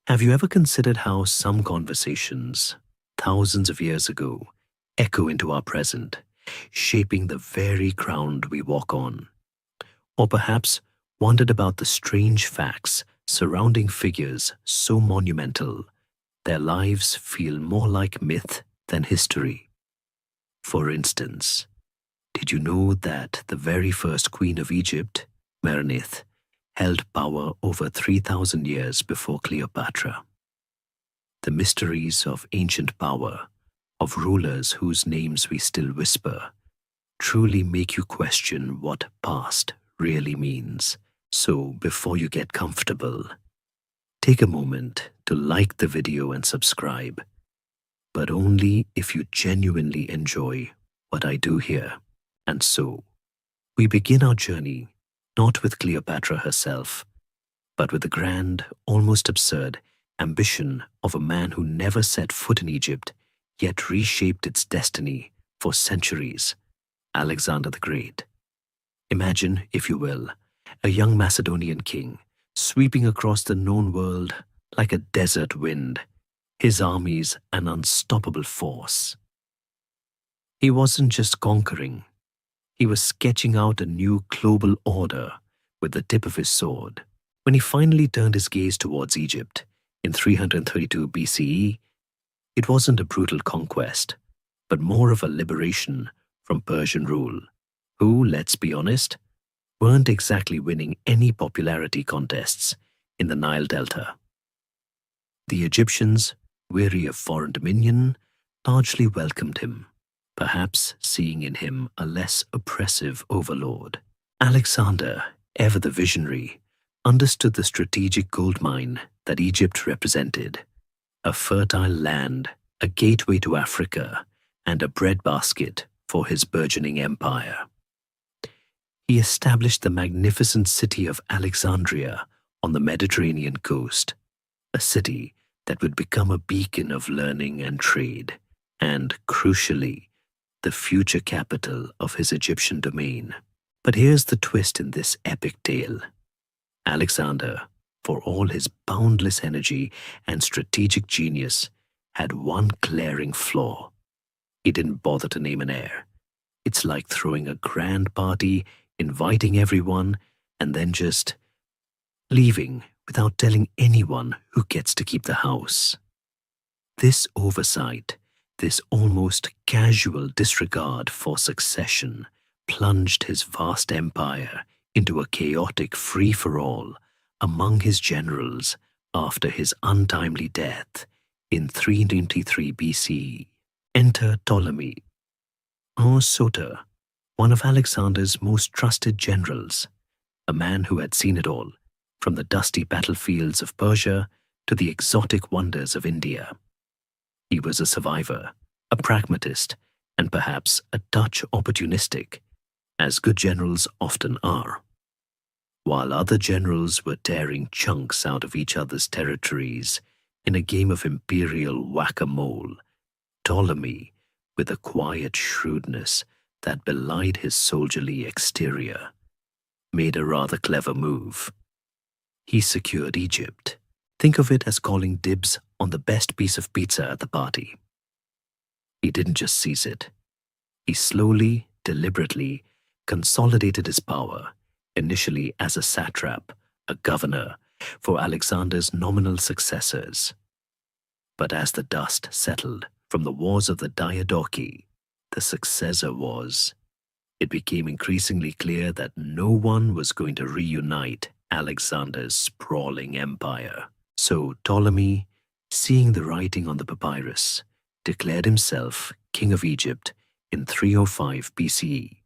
Have you ever considered how some conversations, thousands of years ago, echo into our present, shaping the very ground we walk on? Or perhaps wondered about the strange facts surrounding figures so monumental, their lives feel more like myth than history? For instance, did you know that the very first queen of Egypt, Merenith, held power over 3,000 years before Cleopatra? The mysteries of ancient power, of rulers whose names we still whisper, truly make you question what past really means. So before you get comfortable, take a moment to like the video and subscribe, but only if you genuinely enjoy what I do here. And so, we begin our journey not with Cleopatra herself, but with the grand, almost absurd ambition of a man who never set foot in Egypt, yet reshaped its destiny for centuries: Alexander the Great. Imagine, if you will, a young Macedonian king sweeping across the known world like a desert wind, his armies an unstoppable force. He wasn't just conquering, he was sketching out a new global order with the tip of his sword. When he finally turned his gaze towards Egypt in 332 BCE, it wasn't a brutal conquest, but more of a liberation from Persian rule, who, let's be honest, weren't exactly winning any popularity contests in the Nile Delta. The Egyptians, weary of foreign dominion, largely welcomed him, perhaps seeing in him a less oppressive overlord. Alexander, ever the visionary, understood the strategic goldmine that Egypt represented: a fertile land, a gateway to Africa, and a breadbasket for his burgeoning empire. He established the magnificent city of Alexandria on the Mediterranean coast, a city that would become a beacon of learning and trade, and, crucially, the future capital of his Egyptian domain. But here's the twist in this epic tale. Alexander, for all his boundless energy and strategic genius, had one glaring flaw. He didn't bother to name an heir. It's like throwing a grand party, inviting everyone, and then just leaving without telling anyone who gets to keep the house. This oversight, this almost casual disregard for succession, plunged his vast empire into a chaotic free-for-all among his generals after his untimely death in 393 BCE. Enter Ptolemy, or Soter, one of Alexander's most trusted generals, a man who had seen it all, from the dusty battlefields of Persia to the exotic wonders of India. He was a survivor, a pragmatist, and perhaps a touch opportunistic, as good generals often are. While other generals were tearing chunks out of each other's territories in a game of imperial whack-a-mole, Ptolemy, with a quiet shrewdness that belied his soldierly exterior, made a rather clever move. He secured Egypt. Think of it as calling dibs on the best piece of pizza at the party. He didn't just seize it. He slowly, deliberately consolidated his power, initially as a satrap, a governor, for Alexander's nominal successors. But as the dust settled from the wars of the Diadochi, the successor was, it became increasingly clear that no one was going to reunite Alexander's sprawling empire. So Ptolemy, seeing the writing on the papyrus, declared himself king of Egypt in 305 BCE,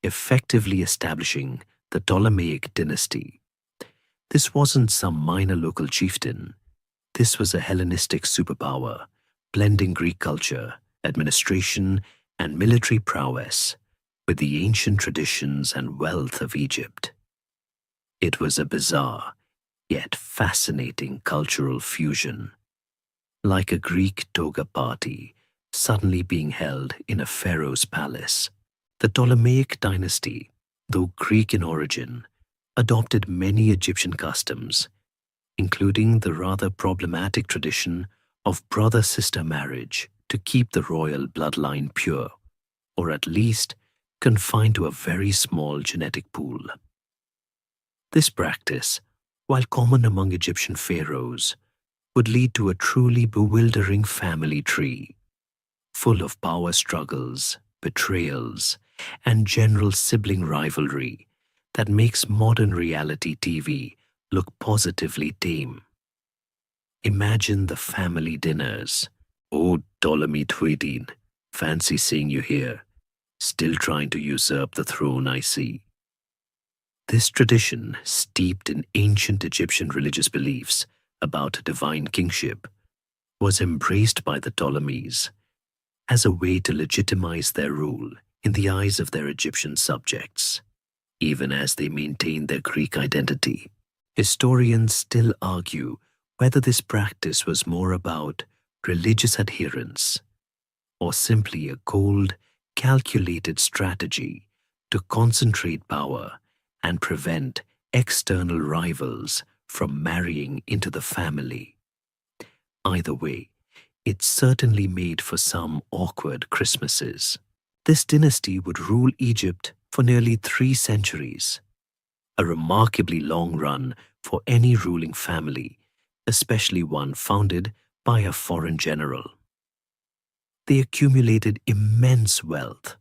effectively establishing the Ptolemaic dynasty. This wasn't some minor local chieftain. This was a Hellenistic superpower, blending Greek culture, administration, and military prowess with the ancient traditions and wealth of Egypt. It was a bizarre, yet fascinating cultural fusion, like a Greek toga party suddenly being held in a pharaoh's palace. The Ptolemaic dynasty, though Greek in origin, adopted many Egyptian customs, including the rather problematic tradition of brother-sister marriage to keep the royal bloodline pure, or at least confined to a very small genetic pool. This practice, while common among Egyptian pharaohs, would lead to a truly bewildering family tree, full of power struggles, betrayals, and general sibling rivalry that makes modern reality TV look positively tame. Imagine the family dinners. Oh, Ptolemy Tweedine, fancy seeing you here. Still trying to usurp the throne, I see. This tradition, steeped in ancient Egyptian religious beliefs about divine kingship, was embraced by the Ptolemies as a way to legitimize their rule in the eyes of their Egyptian subjects, even as they maintained their Greek identity. Historians still argue whether this practice was more about religious adherence or simply a cold, calculated strategy to concentrate power and prevent external rivals from marrying into the family. Either way, it certainly made for some awkward Christmases. This dynasty would rule Egypt for nearly 3 centuries, a remarkably long run for any ruling family, especially one founded by a foreign general. They accumulated immense wealth,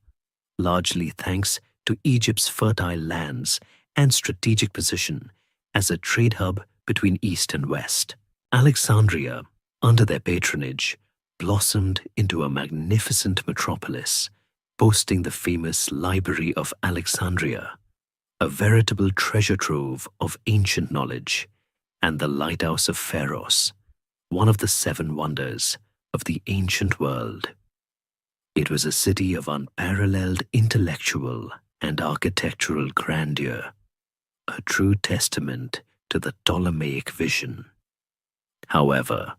largely thanks to Egypt's fertile lands and strategic position as a trade hub between East and West. Alexandria, under their patronage, blossomed into a magnificent metropolis, boasting the famous Library of Alexandria, a veritable treasure trove of ancient knowledge, and the Lighthouse of Pharos, one of the 7 wonders of the ancient world. It was a city of unparalleled intellectual and architectural grandeur, a true testament to the Ptolemaic vision. However,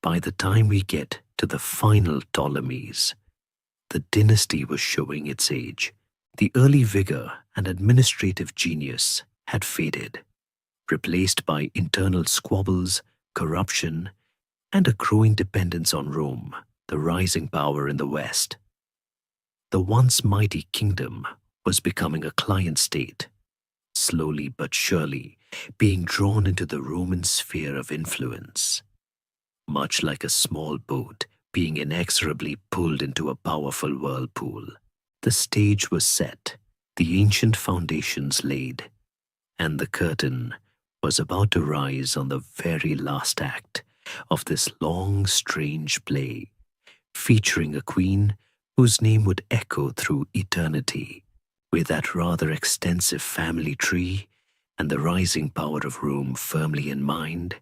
by the time we get to the final Ptolemies, the dynasty was showing its age. The early vigor and administrative genius had faded, replaced by internal squabbles, corruption, and a growing dependence on Rome, the rising power in the West. The once mighty kingdom was becoming a client state, slowly but surely being drawn into the Roman sphere of influence. Much like a small boat being inexorably pulled into a powerful whirlpool, the stage was set, the ancient foundations laid, and the curtain was about to rise on the very last act of this long, strange play, featuring a queen whose name would echo through eternity. With that rather extensive family tree and the rising power of Rome firmly in mind,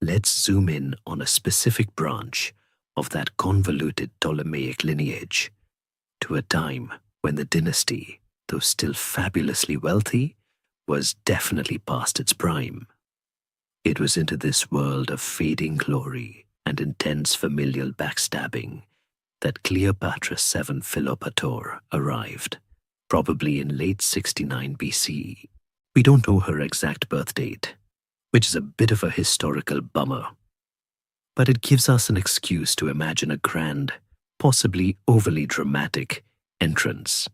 let's zoom in on a specific branch of that convoluted Ptolemaic lineage, to a time when the dynasty, though still fabulously wealthy, was definitely past its prime. It was into this world of fading glory and intense familial backstabbing that Cleopatra VII Philopator arrived, probably in late 69 BC. We don't know her exact birth date, which is a bit of a historical bummer, but it gives us an excuse to imagine a grand, possibly overly dramatic, entrance.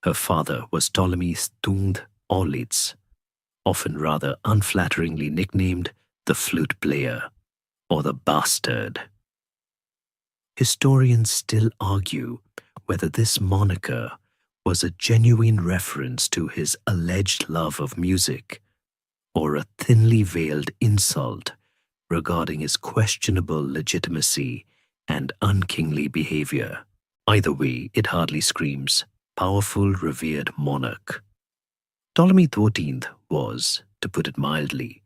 Her father was Ptolemy Stungd Orlitz, often rather unflatteringly nicknamed the flute player or the bastard. Historians still argue whether this moniker was a genuine reference to his alleged love of music or a thinly veiled insult regarding his questionable legitimacy and unkingly behavior. Either way, it hardly screams powerful, revered monarch. Ptolemy XIV was, to put it mildly,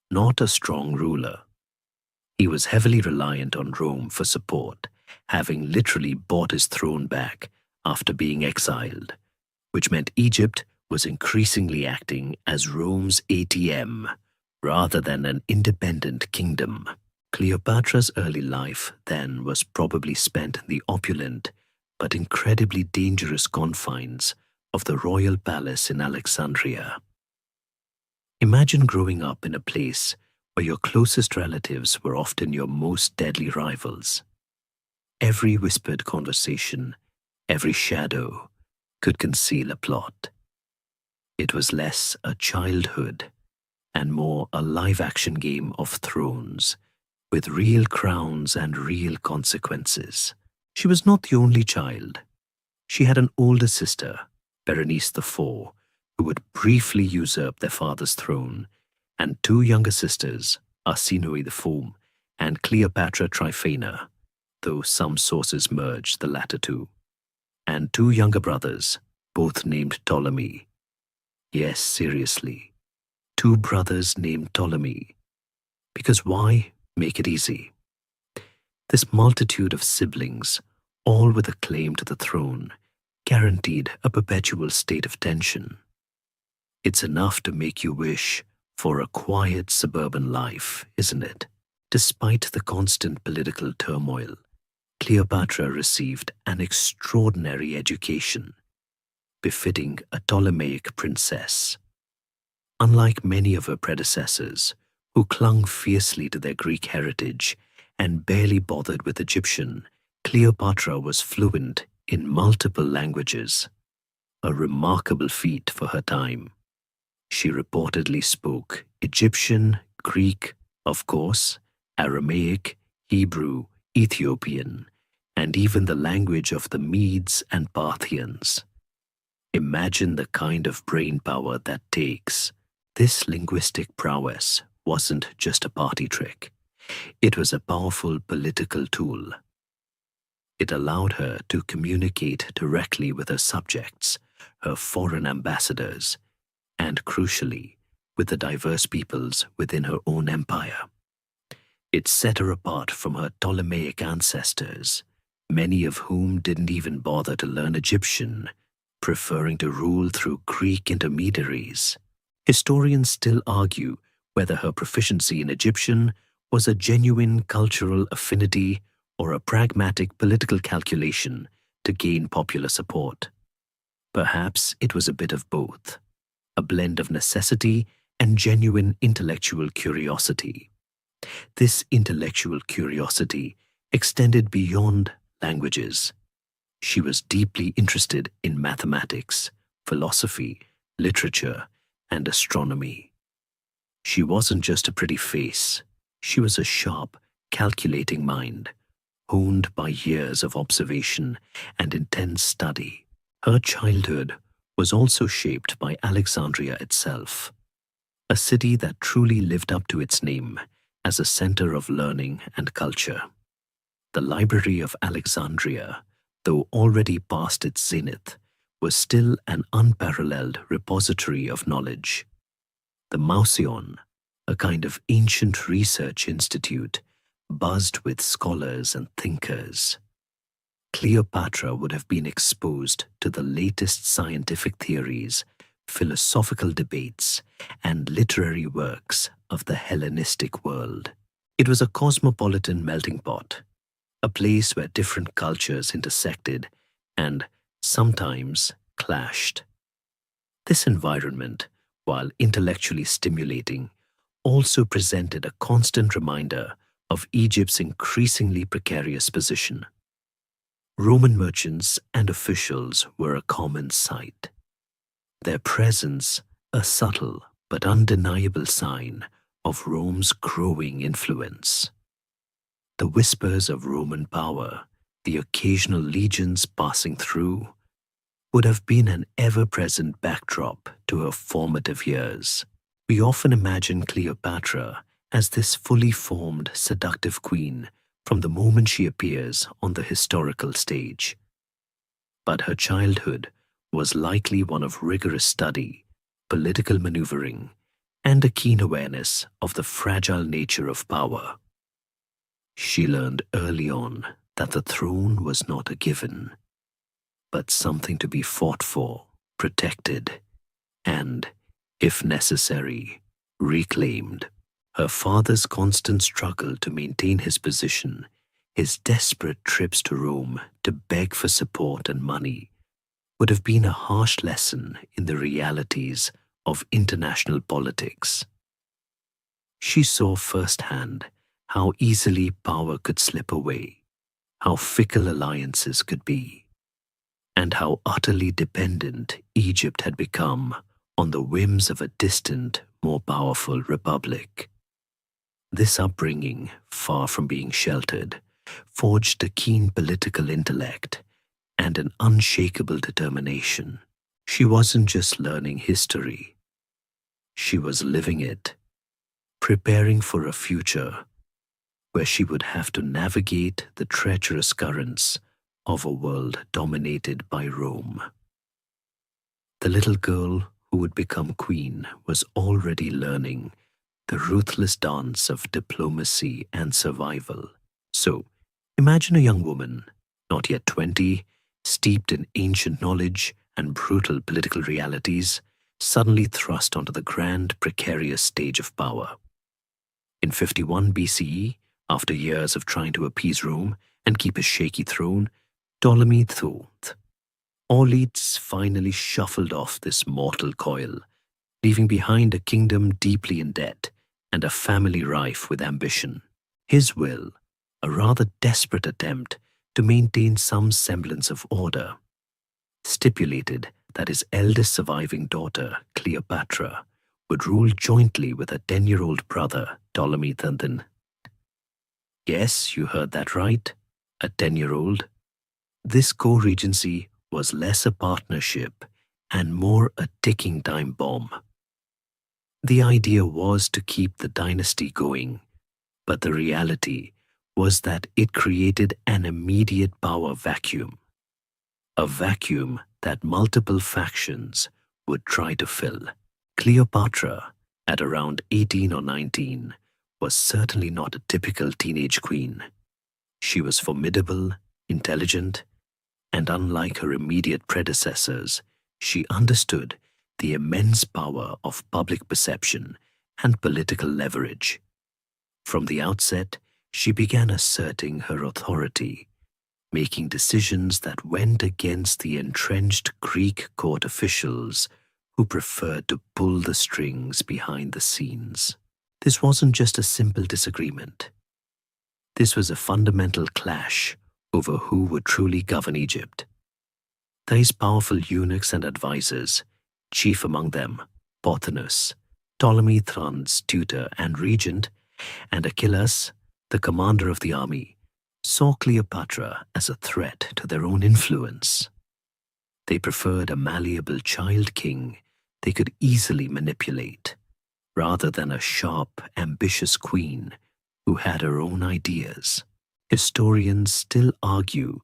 not a strong ruler. He was heavily reliant on Rome for support, having literally bought his throne back after being exiled, which meant Egypt was increasingly acting as Rome's ATM rather than an independent kingdom. Cleopatra's early life, then, was probably spent in the opulent but incredibly dangerous confines of the royal palace in Alexandria. Imagine growing up in a place where your closest relatives were often your most deadly rivals. Every whispered conversation, every shadow, could conceal a plot. It was less a childhood and more a live-action game of thrones, with real crowns and real consequences. She was not the only child. She had an older sister, Berenice IV, who would briefly usurp their father's throne, and two younger sisters, Arsinoe IV and Cleopatra Tryphena, though some sources merge the latter two, and two younger brothers, both named Ptolemy. Yes, seriously, two brothers named Ptolemy. Because why make it easy? This multitude of siblings, all with a claim to the throne, guaranteed a perpetual state of tension. It's enough to make you wish for a quiet suburban life, isn't it? Despite the constant political turmoil, Cleopatra received an extraordinary education, befitting a Ptolemaic princess. Unlike many of her predecessors, who clung fiercely to their Greek heritage and barely bothered with Egyptian, Cleopatra was fluent in multiple languages, a remarkable feat for her time. She reportedly spoke Egyptian, Greek, of course, Aramaic, Hebrew, Ethiopian, and even the language of the Medes and Parthians. Imagine the kind of brain power that takes. This linguistic prowess wasn't just a party trick. It was a powerful political tool. It allowed her to communicate directly with her subjects, her foreign ambassadors, and crucially, with the diverse peoples within her own empire. It set her apart from her Ptolemaic ancestors, many of whom didn't even bother to learn Egyptian, preferring to rule through Greek intermediaries. Historians still argue whether her proficiency in Egyptian was a genuine cultural affinity or a pragmatic political calculation to gain popular support. Perhaps it was a bit of both, a blend of necessity and genuine intellectual curiosity. This intellectual curiosity extended beyond languages. She was deeply interested in mathematics, philosophy, literature, and astronomy. She wasn't just a pretty face. She was a sharp, calculating mind, honed by years of observation and intense study. Her childhood was also shaped by Alexandria itself, a city that truly lived up to its name as a center of learning and culture. The Library of Alexandria, though already past its zenith, was still an unparalleled repository of knowledge. The Mauseon, a kind of ancient research institute, buzzed with scholars and thinkers. Cleopatra would have been exposed to the latest scientific theories, philosophical debates, and literary works of the Hellenistic world. It was a cosmopolitan melting pot, a place where different cultures intersected and sometimes clashed. This environment, while intellectually stimulating, also presented a constant reminder of Egypt's increasingly precarious position. Roman merchants and officials were a common sight, their presence a subtle but undeniable sign of Rome's growing influence. The whispers of Roman power, the occasional legions passing through, would have been an ever-present backdrop to her formative years. We often imagine Cleopatra as this fully formed, seductive queen from the moment she appears on the historical stage. But her childhood was likely one of rigorous study, political maneuvering, and a keen awareness of the fragile nature of power. She learned early on that the throne was not a given, but something to be fought for, protected, and, if necessary, reclaimed. Her father's constant struggle to maintain his position, his desperate trips to Rome to beg for support and money, would have been a harsh lesson in the realities of international politics. She saw firsthand how easily power could slip away, how fickle alliances could be, and how utterly dependent Egypt had become on the whims of a distant, more powerful republic. This upbringing, far from being sheltered, forged a keen political intellect and an unshakable determination. She wasn't just learning history, she was living it, preparing for a future where she would have to navigate the treacherous currents of a world dominated by Rome. The little girl who would become queen was already learning the ruthless dance of diplomacy and survival. So, imagine a young woman, not yet 20, steeped in ancient knowledge and brutal political realities, suddenly thrust onto the grand, precarious stage of power. In 51 BCE, after years of trying to appease Rome and keep his shaky throne, Ptolemy Thoth, Auletes finally shuffled off this mortal coil, leaving behind a kingdom deeply in debt and a family rife with ambition. His will, a rather desperate attempt to maintain some semblance of order, stipulated that his eldest surviving daughter, Cleopatra, would rule jointly with her 10-year-old brother, Ptolemy Thunthin. Yes, you heard that right, a 10-year-old. This co-regency was less a partnership and more a ticking time bomb. The idea was to keep the dynasty going, but the reality was that it created an immediate power vacuum. A vacuum that multiple factions would try to fill. Cleopatra, at around 18 or 19, was certainly not a typical teenage queen. She was formidable, intelligent, and unlike her immediate predecessors, she understood the immense power of public perception and political leverage. From the outset, she began asserting her authority, making decisions that went against the entrenched Greek court officials who preferred to pull the strings behind the scenes. This wasn't just a simple disagreement. This was a fundamental clash over who would truly govern Egypt. These powerful eunuchs and advisors, chief among them Pothinus, Ptolemy Thron's tutor and regent, and Achillas, the commander of the army, saw Cleopatra as a threat to their own influence. They preferred a malleable child king they could easily manipulate, rather than a sharp, ambitious queen who had her own ideas. Historians still argue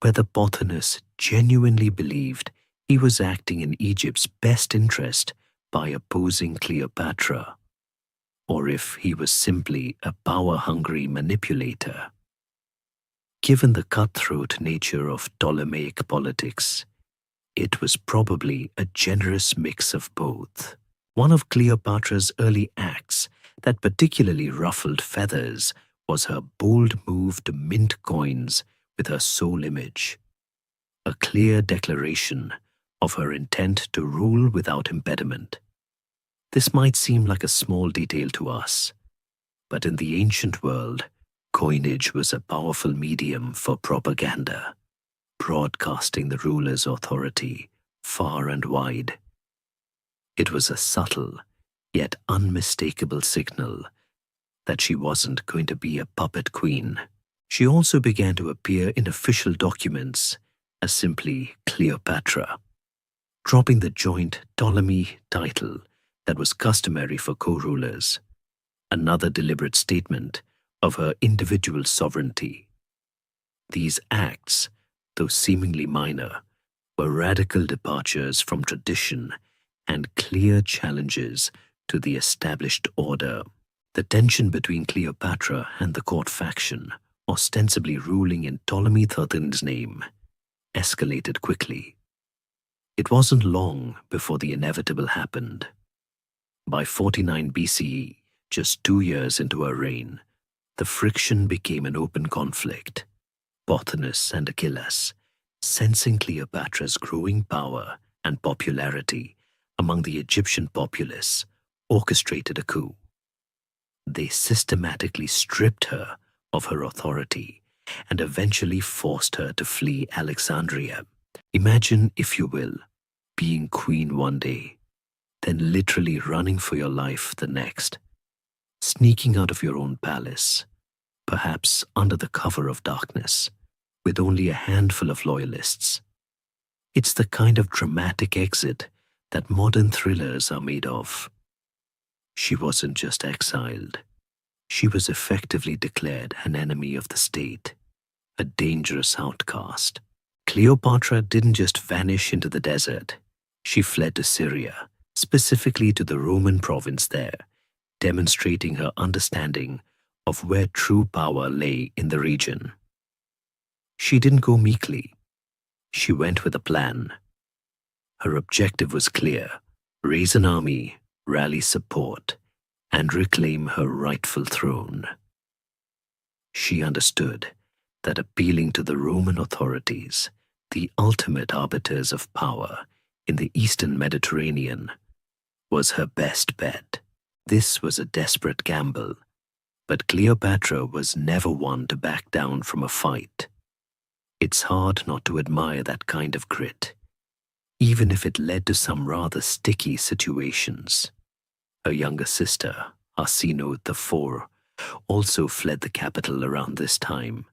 whether Pothinus genuinely believed he was acting in Egypt's best interest by opposing Cleopatra, or if he was simply a power-hungry manipulator. Given the cutthroat nature of Ptolemaic politics, it was probably a generous mix of both. One of Cleopatra's early acts that particularly ruffled feathers was her bold move to mint coins with her sole image, a clear declaration of her intent to rule without impediment. This might seem like a small detail to us, but in the ancient world, coinage was a powerful medium for propaganda, broadcasting the ruler's authority far and wide. It was a subtle, yet unmistakable signal that she wasn't going to be a puppet queen. She also began to appear in official documents as simply Cleopatra, dropping the joint Ptolemy title that was customary for co-rulers, another deliberate statement of her individual sovereignty. These acts, though seemingly minor, were radical departures from tradition and clear challenges to the established order. The tension between Cleopatra and the court faction, ostensibly ruling in Ptolemy Thothin's name, escalated quickly. It wasn't long before the inevitable happened. By 49 BCE, just 2 years into her reign, the friction became an open conflict. Pothinus and Achillas, sensing Cleopatra's growing power and popularity among the Egyptian populace, orchestrated a coup. They systematically stripped her of her authority and eventually forced her to flee Alexandria. Imagine, if you will, being queen one day, then literally running for your life the next, sneaking out of your own palace, perhaps under the cover of darkness, with only a handful of loyalists. It's the kind of dramatic exit that modern thrillers are made of. She wasn't just exiled. She was effectively declared an enemy of the state, a dangerous outcast. Cleopatra didn't just vanish into the desert. She fled to Syria, specifically to the Roman province there, demonstrating her understanding of where true power lay in the region. She didn't go meekly. She went with a plan. Her objective was clear: raise an army, rally support, and reclaim her rightful throne. She understood that appealing to the Roman authorities, the ultimate arbiters of power in the Eastern Mediterranean, was her best bet. This was a desperate gamble, but Cleopatra was never one to back down from a fight. It's hard not to admire that kind of grit, even if it led to some rather sticky situations. Her younger sister, Arsinoe IV, also fled the capital around this time,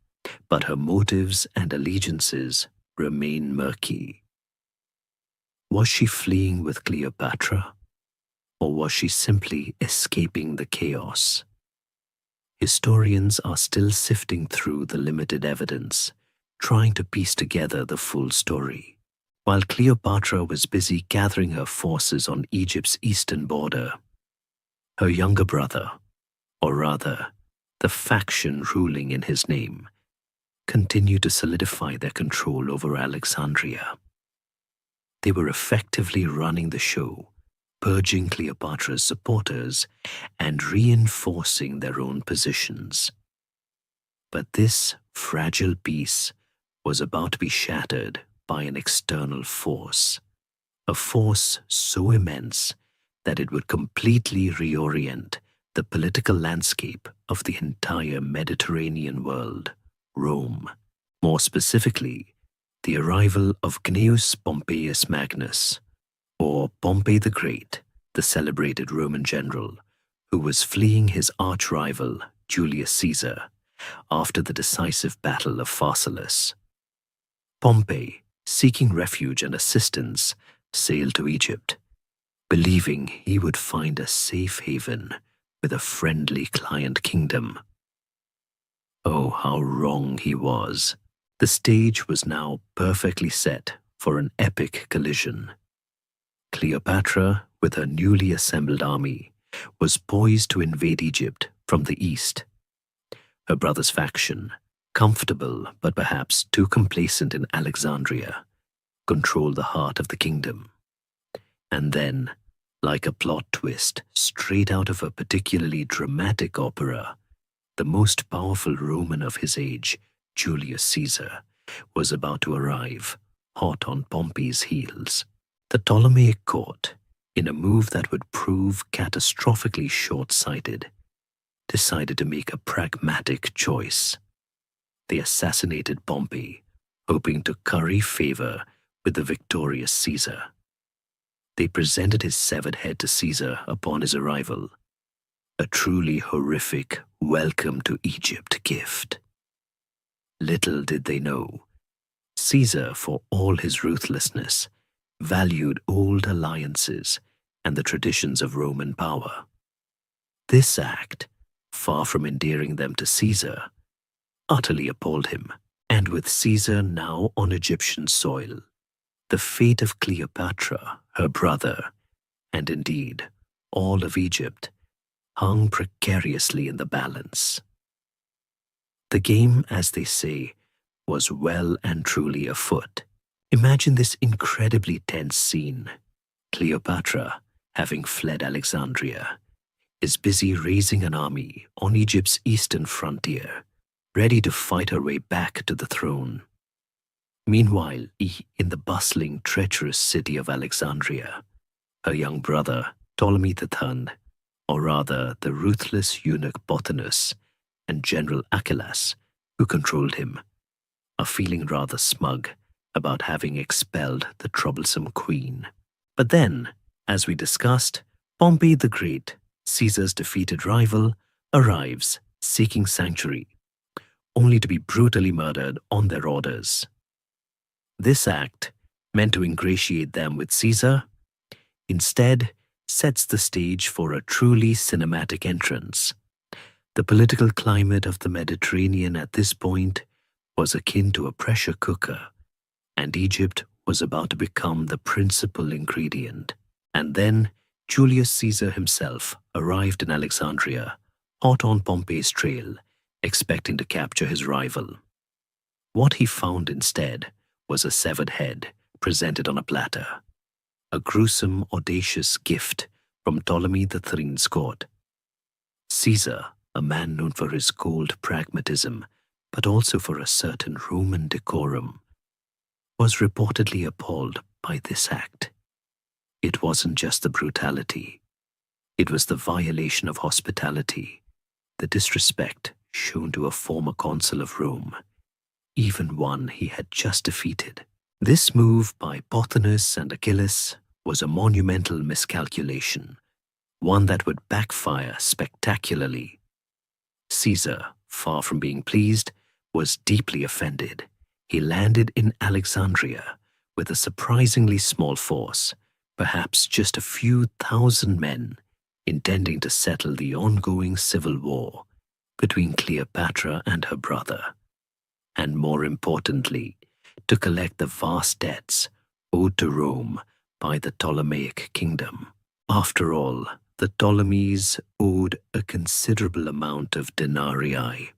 but her motives and allegiances remain murky. Was she fleeing with Cleopatra, or was she simply escaping the chaos? Historians are still sifting through the limited evidence, trying to piece together the full story. While Cleopatra was busy gathering her forces on Egypt's eastern border, her younger brother, or rather, the faction ruling in his name, continued to solidify their control over Alexandria. They were effectively running the show, purging Cleopatra's supporters and reinforcing their own positions. But this fragile peace was about to be shattered by an external force, a force so immense that it would completely reorient the political landscape of the entire Mediterranean world, Rome. More specifically, the arrival of Gnaeus Pompeius Magnus, or Pompey the Great, the celebrated Roman general, who was fleeing his arch-rival Julius Caesar after the decisive Battle of Pharsalus. Pompey, seeking refuge and assistance, sailed to Egypt, believing he would find a safe haven with a friendly client kingdom. Oh, how wrong he was. The stage was now perfectly set for an epic collision. Cleopatra, with her newly assembled army, was poised to invade Egypt from the east. Her brother's faction, comfortable but perhaps too complacent in Alexandria, controlled the heart of the kingdom. And then, like a plot twist straight out of a particularly dramatic opera, the most powerful Roman of his age, Julius Caesar, was about to arrive, hot on Pompey's heels. The Ptolemaic court, in a move that would prove catastrophically short-sighted, decided to make a pragmatic choice. They assassinated Pompey, hoping to curry favor with the victorious Caesar. They presented his severed head to Caesar upon his arrival, a truly horrific welcome to Egypt gift. Little did they know, Caesar, for all his ruthlessness, valued old alliances and the traditions of Roman power. This act, far from endearing them to Caesar, utterly appalled him, and with Caesar now on Egyptian soil, the fate of Cleopatra, her brother, and indeed all of Egypt, hung precariously in the balance. The game, as they say, was well and truly afoot. Imagine this incredibly tense scene. Cleopatra, having fled Alexandria, is busy raising an army on Egypt's eastern frontier, ready to fight her way back to the throne. Meanwhile, in the bustling, treacherous city of Alexandria, her young brother, Ptolemy III, or rather the ruthless eunuch Pothinus and General Achillas, who controlled him, are feeling rather smug about having expelled the troublesome queen. But then, as we discussed, Pompey the Great, Caesar's defeated rival, arrives seeking sanctuary, only to be brutally murdered on their orders. This act, meant to ingratiate them with Caesar, instead sets the stage for a truly cinematic entrance. The political climate of the Mediterranean at this point was akin to a pressure cooker, and Egypt was about to become the principal ingredient. And then Julius Caesar himself arrived in Alexandria, hot on Pompey's trail, expecting to capture his rival. What he found instead was a severed head presented on a platter, a gruesome, audacious gift from Ptolemy III's court. Caesar, a man known for his cold pragmatism, but also for a certain Roman decorum, was reportedly appalled by this act. It wasn't just the brutality. It was the violation of hospitality, the disrespect shown to a former consul of Rome, even one he had just defeated. This move by Pothinus and Achilles was a monumental miscalculation, one that would backfire spectacularly. Caesar, far from being pleased, was deeply offended. He landed in Alexandria with a surprisingly small force, perhaps just a few thousand men, intending to settle the ongoing civil war between Cleopatra and her brother, and more importantly, to collect the vast debts owed to Rome by the Ptolemaic kingdom. After all, the Ptolemies owed a considerable amount of denarii,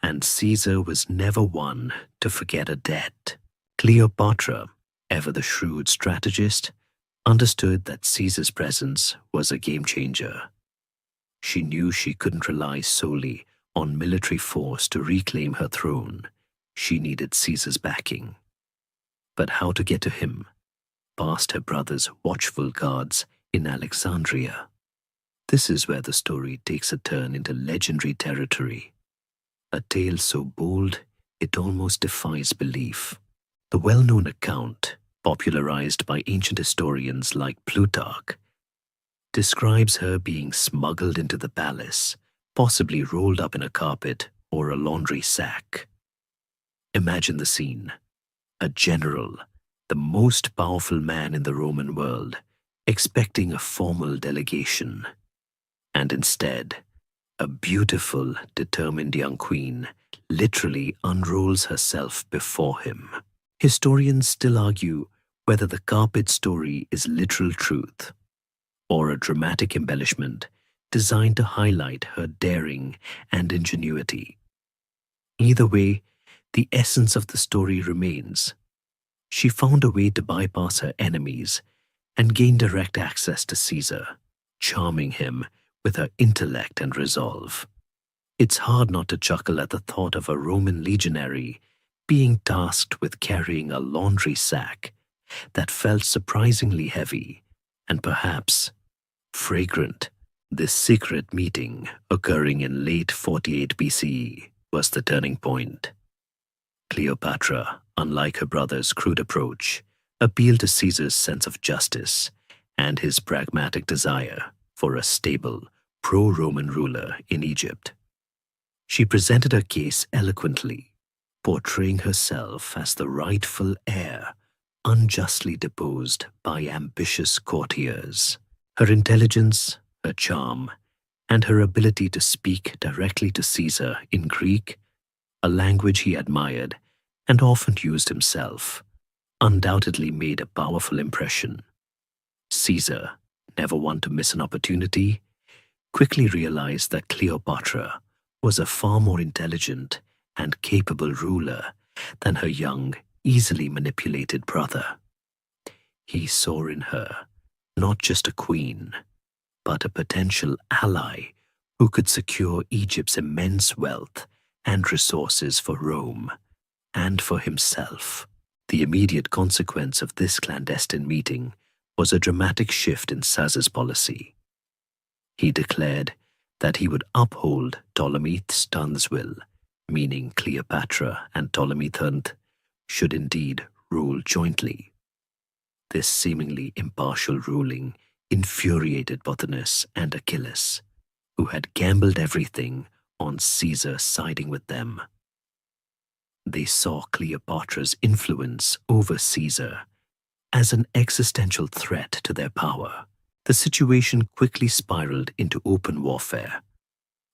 and Caesar was never one to forget a debt. Cleopatra, ever the shrewd strategist, understood that Caesar's presence was a game-changer. She knew she couldn't rely solely on military force to reclaim her throne. She needed Caesar's backing. But how to get to him? Past her brother's watchful guards in Alexandria. This is where the story takes a turn into legendary territory. A tale so bold, it almost defies belief. The well-known account, popularized by ancient historians like Plutarch, describes her being smuggled into the palace, possibly rolled up in a carpet or a laundry sack. Imagine the scene. A general, the most powerful man in the Roman world, expecting a formal delegation. And instead, a beautiful, determined young queen literally unrolls herself before him. Historians still argue whether the carpet story is literal truth or a dramatic embellishment designed to highlight her daring and ingenuity. Either way, the essence of the story remains. She found a way to bypass her enemies and gain direct access to Caesar, charming him with her intellect and resolve. It's hard not to chuckle at the thought of a Roman legionary being tasked with carrying a laundry sack that felt surprisingly heavy and perhaps fragrant. This secret meeting, occurring in late 48 BCE, was the turning point. Cleopatra, unlike her brother's crude approach, appealed to Caesar's sense of justice and his pragmatic desire for a stable, pro-Roman ruler in Egypt. She presented her case eloquently, portraying herself as the rightful heir, unjustly deposed by ambitious courtiers. Her intelligence, her charm, and her ability to speak directly to Caesar in Greek, a language he admired and often used himself, undoubtedly made a powerful impression. Caesar, never one to miss an opportunity, quickly realized that Cleopatra was a far more intelligent and capable ruler than her young, easily manipulated brother. He saw in her not just a queen, but a potential ally who could secure Egypt's immense wealth and resources for Rome and for himself. The immediate consequence of this clandestine meeting was a dramatic shift in Caesar's policy. He declared that he would uphold Ptolemy III's will, meaning Cleopatra and Ptolemy III should indeed rule jointly. This seemingly impartial ruling infuriated Pothinus and Achilles, who had gambled everything on Caesar siding with them. They saw Cleopatra's influence over Caesar as an existential threat to their power. The situation quickly spiraled into open warfare,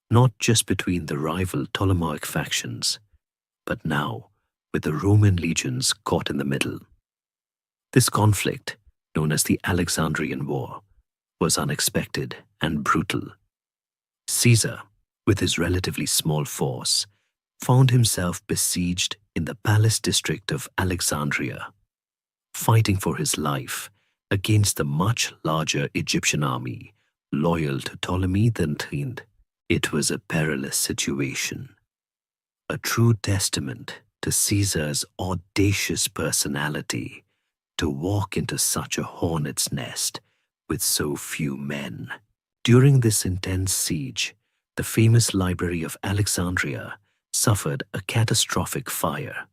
not just between the rival Ptolemaic factions, but now with the Roman legions caught in the middle. This conflict, known as the Alexandrian War, was unexpected and brutal. Caesar, with his relatively small force, found himself besieged in the palace district of Alexandria, fighting for his life against the much larger Egyptian army loyal to Ptolemy III. It was a perilous situation, a true testament to Caesar's audacious personality to walk into such a hornet's nest with so few men. During this intense siege, the famous library of Alexandria suffered a catastrophic fire.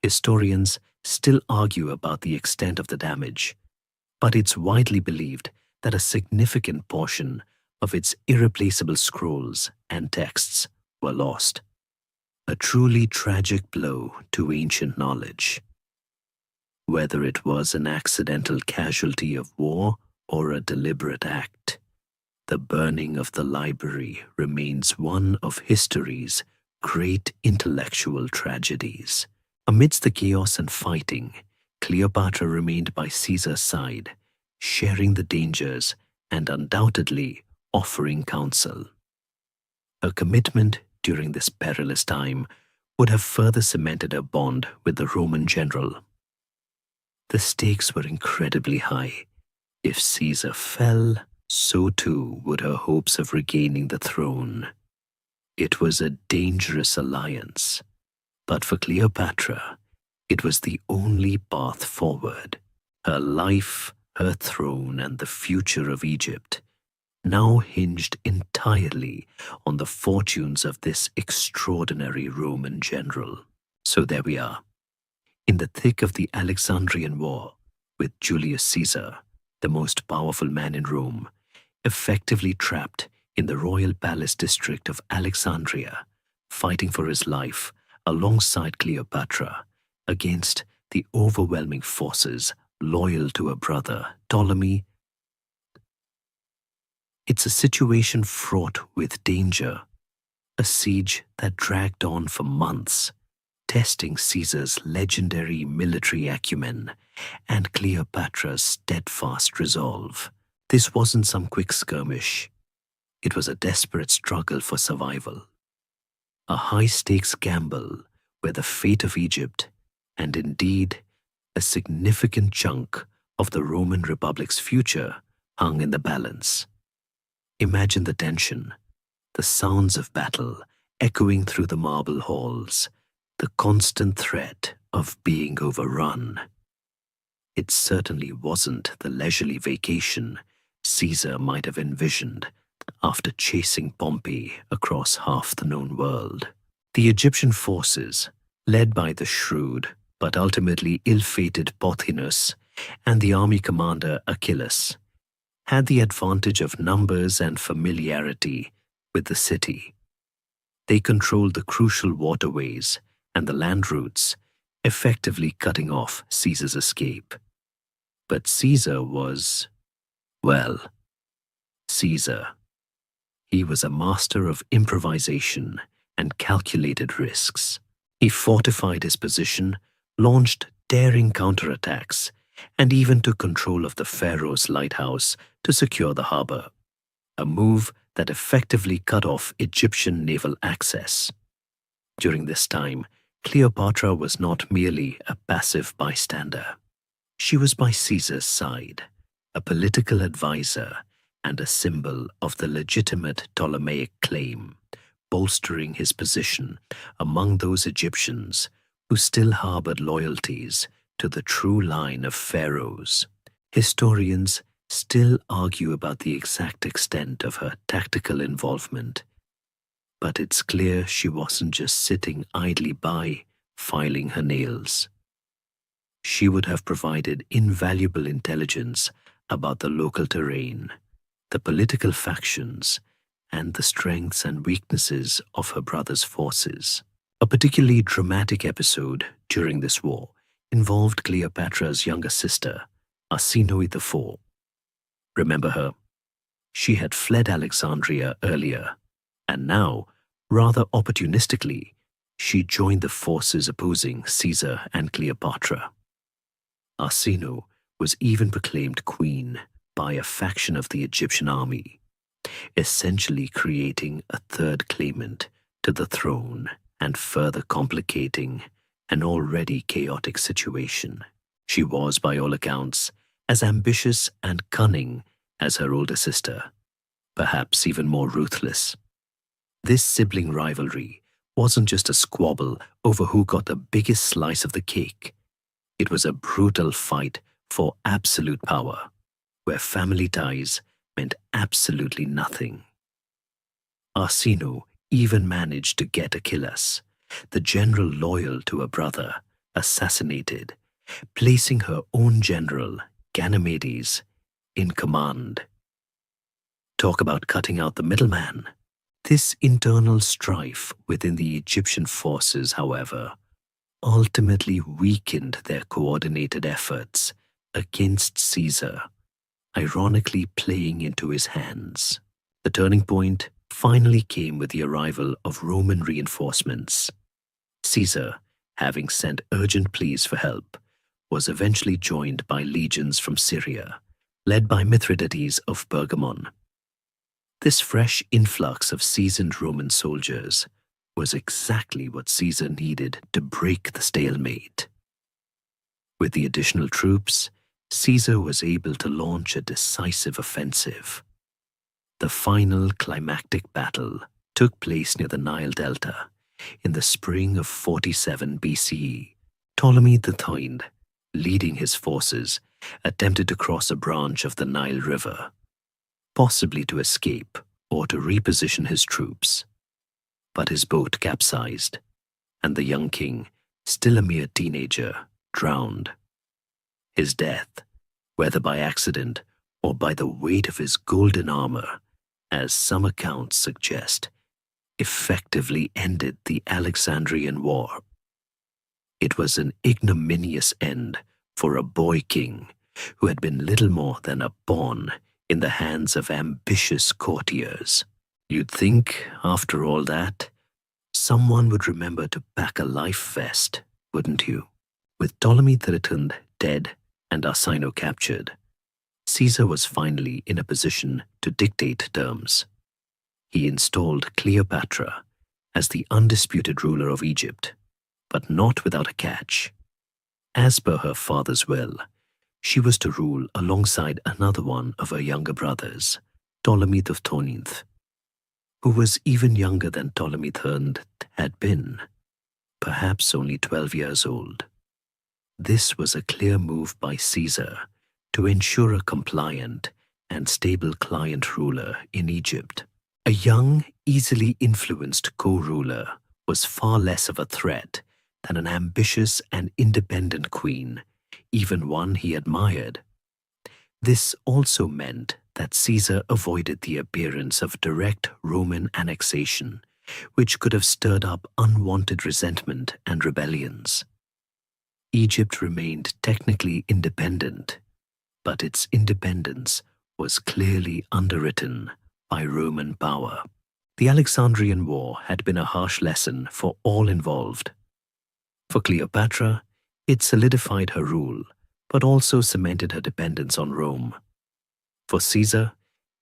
Historians still argue about the extent of the damage, but it's widely believed that a significant portion of its irreplaceable scrolls and texts were lost. A truly tragic blow to ancient knowledge. Whether it was an accidental casualty of war or a deliberate act, the burning of the library remains one of history's great intellectual tragedies. Amidst the chaos and fighting, Cleopatra remained by Caesar's side, sharing the dangers and undoubtedly offering counsel. Her commitment during this perilous time would have further cemented her bond with the Roman general. The stakes were incredibly high. If Caesar fell, so too would her hopes of regaining the throne. It was a dangerous alliance, but for Cleopatra, it was the only path forward. Her life, her throne, and the future of Egypt now hinged entirely on the fortunes of this extraordinary Roman general. So there we are, in the thick of the Alexandrian War, with Julius Caesar, the most powerful man in Rome, effectively trapped in the royal palace district of Alexandria, fighting for his life alongside Cleopatra against the overwhelming forces loyal to her brother, Ptolemy. It's a situation fraught with danger, a siege that dragged on for months, testing Caesar's legendary military acumen and Cleopatra's steadfast resolve. This wasn't some quick skirmish. It was a desperate struggle for survival. A high-stakes gamble where the fate of Egypt, and indeed a significant chunk of the Roman Republic's future, hung in the balance. Imagine the tension, the sounds of battle echoing through the marble halls, the constant threat of being overrun. It certainly wasn't the leisurely vacation Caesar might have envisioned after chasing Pompey across half the known world. The Egyptian forces, led by the shrewd but ultimately ill-fated Pothinus and the army commander Achilles, had the advantage of numbers and familiarity with the city. They controlled the crucial waterways and the land routes, effectively cutting off Caesar's escape. But Caesar was, well, Caesar. He was a master of improvisation and calculated risks. He fortified his position, launched daring counterattacks, and even took control of the pharaoh's lighthouse to secure the harbor, a move that effectively cut off Egyptian naval access. During this time, Cleopatra was not merely a passive bystander. She was by Caesar's side, a political advisor and a symbol of the legitimate Ptolemaic claim, bolstering his position among those Egyptians who still harbored loyalties to the true line of pharaohs. Historians still argue about the exact extent of her tactical involvement, but it's clear she wasn't just sitting idly by, filing her nails. She would have provided invaluable intelligence about the local terrain, the political factions, and the strengths and weaknesses of her brother's forces. A particularly dramatic episode during this war involved Cleopatra's younger sister, Arsinoe IV. Remember her? She had fled Alexandria earlier, and now, rather opportunistically, she joined the forces opposing Caesar and Cleopatra. Arsinoe was even proclaimed queen by a faction of the Egyptian army, essentially creating a third claimant to the throne and further complicating an already chaotic situation. She was, by all accounts, as ambitious and cunning as her older sister, perhaps even more ruthless. This sibling rivalry wasn't just a squabble over who got the biggest slice of the cake. It was a brutal fight for absolute power, where family ties meant absolutely nothing. Arsinoe even managed to get Achillas, the general loyal to her brother, assassinated, placing her own general, Ganymedes, in command. Talk about cutting out the middleman. This internal strife within the Egyptian forces, however, ultimately weakened their coordinated efforts against Caesar, ironically playing into his hands. The turning point finally came with the arrival of Roman reinforcements. Caesar, having sent urgent pleas for help, was eventually joined by legions from Syria, led by Mithridates of Pergamon. This fresh influx of seasoned Roman soldiers was exactly what Caesar needed to break the stalemate. With the additional troops, Caesar was able to launch a decisive offensive. The final climactic battle took place near the Nile Delta in the spring of 47 BCE. Ptolemy III, leading his forces, attempted to cross a branch of the Nile River, possibly to escape or to reposition his troops. But his boat capsized, and the young king, still a mere teenager, drowned. His death, whether by accident or by the weight of his golden armor, as some accounts suggest, effectively ended the Alexandrian War. It was an ignominious end for a boy king who had been little more than a pawn in the hands of ambitious courtiers. You'd think, after all that, someone would remember to pack a life vest, wouldn't you? With Ptolemy III dead and Arsinoe captured, Caesar was finally in a position to dictate terms. He installed Cleopatra as the undisputed ruler of Egypt, but not without a catch. As per her father's will, she was to rule alongside another one of her younger brothers, Ptolemy XIII, who was even younger than Ptolemy III had been, perhaps only 12 years old. This was a clear move by Caesar to ensure a compliant and stable client ruler in Egypt. A young, easily influenced co-ruler was far less of a threat than an ambitious and independent queen, even one he admired. This also meant that Caesar avoided the appearance of direct Roman annexation, which could have stirred up unwanted resentment and rebellions. Egypt remained technically independent, but its independence was clearly underwritten by Roman power. The Alexandrian War had been a harsh lesson for all involved. For Cleopatra, it solidified her rule, but also cemented her dependence on Rome. For Caesar,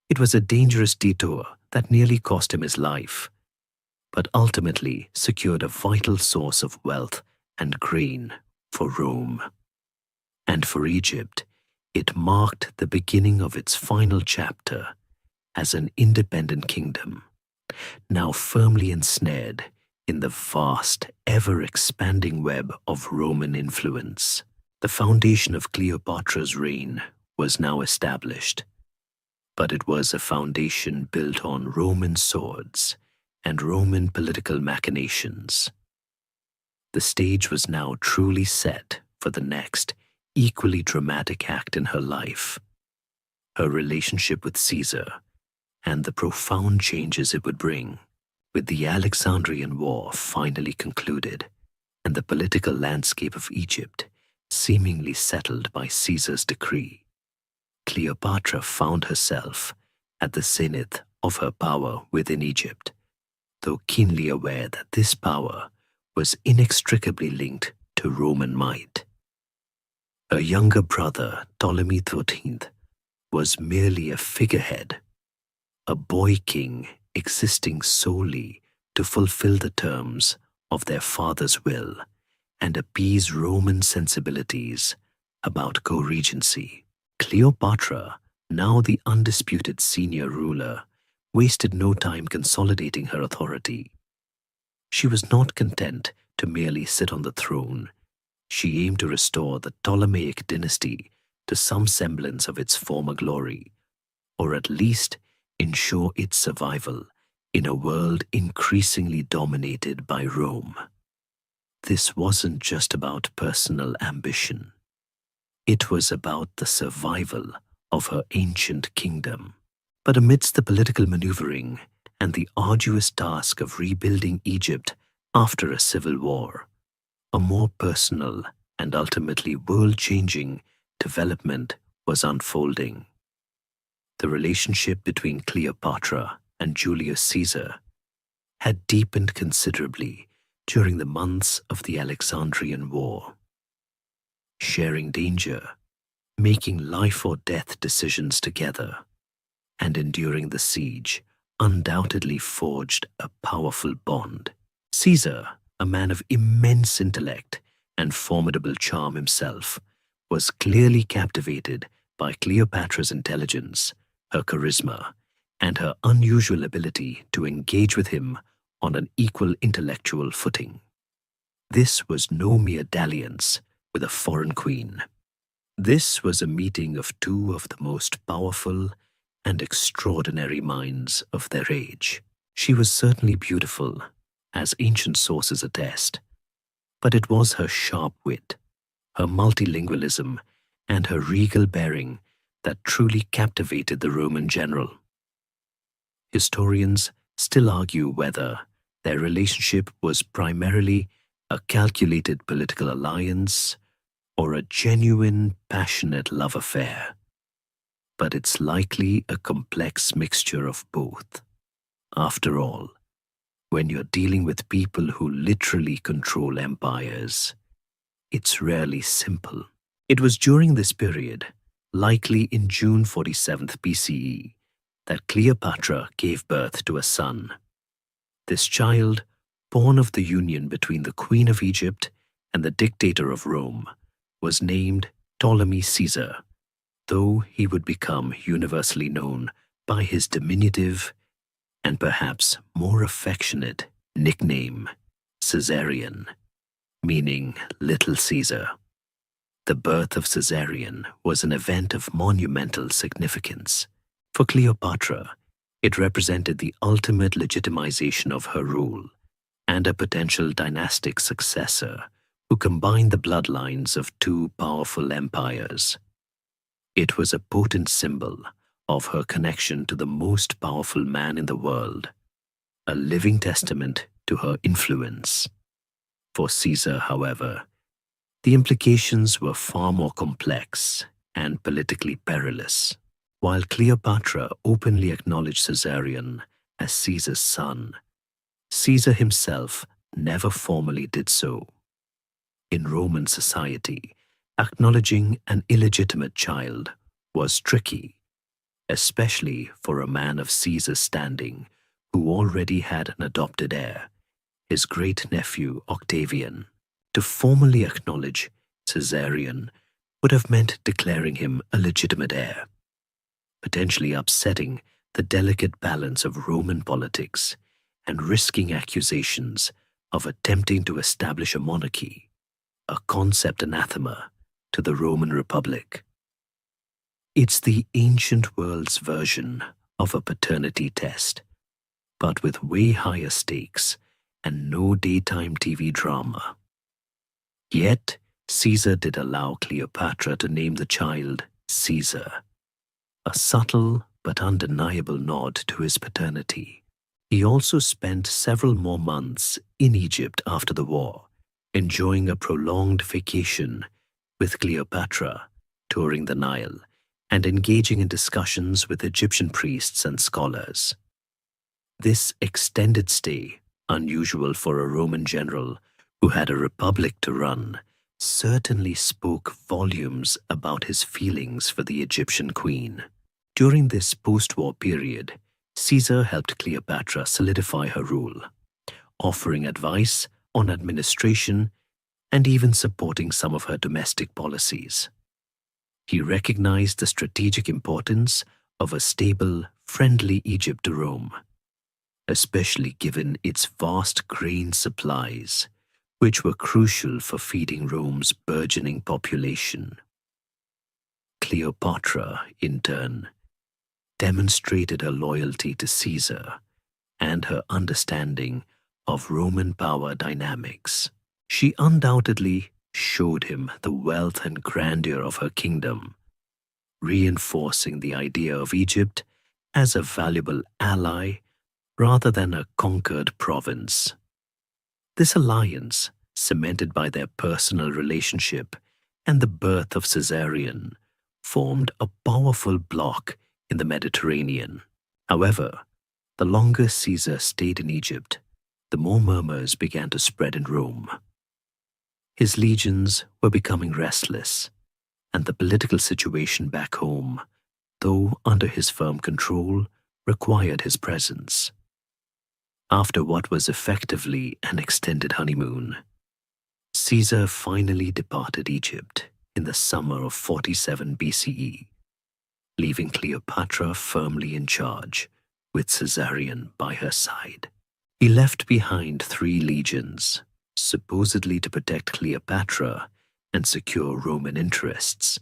it was a dangerous detour that nearly cost him his life, but ultimately secured a vital source of wealth and grain for Rome. And for Egypt, it marked the beginning of its final chapter as an independent kingdom, now firmly ensnared in the vast, ever-expanding web of Roman influence. The foundation of Cleopatra's reign was now established, but it was a foundation built on Roman swords and Roman political machinations. The stage was now truly set for the next, equally dramatic act in her life, her relationship with Caesar, and the profound changes it would bring. With the Alexandrian War finally concluded and the political landscape of Egypt seemingly settled by Caesar's decree, Cleopatra found herself at the zenith of her power within Egypt, though keenly aware that this power was inextricably linked to Roman might. Her younger brother, Ptolemy XIII, was merely a figurehead, a boy king existing solely to fulfill the terms of their father's will and appease Roman sensibilities about co-regency. Cleopatra, now the undisputed senior ruler, wasted no time consolidating her authority. She was not content to merely sit on the throne. She aimed to restore the Ptolemaic dynasty to some semblance of its former glory, or at least ensure its survival in a world increasingly dominated by Rome. This wasn't just about personal ambition. It was about the survival of her ancient kingdom. But amidst the political maneuvering and the arduous task of rebuilding Egypt after a civil war, a more personal and ultimately world-changing development was unfolding. The relationship between Cleopatra and Julius Caesar had deepened considerably during the months of the Alexandrian War. Sharing danger, making life or death decisions together, and enduring the siege undoubtedly forged a powerful bond. Caesar, a man of immense intellect and formidable charm himself, was clearly captivated by Cleopatra's intelligence, her charisma, and her unusual ability to engage with him on an equal intellectual footing. This was no mere dalliance with a foreign queen. This was a meeting of two of the most powerful and extraordinary minds of their age. She was certainly beautiful, as ancient sources attest, but it was her sharp wit, her multilingualism, and her regal bearing that truly captivated the Roman general. Historians still argue whether their relationship was primarily a calculated political alliance or a genuine, passionate love affair, but it's likely a complex mixture of both. After all, when you're dealing with people who literally control empires, it's rarely simple. It was during this period, likely in June 47th BCE, that Cleopatra gave birth to a son. This child, born of the union between the Queen of Egypt and the dictator of Rome, was named Ptolemy Caesar, though he would become universally known by his diminutive and perhaps more affectionate nickname, Caesarion, meaning Little Caesar. The birth of Caesarion was an event of monumental significance. For Cleopatra, it represented the ultimate legitimization of her rule and a potential dynastic successor who combined the bloodlines of two powerful empires. It was a potent symbol of her connection to the most powerful man in the world, a living testament to her influence. For Caesar, however, the implications were far more complex and politically perilous. While Cleopatra openly acknowledged Caesarion as Caesar's son, Caesar himself never formally did so. In Roman society, acknowledging an illegitimate child was tricky, especially for a man of Caesar's standing who already had an adopted heir, his great-nephew Octavian. To formally acknowledge Caesarion would have meant declaring him a legitimate heir, potentially upsetting the delicate balance of Roman politics and risking accusations of attempting to establish a monarchy, a concept anathema to the Roman Republic. It's the ancient world's version of a paternity test, but with way higher stakes and no daytime TV drama. Yet, Caesar did allow Cleopatra to name the child Caesar, a subtle but undeniable nod to his paternity. He also spent several more months in Egypt after the war, enjoying a prolonged vacation with Cleopatra, touring the Nile, and engaging in discussions with Egyptian priests and scholars. This extended stay, unusual for a Roman general who had a republic to run, certainly spoke volumes about his feelings for the Egyptian queen. During this post-war period, Caesar helped Cleopatra solidify her rule, offering advice on administration and even supporting some of her domestic policies. He recognized the strategic importance of a stable, friendly Egypt to Rome, especially given its vast grain supplies, which were crucial for feeding Rome's burgeoning population. Cleopatra, in turn, demonstrated her loyalty to Caesar and her understanding of Roman power dynamics. She undoubtedly showed him the wealth and grandeur of her kingdom, reinforcing the idea of Egypt as a valuable ally rather than a conquered province. This alliance, cemented by their personal relationship and the birth of Caesarion, formed a powerful bloc in the Mediterranean. However, the longer Caesar stayed in Egypt, the more murmurs began to spread in Rome. His legions were becoming restless, and the political situation back home, though under his firm control, required his presence. After what was effectively an extended honeymoon, Caesar finally departed Egypt in the summer of 47 BCE, leaving Cleopatra firmly in charge, with Caesarion by her side. He left behind 3 legions, supposedly to protect Cleopatra and secure Roman interests,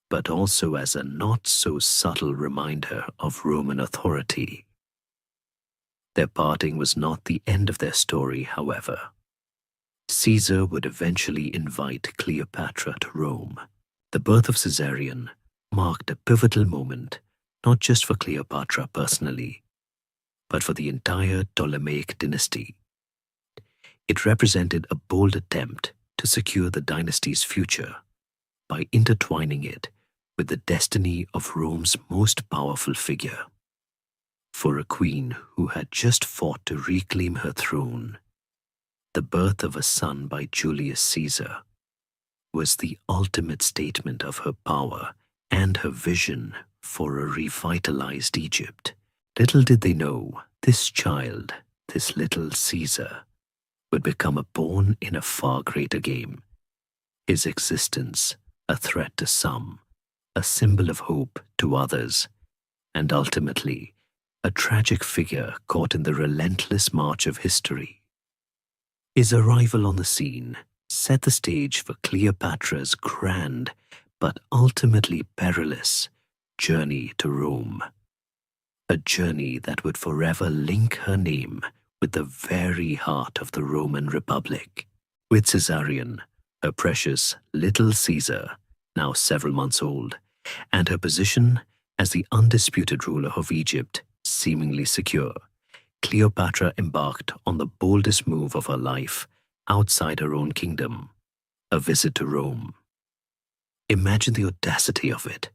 but also as a not-so-subtle reminder of Roman authority. Their parting was not the end of their story, however. Caesar would eventually invite Cleopatra to Rome. The birth of Caesarion marked a pivotal moment, not just for Cleopatra personally, but for the entire Ptolemaic dynasty. It represented a bold attempt to secure the dynasty's future by intertwining it with the destiny of Rome's most powerful figure. For a queen who had just fought to reclaim her throne, the birth of a son by Julius Caesar was the ultimate statement of her power and her vision for a revitalized Egypt. Little did they know, this child, this little Caesar, would become a pawn in a far greater game. His existence, a threat to some, a symbol of hope to others, and ultimately, a tragic figure caught in the relentless march of history. His arrival on the scene set the stage for Cleopatra's grand but ultimately perilous journey to Rome, a journey that would forever link her name with the very heart of the Roman Republic. With Caesarion, her precious little Caesar, now several months old, and her position as the undisputed ruler of Egypt seemingly secure, Cleopatra embarked on the boldest move of her life outside her own kingdom, a visit to Rome. Imagine the audacity of it.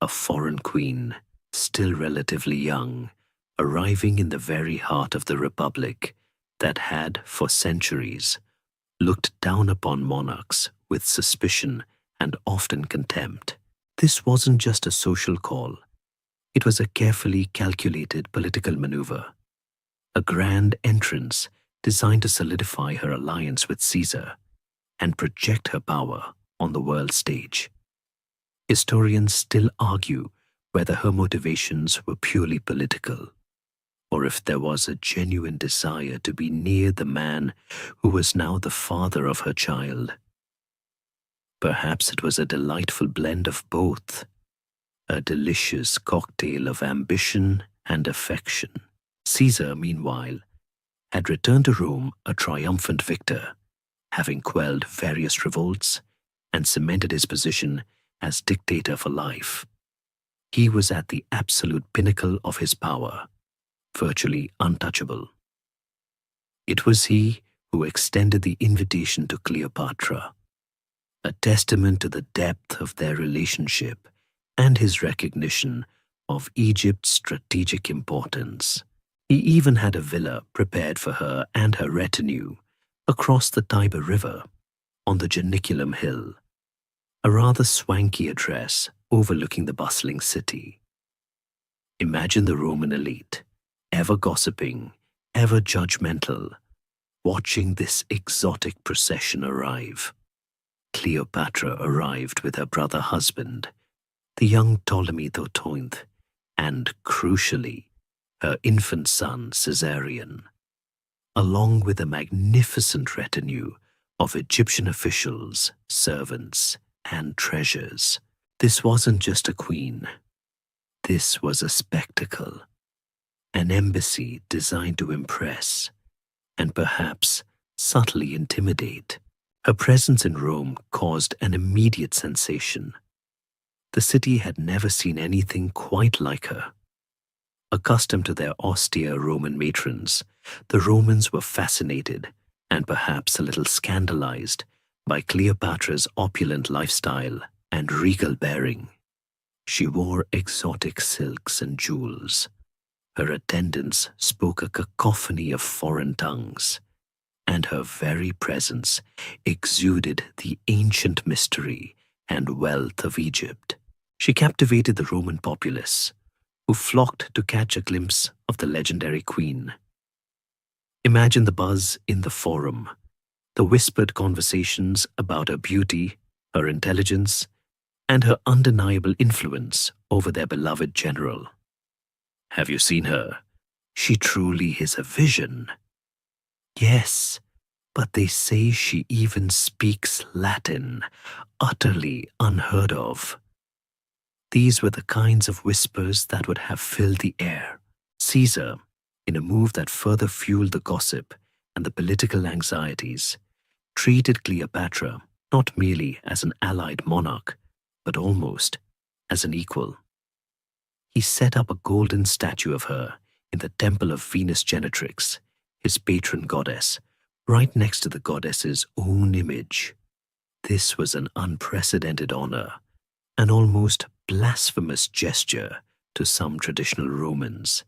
A foreign queen, still relatively young, arriving in the very heart of the republic that had, for centuries, looked down upon monarchs with suspicion and often contempt. This wasn't just a social call. It was a carefully calculated political maneuver, a grand entrance designed to solidify her alliance with Caesar and project her power on the world stage. Historians still argue whether her motivations were purely political, or if there was a genuine desire to be near the man who was now the father of her child. Perhaps it was a delightful blend of both. a delicious cocktail of ambition and affection. Caesar, meanwhile, had returned to Rome a triumphant victor, having quelled various revolts and cemented his position as dictator for life. He was at the absolute pinnacle of his power, virtually untouchable. It was he who extended the invitation to Cleopatra, a testament to the depth of their relationship and his recognition of Egypt's strategic importance. He even had a villa prepared for her and her retinue across the Tiber River on the Janiculum Hill, a rather swanky address overlooking the bustling city. Imagine the Roman elite, ever gossiping, ever judgmental, watching this exotic procession arrive. Cleopatra arrived with her brother husband, the young Ptolemy XIII, and, crucially, her infant son Caesarion, along with a magnificent retinue of Egyptian officials, servants, and treasures. This wasn't just a queen. This was a spectacle, an embassy designed to impress and perhaps subtly intimidate. Her presence in Rome caused an immediate sensation. The city had never seen anything quite like her. Accustomed to their austere Roman matrons, the Romans were fascinated and perhaps a little scandalized by Cleopatra's opulent lifestyle and regal bearing. She wore exotic silks and jewels. Her attendants spoke a cacophony of foreign tongues, and her very presence exuded the ancient mystery and wealth of Egypt. She captivated the Roman populace, who flocked to catch a glimpse of the legendary queen. Imagine the buzz in the forum, the whispered conversations about her beauty, her intelligence, and her undeniable influence over their beloved general. Have you seen her? She truly is a vision. Yes, but they say she even speaks Latin, utterly unheard of. These were the kinds of whispers that would have filled the air. Caesar, in a move that further fueled the gossip and the political anxieties, treated Cleopatra not merely as an allied monarch, but almost as an equal. He set up a golden statue of her in the temple of Venus Genetrix, his patron goddess, right next to the goddess's own image. This was an unprecedented honor, an almost blasphemous gesture to some traditional Romans,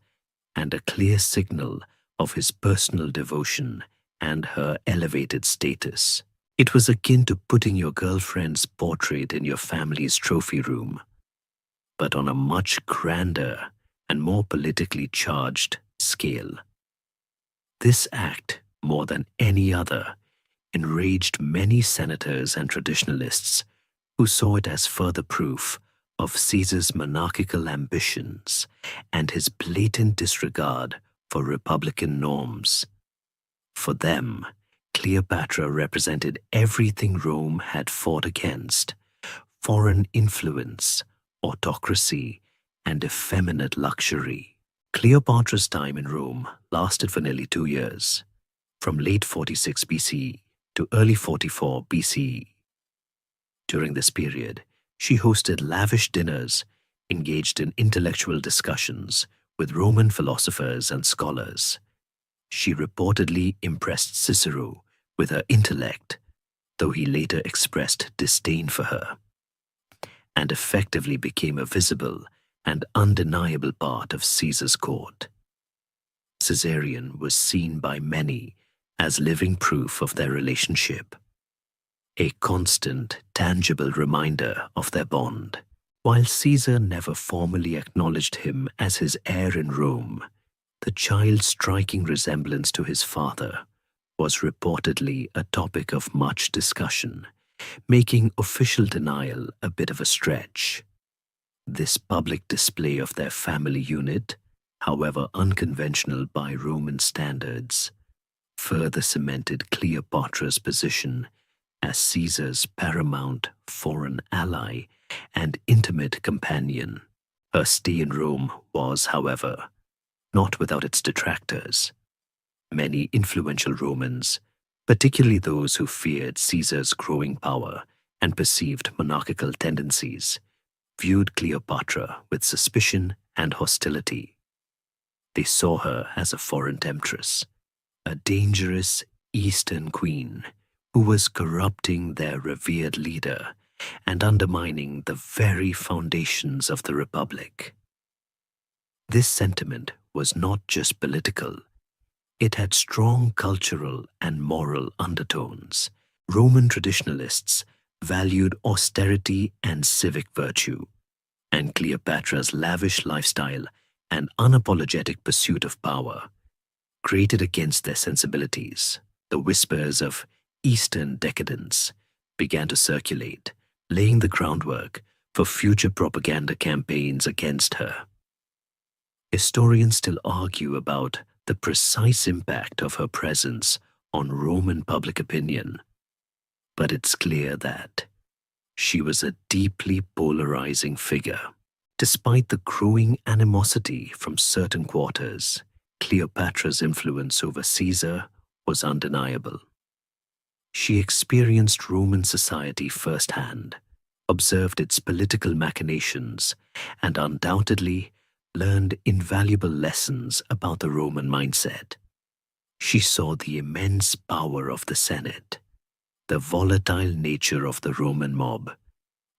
and a clear signal of his personal devotion and her elevated status. It was akin to putting your girlfriend's portrait in your family's trophy room, but on a much grander and more politically charged scale. This act, more than any other, enraged many senators and traditionalists who saw it as further proof of Caesar's monarchical ambitions and his blatant disregard for republican norms. For them, Cleopatra represented everything Rome had fought against: foreign influence, autocracy, and effeminate luxury. Cleopatra's time in Rome lasted for nearly 2 years, from late 46 BCE to early 44 BCE. During this period, she hosted lavish dinners, engaged in intellectual discussions with Roman philosophers and scholars. She reportedly impressed Cicero with her intellect, though he later expressed disdain for her, and effectively became a visible and undeniable part of Caesar's court. Caesarion was seen by many as living proof of their relationship, a constant, tangible reminder of their bond. While Caesar never formally acknowledged him as his heir in Rome, the child's striking resemblance to his father was reportedly a topic of much discussion, making official denial a bit of a stretch. This public display of their family unit, however unconventional by Roman standards, further cemented Cleopatra's position as Caesar's paramount foreign ally and intimate companion. Her stay in Rome was, however, not without its detractors. Many influential Romans, particularly those who feared Caesar's growing power and perceived monarchical tendencies, viewed Cleopatra with suspicion and hostility. They saw her as a foreign temptress, a dangerous Eastern queen who was corrupting their revered leader and undermining the very foundations of the Republic. This sentiment was not just political. It had strong cultural and moral undertones. Roman traditionalists valued austerity and civic virtue, and Cleopatra's lavish lifestyle and unapologetic pursuit of power grated against their sensibilities. The whispers of Eastern decadence began to circulate, laying the groundwork for future propaganda campaigns against her. Historians still argue about the precise impact of her presence on Roman public opinion, but it's clear that she was a deeply polarizing figure. Despite the growing animosity from certain quarters, Cleopatra's influence over Caesar was undeniable. She experienced Roman society firsthand, observed its political machinations, and undoubtedly learned invaluable lessons about the Roman mindset. She saw the immense power of the Senate, the volatile nature of the Roman mob,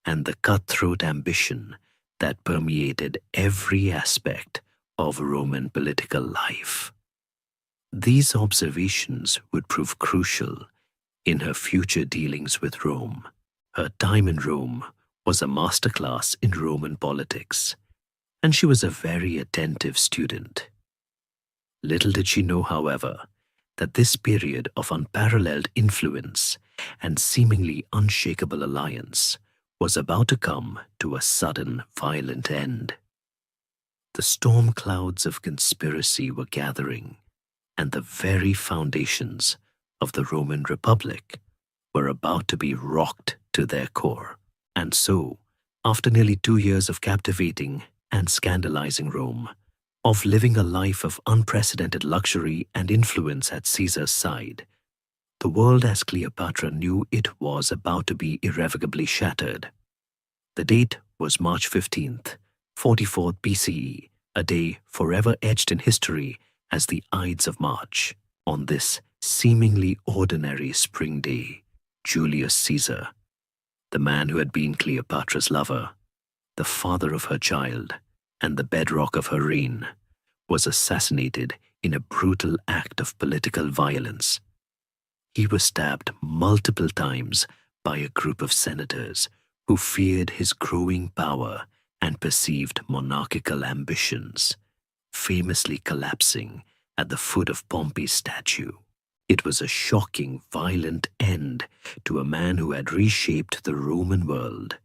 and the cutthroat ambition that permeated every aspect of Roman political life. These observations would prove crucial in her future dealings with Rome. Her time in Rome was a masterclass in Roman politics, and she was a very attentive student. Little did she know, however, that this period of unparalleled influence and seemingly unshakable alliance was about to come to a sudden, violent end. The storm clouds of conspiracy were gathering, and the very foundations of the Roman Republic were about to be rocked to their core. And so, after nearly 2 years of captivating and scandalizing Rome, of living a life of unprecedented luxury and influence at Caesar's side, the world as Cleopatra knew it was about to be irrevocably shattered. The date was March 15th, 44 BCE, a day forever etched in history as the Ides of March. On this seemingly ordinary spring day, Julius Caesar, the man who had been Cleopatra's lover, the father of her child, and the bedrock of her reign, was assassinated in a brutal act of political violence. He was stabbed multiple times by a group of senators who feared his growing power and perceived monarchical ambitions, famously collapsing at the foot of Pompey's statue. It was a shocking, violent end to a man who had reshaped the Roman world,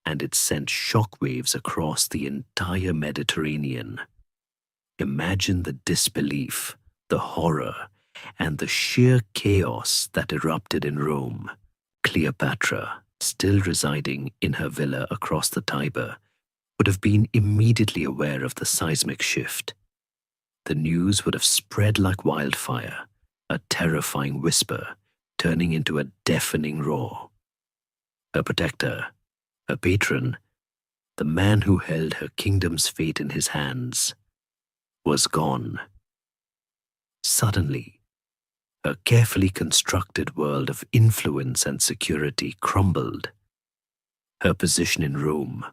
and it sent shockwaves across the entire Mediterranean. Imagine the disbelief, the horror, and the sheer chaos that erupted in Rome. Cleopatra, still residing in her villa across the Tiber, would have been immediately aware of the seismic shift. The news would have spread like wildfire, a terrifying whisper turning into a deafening roar. Her protector, her patron, the man who held her kingdom's fate in his hands, was gone. Suddenly, her carefully constructed world of influence and security crumbled. Her position in Rome,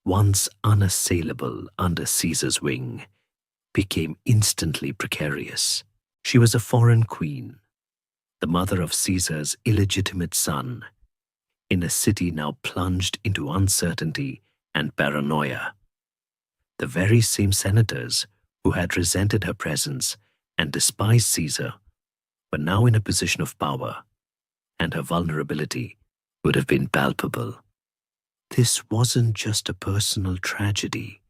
once unassailable under Caesar's wing, became instantly precarious. She was a foreign queen, the mother of Caesar's illegitimate son, in a city now plunged into uncertainty and paranoia. The very same senators who had resented her presence and despised Caesar were now in a position of power, and her vulnerability would have been palpable. This wasn't just a personal tragedy.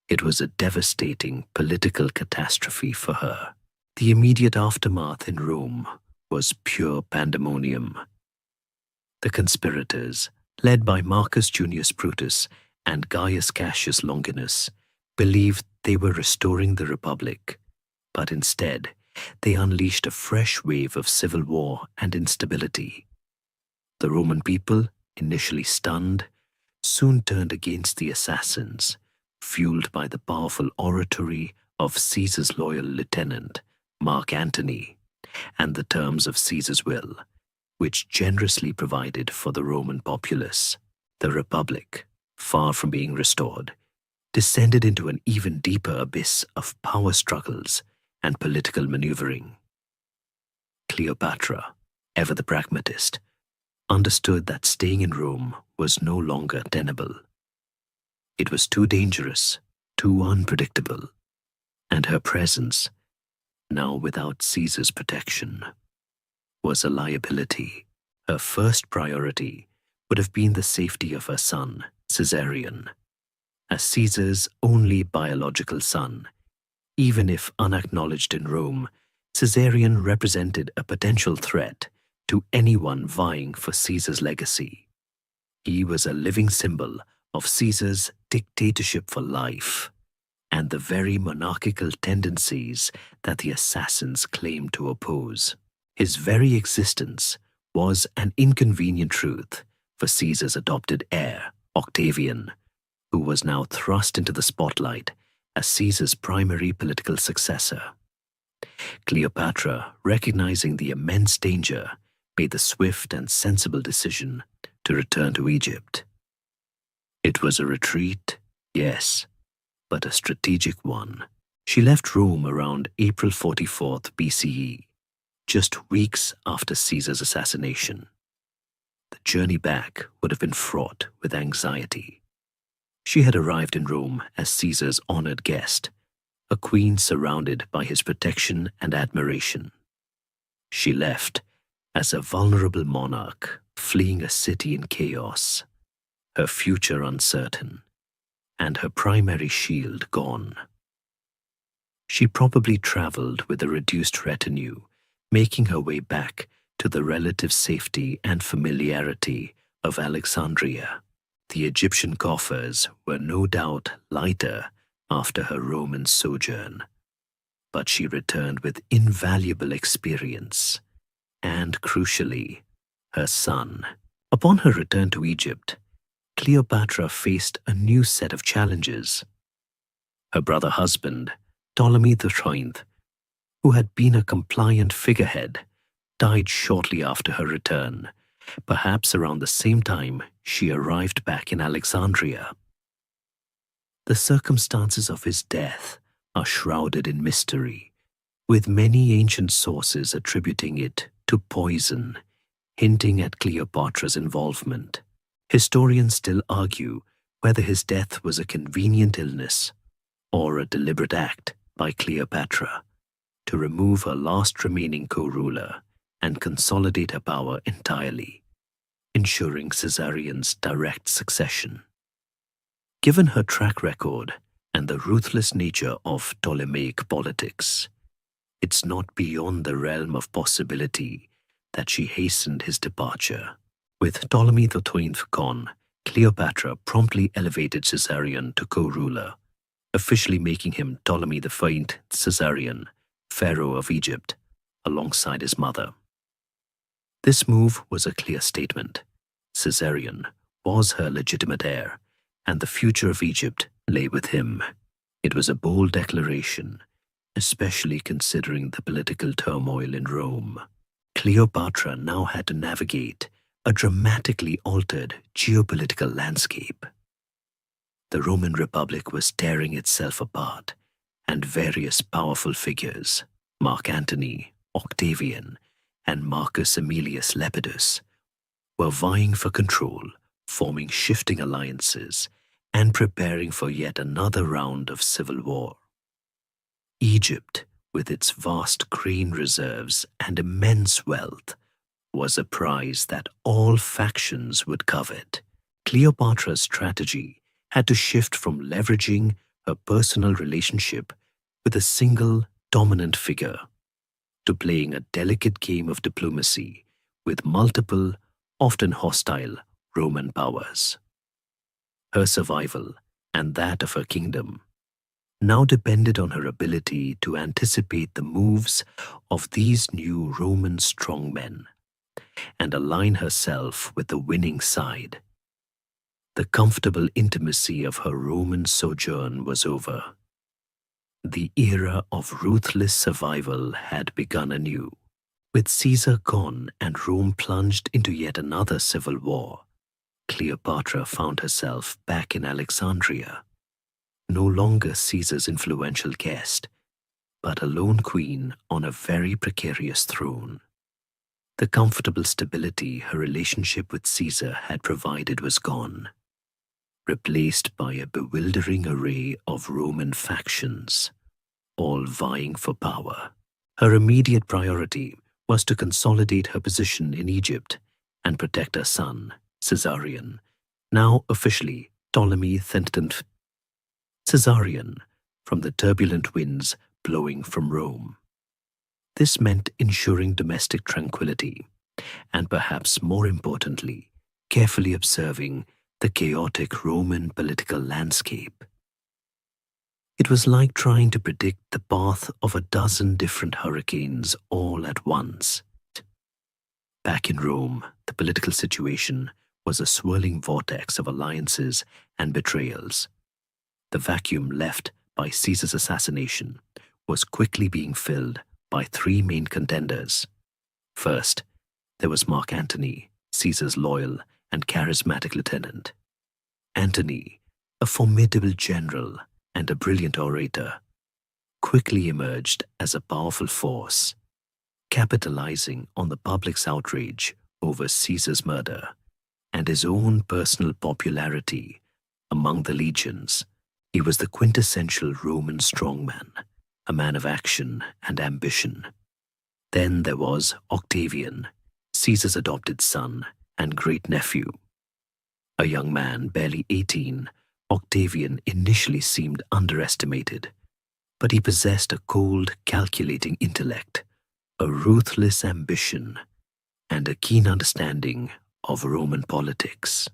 It was a devastating political catastrophe for her. The immediate aftermath in Rome was pure pandemonium. The conspirators, led by Marcus Junius Brutus and Gaius Cassius Longinus believed they were restoring the Republic, but instead they unleashed a fresh wave of civil war and instability. The Roman people, initially stunned, soon turned against the assassins, fueled by the powerful oratory of Caesar's loyal lieutenant, Mark Antony, and the terms of Caesar's will, which generously provided for the Roman populace. The Republic, far from being restored, descended into an even deeper abyss of power struggles and political maneuvering. Cleopatra, ever the pragmatist, understood that staying in Rome was no longer tenable. It was too dangerous, too unpredictable, and her presence, now without Caesar's protection, was a liability. Her first priority would have been the safety of her son, Caesarion. As Caesar's only biological son, even if unacknowledged in Rome, Caesarion represented a potential threat to anyone vying for Caesar's legacy. He was a living symbol of Caesar's dictatorship for life and the very monarchical tendencies that the assassins claimed to oppose. His very existence was an inconvenient truth for Caesar's adopted heir, Octavian, who was now thrust into the spotlight as Caesar's primary political successor. Cleopatra, recognizing the immense danger, made the swift and sensible decision to return to Egypt. It was a retreat, yes, but a strategic one. She left Rome around April 44th BCE, just weeks after Caesar's assassination. The journey back would have been fraught with anxiety. She had arrived in Rome as Caesar's honored guest, a queen surrounded by his protection and admiration. She left as a vulnerable monarch fleeing a city in chaos, her future uncertain, and her primary shield gone. She probably traveled with a reduced retinue, making her way back to the relative safety and familiarity of Alexandria. The Egyptian coffers were no doubt lighter after her Roman sojourn, but she returned with invaluable experience and, crucially, her son. Upon her return to Egypt, Cleopatra faced a new set of challenges. Her brother husband, Ptolemy IX, who had been a compliant figurehead, died shortly after her return, perhaps around the same time she arrived back in Alexandria. The circumstances of his death are shrouded in mystery, with many ancient sources attributing it to poison, hinting at Cleopatra's involvement. Historians still argue whether his death was a convenient illness or a deliberate act by Cleopatra to remove her last remaining co-ruler and consolidate her power entirely, ensuring Caesarion's direct succession. Given her track record and the ruthless nature of Ptolemaic politics, it's not beyond the realm of possibility that she hastened his departure. With Ptolemy XII gone, Cleopatra promptly elevated Caesarion to co-ruler, officially making him Ptolemy V Caesarion, pharaoh of Egypt, alongside his mother. This move was a clear statement. Caesarion was her legitimate heir, and the future of Egypt lay with him. It was a bold declaration, especially considering the political turmoil in Rome. Cleopatra now had to navigate a dramatically altered geopolitical landscape. The Roman Republic was tearing itself apart, and various powerful figures, Mark Antony, Octavian, and Marcus Aemilius Lepidus, were vying for control, forming shifting alliances, and preparing for yet another round of civil war. Egypt, with its vast grain reserves and immense wealth, was a prize that all factions would covet. Cleopatra's strategy had to shift from leveraging her personal relationship with a single dominant figure to playing a delicate game of diplomacy with multiple, often hostile, Roman powers. Her survival, and that of her kingdom, now depended on her ability to anticipate the moves of these new Roman strongmen and align herself with the winning side. The comfortable intimacy of her Roman sojourn was over. The era of ruthless survival had begun anew. With Caesar gone and Rome plunged into yet another civil war, Cleopatra found herself back in Alexandria, no longer Caesar's influential guest, but a lone queen on a very precarious throne. The comfortable stability her relationship with Caesar had provided was gone, replaced by a bewildering array of Roman factions, all vying for power. Her immediate priority was to consolidate her position in Egypt and protect her son, Caesarion, now officially Ptolemy Thentient Caesarion, from the turbulent winds blowing from Rome. This meant ensuring domestic tranquility, and perhaps more importantly, carefully observing the chaotic Roman political landscape. It was like trying to predict the path of a dozen different hurricanes all at once. Back in Rome, the political situation was a swirling vortex of alliances and betrayals. The vacuum left by Caesar's assassination was quickly being filled by three main contenders. First, there was Mark Antony, Caesar's loyal and charismatic lieutenant. Antony, a formidable general and a brilliant orator, quickly emerged as a powerful force, capitalizing on the public's outrage over Caesar's murder and his own personal popularity among the legions. He was the quintessential Roman strongman, a man of action and ambition. Then there was Octavian, Caesar's adopted son and great-nephew. A young man barely 18, Octavian initially seemed underestimated, but he possessed a cold, calculating intellect, a ruthless ambition, and a keen understanding of Roman politics.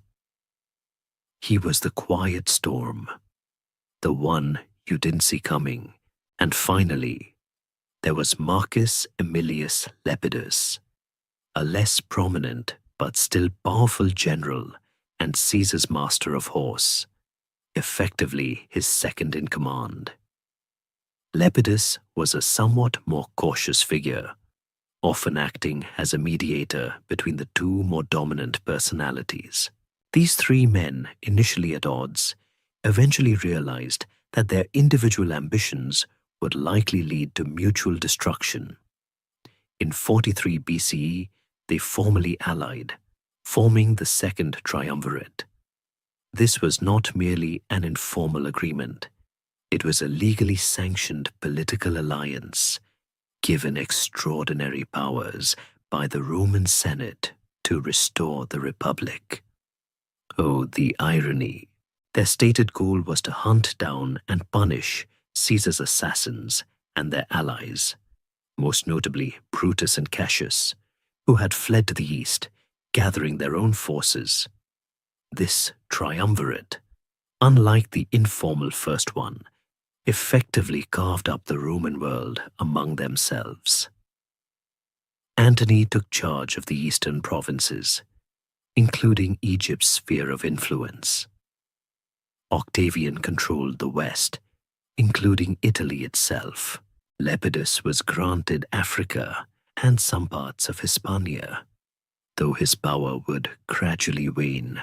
He was the quiet storm, the one you didn't see coming. And finally, there was Marcus Aemilius Lepidus, a less prominent but still powerful general and Caesar's master of horse, effectively his second in command. Lepidus was a somewhat more cautious figure, often acting as a mediator between the two more dominant personalities. These three men, initially at odds, eventually realized that their individual ambitions would likely lead to mutual destruction. In 43 BCE, they formally allied, forming the Second Triumvirate. This was not merely an informal agreement. It was a legally sanctioned political alliance, given extraordinary powers by the Roman Senate to restore the Republic. Oh, the irony! Their stated goal was to hunt down and punish Caesar's assassins and their allies, most notably Brutus and Cassius, who had fled to the east, gathering their own forces. This triumvirate, unlike the informal first one, effectively carved up the Roman world among themselves. Antony took charge of the eastern provinces, including Egypt's sphere of influence. Octavian controlled the west, including Italy itself. Lepidus was granted Africa and some parts of Hispania, though his power would gradually wane.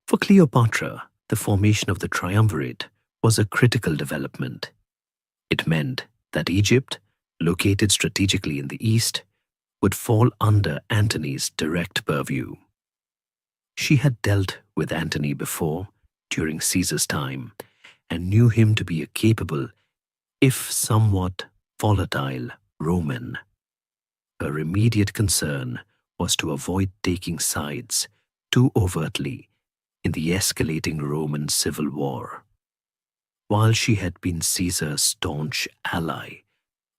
For Cleopatra, the formation of the triumvirate was a critical development. It meant that Egypt, located strategically in the east, would fall under Antony's direct purview. She had dealt with Antony before, during Caesar's time, and knew him to be a capable, if somewhat volatile, Roman. Her immediate concern was to avoid taking sides too overtly in the escalating Roman civil war. While she had been Caesar's staunch ally,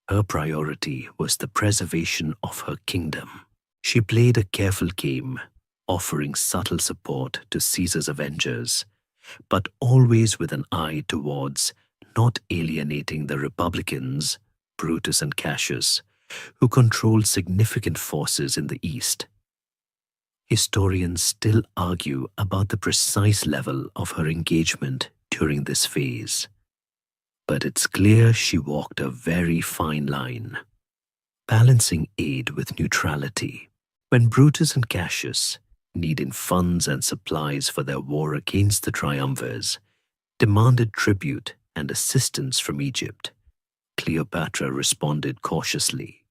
her priority was the preservation of her kingdom. She played a careful game, offering subtle support to Caesar's avengers, but always with an eye towards not alienating the Republicans, Brutus and Cassius, who controlled significant forces in the East. Historians still argue about the precise level of her engagement during this phase, but it's clear she walked a very fine line, balancing aid with neutrality. When Brutus and Cassius, needing funds and supplies for their war against the triumvirs, demanded tribute and assistance from Egypt, Cleopatra responded cautiously.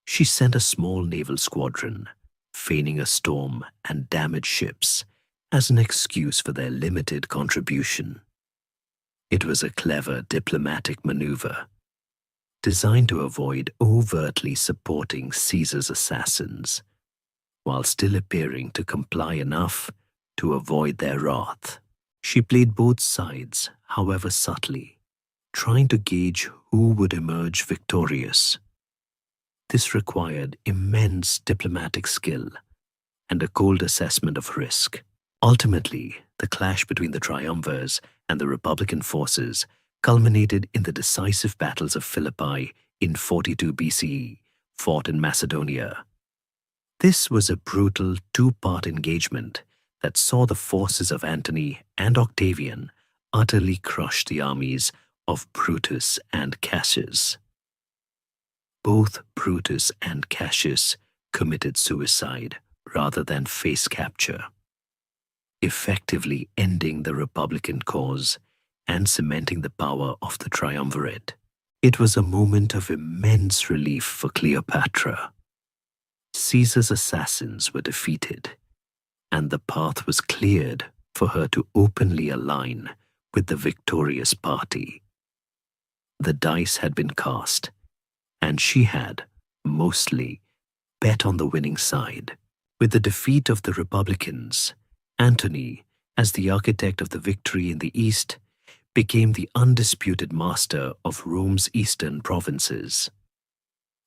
She sent a small naval squadron, feigning a storm and damaged ships as an excuse for their limited contribution. It was a clever diplomatic maneuver, designed to avoid overtly supporting Caesar's assassins, while still appearing to comply enough to avoid their wrath. She played both sides, however subtly, trying to gauge who would emerge victorious. This required immense diplomatic skill and a cold assessment of risk. Ultimately, the clash between the triumvirs and the Republican forces culminated in the decisive battles of Philippi in 42 BCE, fought in Macedonia. This was a brutal two-part engagement that saw the forces of Antony and Octavian utterly crush the armies of Brutus and Cassius. Both Brutus and Cassius committed suicide rather than face capture, effectively ending the Republican cause and cementing the power of the triumvirate. It was a moment of immense relief for Cleopatra. Caesar's assassins were defeated, and the path was cleared for her to openly align with the victorious party. The dice had been cast, and she had, mostly, bet on the winning side. With the defeat of the Republicans, Antony, as the architect of the victory in the East, became the undisputed master of Rome's eastern provinces.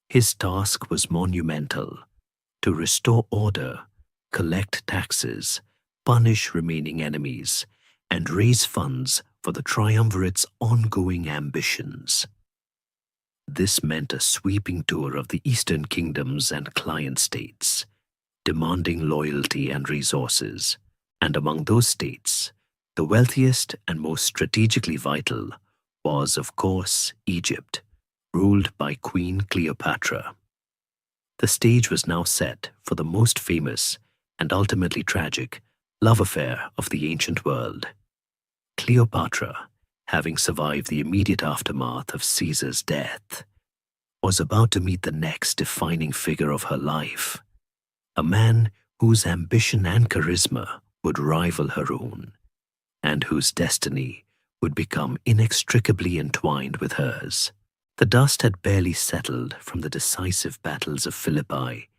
His task was monumental: to restore order, collect taxes, punish remaining enemies, and raise funds for the triumvirate's ongoing ambitions. This meant a sweeping tour of the eastern kingdoms and client states, demanding loyalty and resources. And among those states, the wealthiest and most strategically vital was, of course, Egypt, ruled by Queen Cleopatra. The stage was now set for the most famous and ultimately tragic love affair of the ancient world. Cleopatra, having survived the immediate aftermath of Caesar's death, was about to meet the next defining figure of her life, a man whose ambition and charisma would rival her own, and whose destiny would become inextricably entwined with hers. The dust had barely settled from the decisive battles of Philippi,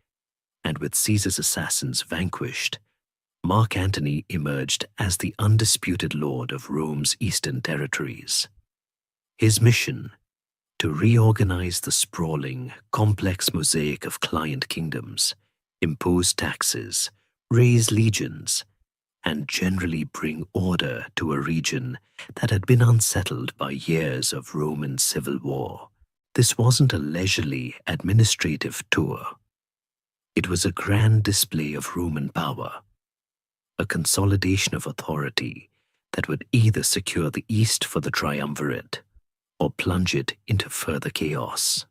and with Caesar's assassins vanquished, Mark Antony emerged as the undisputed lord of Rome's eastern territories. His mission: to reorganize the sprawling, complex mosaic of client kingdoms, impose taxes, raise legions, and generally bring order to a region that had been unsettled by years of Roman civil war. This wasn't a leisurely administrative tour. It was a grand display of Roman power, a consolidation of authority that would either secure the East for the triumvirate or plunge it into further chaos.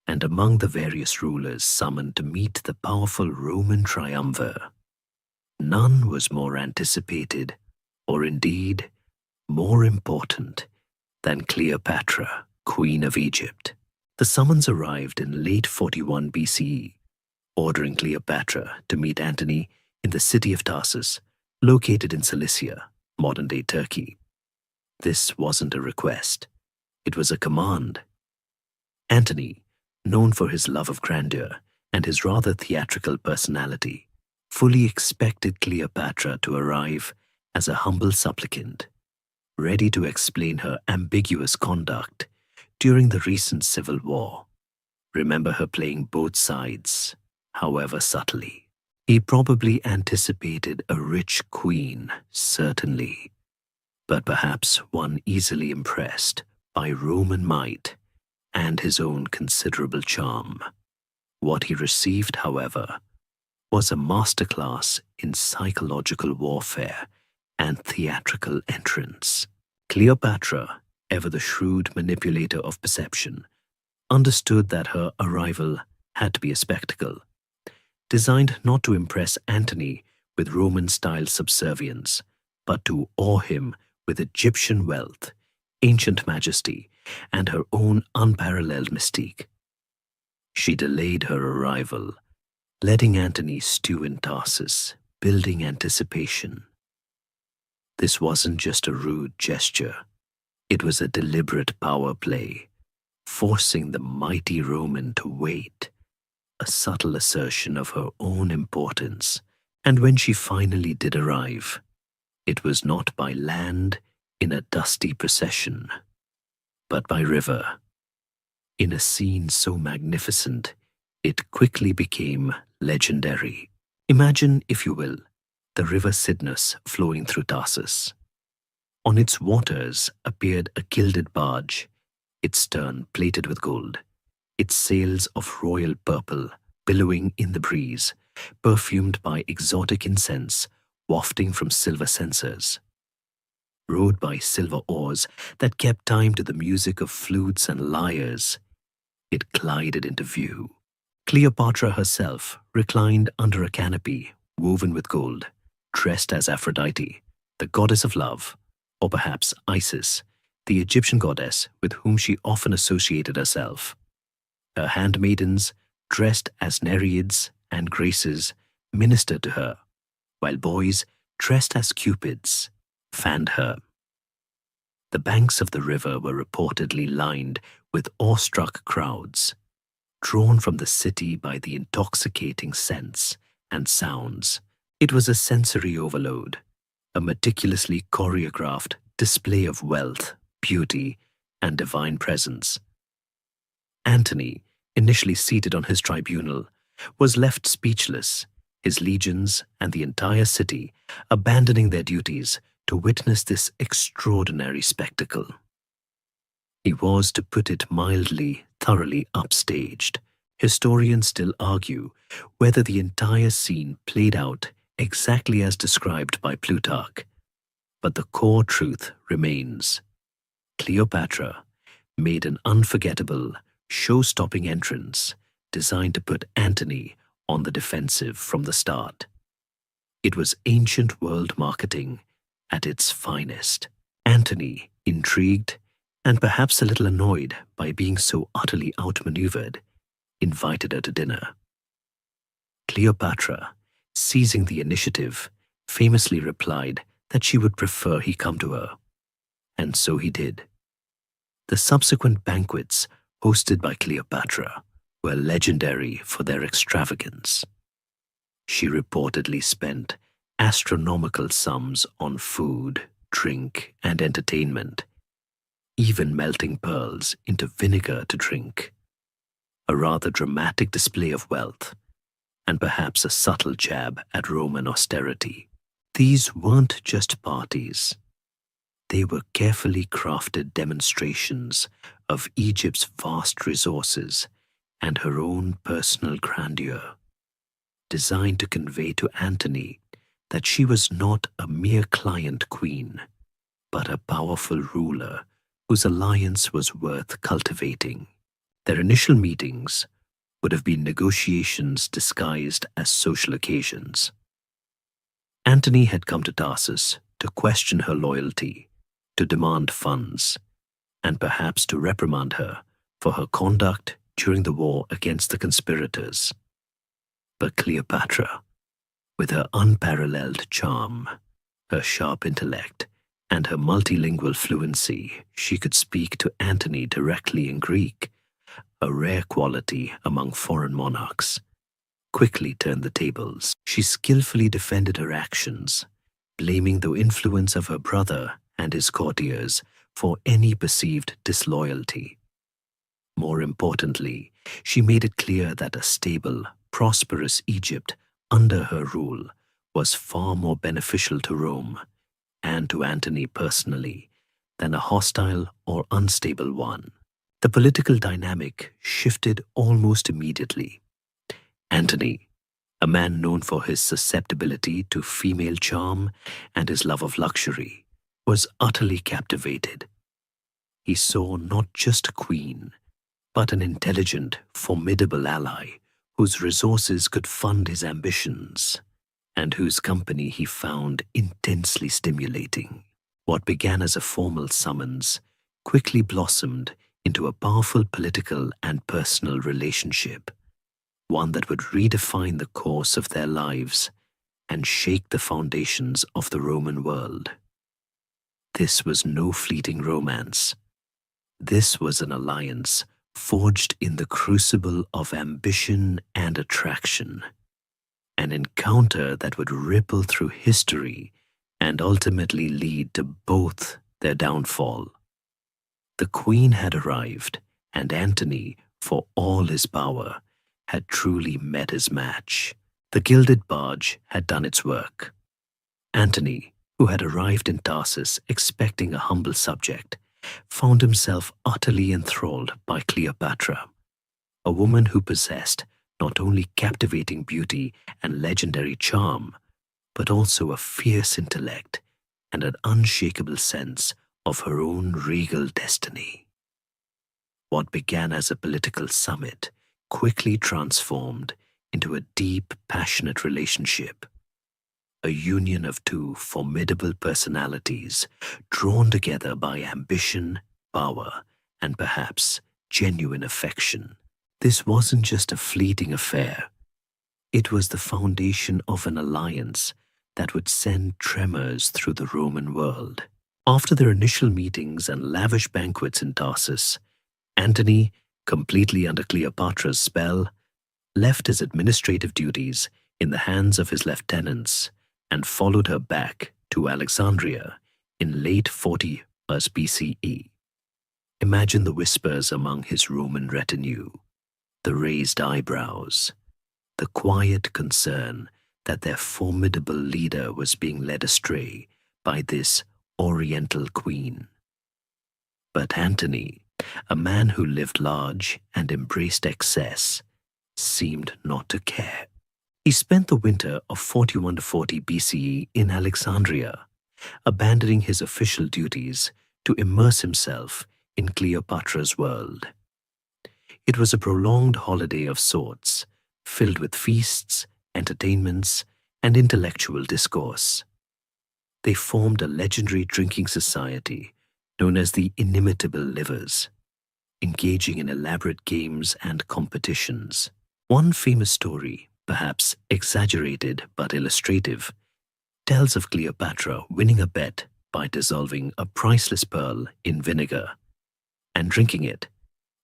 And among the various rulers summoned to meet the powerful Roman triumvir, none was more anticipated, or indeed more important, than Cleopatra, Queen of Egypt. The summons arrived in late 41 BCE, ordering Cleopatra to meet Antony in the city of Tarsus, located in Cilicia, modern-day Turkey. This wasn't a request. It was a command. Antony, known for his love of grandeur and his rather theatrical personality, fully expected Cleopatra to arrive as a humble supplicant, ready to explain her ambiguous conduct during the recent civil war. Remember her playing both sides, however subtly. He probably anticipated a rich queen, certainly, but perhaps one easily impressed by Roman might and his own considerable charm. What he received, however, was a masterclass in psychological warfare and theatrical entrance. Cleopatra, ever the shrewd manipulator of perception, understood that her arrival had to be a spectacle, designed not to impress Antony with Roman-style subservience, but to awe him with Egyptian wealth, ancient majesty, and her own unparalleled mystique. She delayed her arrival, letting Antony stew in Tarsus, building anticipation. This wasn't just a rude gesture. It was a deliberate power play, forcing the mighty Roman to wait, a subtle assertion of her own importance. And when she finally did arrive, it was not by land in a dusty procession, but by river, in a scene so magnificent it quickly became legendary. Imagine, if you will, the river Cydnus flowing through Tarsus. On its waters appeared a gilded barge, its stern plated with gold, its sails of royal purple billowing in the breeze, perfumed by exotic incense wafting from silver censers. Rowed by silver oars that kept time to the music of flutes and lyres, it glided into view. Cleopatra herself reclined under a canopy woven with gold, dressed as Aphrodite, the goddess of love, or perhaps Isis, the Egyptian goddess with whom she often associated herself. Her handmaidens, dressed as Nereids and Graces, ministered to her, while boys, dressed as Cupids, fanned her. The banks of the river were reportedly lined with awestruck crowds, drawn from the city by the intoxicating scents and sounds. It was a sensory overload, a meticulously choreographed display of wealth, beauty, and divine presence. Antony, initially seated on his tribunal, was left speechless, his legions and the entire city abandoning their duties to witness this extraordinary spectacle. He was, to put it mildly, thoroughly upstaged. Historians still argue whether the entire scene played out exactly as described by Plutarch, but the core truth remains. Cleopatra made an unforgettable, show-stopping entrance designed to put Antony on the defensive from the start. It was ancient world marketing at its finest. Antony, intrigued and perhaps a little annoyed by being so utterly outmaneuvered, invited her to dinner. Cleopatra, seizing the initiative, famously replied that she would prefer he come to her. And so he did. The subsequent banquets hosted by Cleopatra were legendary for their extravagance. She reportedly spent astronomical sums on food, drink, and entertainment, even melting pearls into vinegar to drink. A rather dramatic display of wealth, and perhaps a subtle jab at Roman austerity. These weren't just parties. They were carefully crafted demonstrations of Egypt's vast resources and her own personal grandeur, designed to convey to Antony that she was not a mere client queen, but a powerful ruler whose alliance was worth cultivating. Their initial meetings would have been negotiations disguised as social occasions. Antony had come to Tarsus to question her loyalty, to demand funds, and perhaps to reprimand her for her conduct during the war against the conspirators. But Cleopatra, with her unparalleled charm, her sharp intellect, and her multilingual fluency, she could speak to Antony directly in Greek, a rare quality among foreign monarchs, quickly turned the tables. She skillfully defended her actions, blaming the influence of her brother and his courtiers for any perceived disloyalty. More importantly, she made it clear that a stable, prosperous Egypt under her rule was far more beneficial to Rome and to Antony personally than a hostile or unstable one. The political dynamic shifted almost immediately. Antony, a man known for his susceptibility to female charm and his love of luxury, was utterly captivated. He saw not just a queen, but an intelligent, formidable ally whose resources could fund his ambitions and whose company he found intensely stimulating. What began as a formal summons quickly blossomed into a powerful political and personal relationship, one that would redefine the course of their lives and shake the foundations of the Roman world. This was no fleeting romance. This was an alliance forged in the crucible of ambition and attraction, an encounter that would ripple through history and ultimately lead to both their downfall. The queen had arrived, and Antony, for all his power, had truly met his match. The gilded barge had done its work. Antony, who had arrived in Tarsus expecting a humble subject, found himself utterly enthralled by Cleopatra, a woman who possessed not only captivating beauty and legendary charm, but also a fierce intellect and an unshakable sense of her own regal destiny. What began as a political summit quickly transformed into a deep, passionate relationship, a union of two formidable personalities drawn together by ambition, power, and perhaps genuine affection. This wasn't just a fleeting affair. It was the foundation of an alliance that would send tremors through the Roman world. After their initial meetings and lavish banquets in Tarsus, Antony, completely under Cleopatra's spell, left his administrative duties in the hands of his lieutenants and followed her back to Alexandria in late 40 BCE. Imagine the whispers among his Roman retinue, the raised eyebrows, the quiet concern that their formidable leader was being led astray by this Oriental queen. But Antony, a man who lived large and embraced excess, seemed not to care. He spent the winter of 41 to 40 BCE in Alexandria, abandoning his official duties to immerse himself in Cleopatra's world. It was a prolonged holiday of sorts, filled with feasts, entertainments, and intellectual discourse. They formed a legendary drinking society known as the Inimitable Livers, engaging in elaborate games and competitions. One famous story, perhaps exaggerated but illustrative, tells of Cleopatra winning a bet by dissolving a priceless pearl in vinegar and drinking it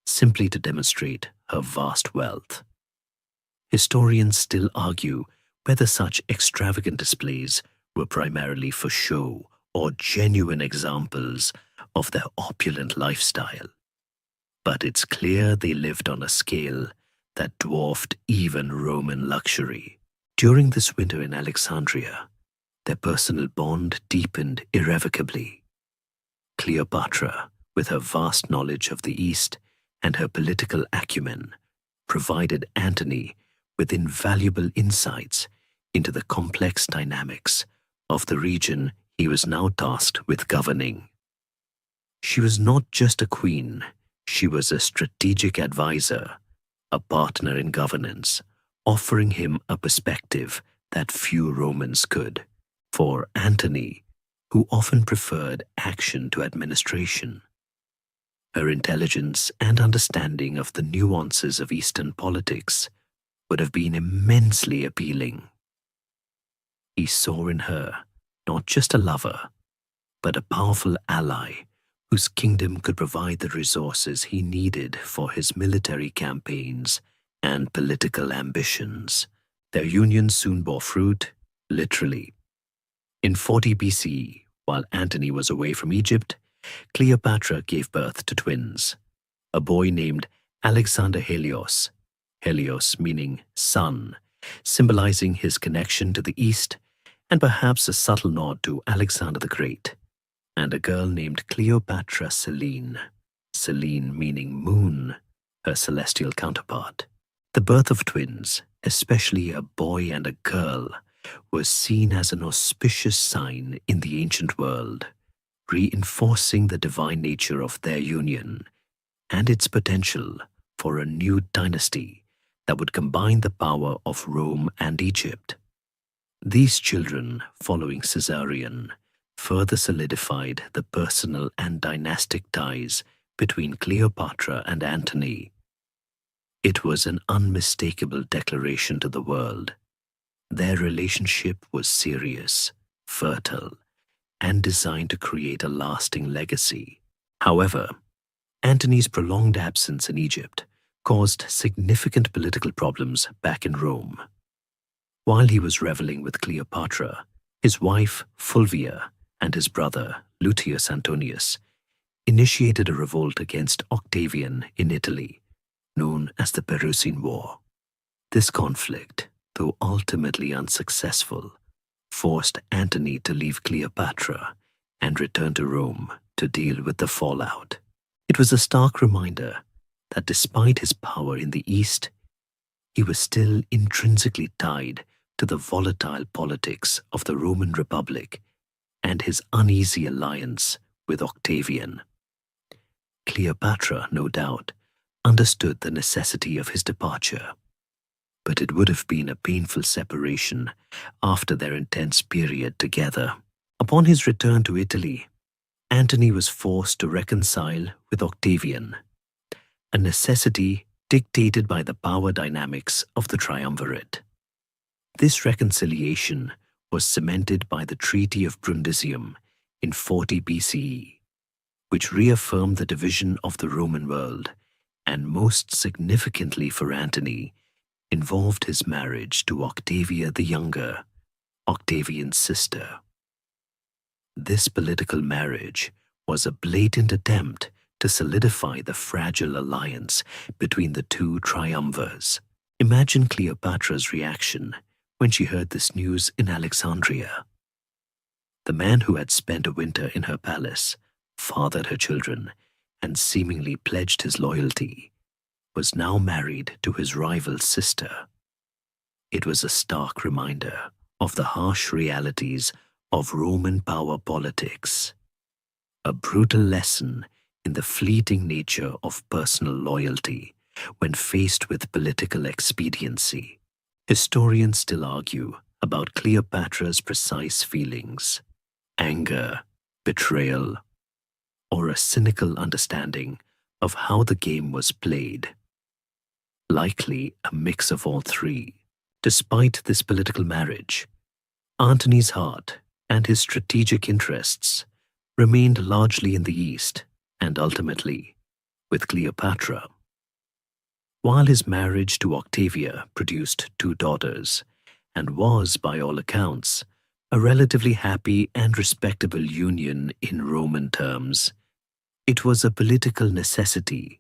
simply to demonstrate her vast wealth. Historians still argue whether such extravagant displays were primarily for show or genuine examples of their opulent lifestyle. But it's clear they lived on a scale that dwarfed even Roman luxury. During this winter in Alexandria, their personal bond deepened irrevocably. Cleopatra, with her vast knowledge of the East and her political acumen, provided Antony with invaluable insights into the complex dynamics of the region he was now tasked with governing. She was not just a queen, she was a strategic advisor, a partner in governance, offering him a perspective that few Romans could. For Antony, who often preferred action to administration, her intelligence and understanding of the nuances of Eastern politics would have been immensely appealing. He saw in her not just a lover, but a powerful ally whose kingdom could provide the resources he needed for his military campaigns and political ambitions. Their union soon bore fruit, literally. In 40 BCE, while Antony was away from Egypt, Cleopatra gave birth to twins, a boy named Alexander Helios, Helios meaning sun, symbolizing his connection to the East and perhaps a subtle nod to Alexander the Great, and a girl named Cleopatra Selene, Selene meaning moon, her celestial counterpart. The birth of twins, especially a boy and a girl, was seen as an auspicious sign in the ancient world, reinforcing the divine nature of their union and its potential for a new dynasty that would combine the power of Rome and Egypt. These children, following Caesarion, further solidified the personal and dynastic ties between Cleopatra and Antony. It was an unmistakable declaration to the world. Their relationship was serious, fertile, and designed to create a lasting legacy. However, Antony's prolonged absence in Egypt caused significant political problems back in Rome. While he was reveling with Cleopatra, his wife Fulvia and his brother Lucius Antonius initiated a revolt against Octavian in Italy, known as the Perusine War. This conflict, though ultimately unsuccessful, forced Antony to leave Cleopatra and return to Rome to deal with the fallout. It was a stark reminder that despite his power in the East, he was still intrinsically tied to the volatile politics of the Roman Republic and his uneasy alliance with Octavian. Cleopatra, no doubt, understood the necessity of his departure, but it would have been a painful separation after their intense period together. Upon his return to Italy, Antony was forced to reconcile with Octavian, a necessity dictated by the power dynamics of the triumvirate. This reconciliation was cemented by the Treaty of Brundisium in 40 BCE, which reaffirmed the division of the Roman world and, most significantly for Antony, involved his marriage to Octavia the Younger, Octavian's sister. This political marriage was a blatant attempt to solidify the fragile alliance between the two triumvirs. Imagine Cleopatra's reaction when she heard this news in Alexandria. The man who had spent a winter in her palace, fathered her children, and seemingly pledged his loyalty, was now married to his rival's sister. It was a stark reminder of the harsh realities of Roman power politics, a brutal lesson in the fleeting nature of personal loyalty when faced with political expediency. Historians still argue about Cleopatra's precise feelings: anger, betrayal, or a cynical understanding of how the game was played. Likely a mix of all three. Despite this political marriage, Antony's heart and his strategic interests remained largely in the East and ultimately with Cleopatra. While his marriage to Octavia produced 2 daughters and was, by all accounts, a relatively happy and respectable union in Roman terms, it was a political necessity,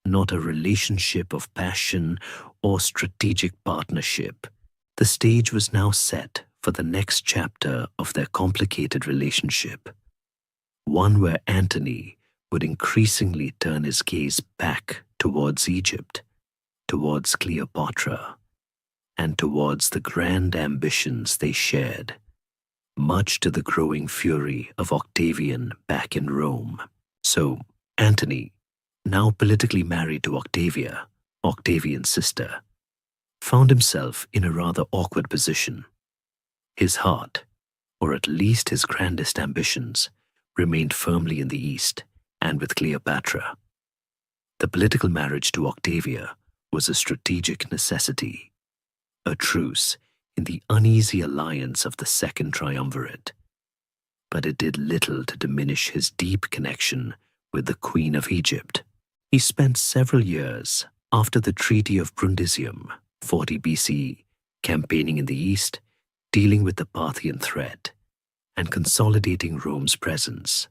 not a relationship of passion or strategic partnership. The stage was now set for the next chapter of their complicated relationship, one where Antony would increasingly turn his gaze back towards Egypt, towards Cleopatra, and towards the grand ambitions they shared, much to the growing fury of Octavian back in Rome. So, Antony, now politically married to Octavia, Octavian's sister, found himself in a rather awkward position. His heart, or at least his grandest ambitions, remained firmly in the East and with Cleopatra. The political marriage to Octavia was a strategic necessity, a truce in the uneasy alliance of the Second Triumvirate, but it did little to diminish his deep connection with the Queen of Egypt. He spent several years after the Treaty of Brundisium, 40 BCE, campaigning in the East, dealing with the Parthian threat, and consolidating Rome's presence.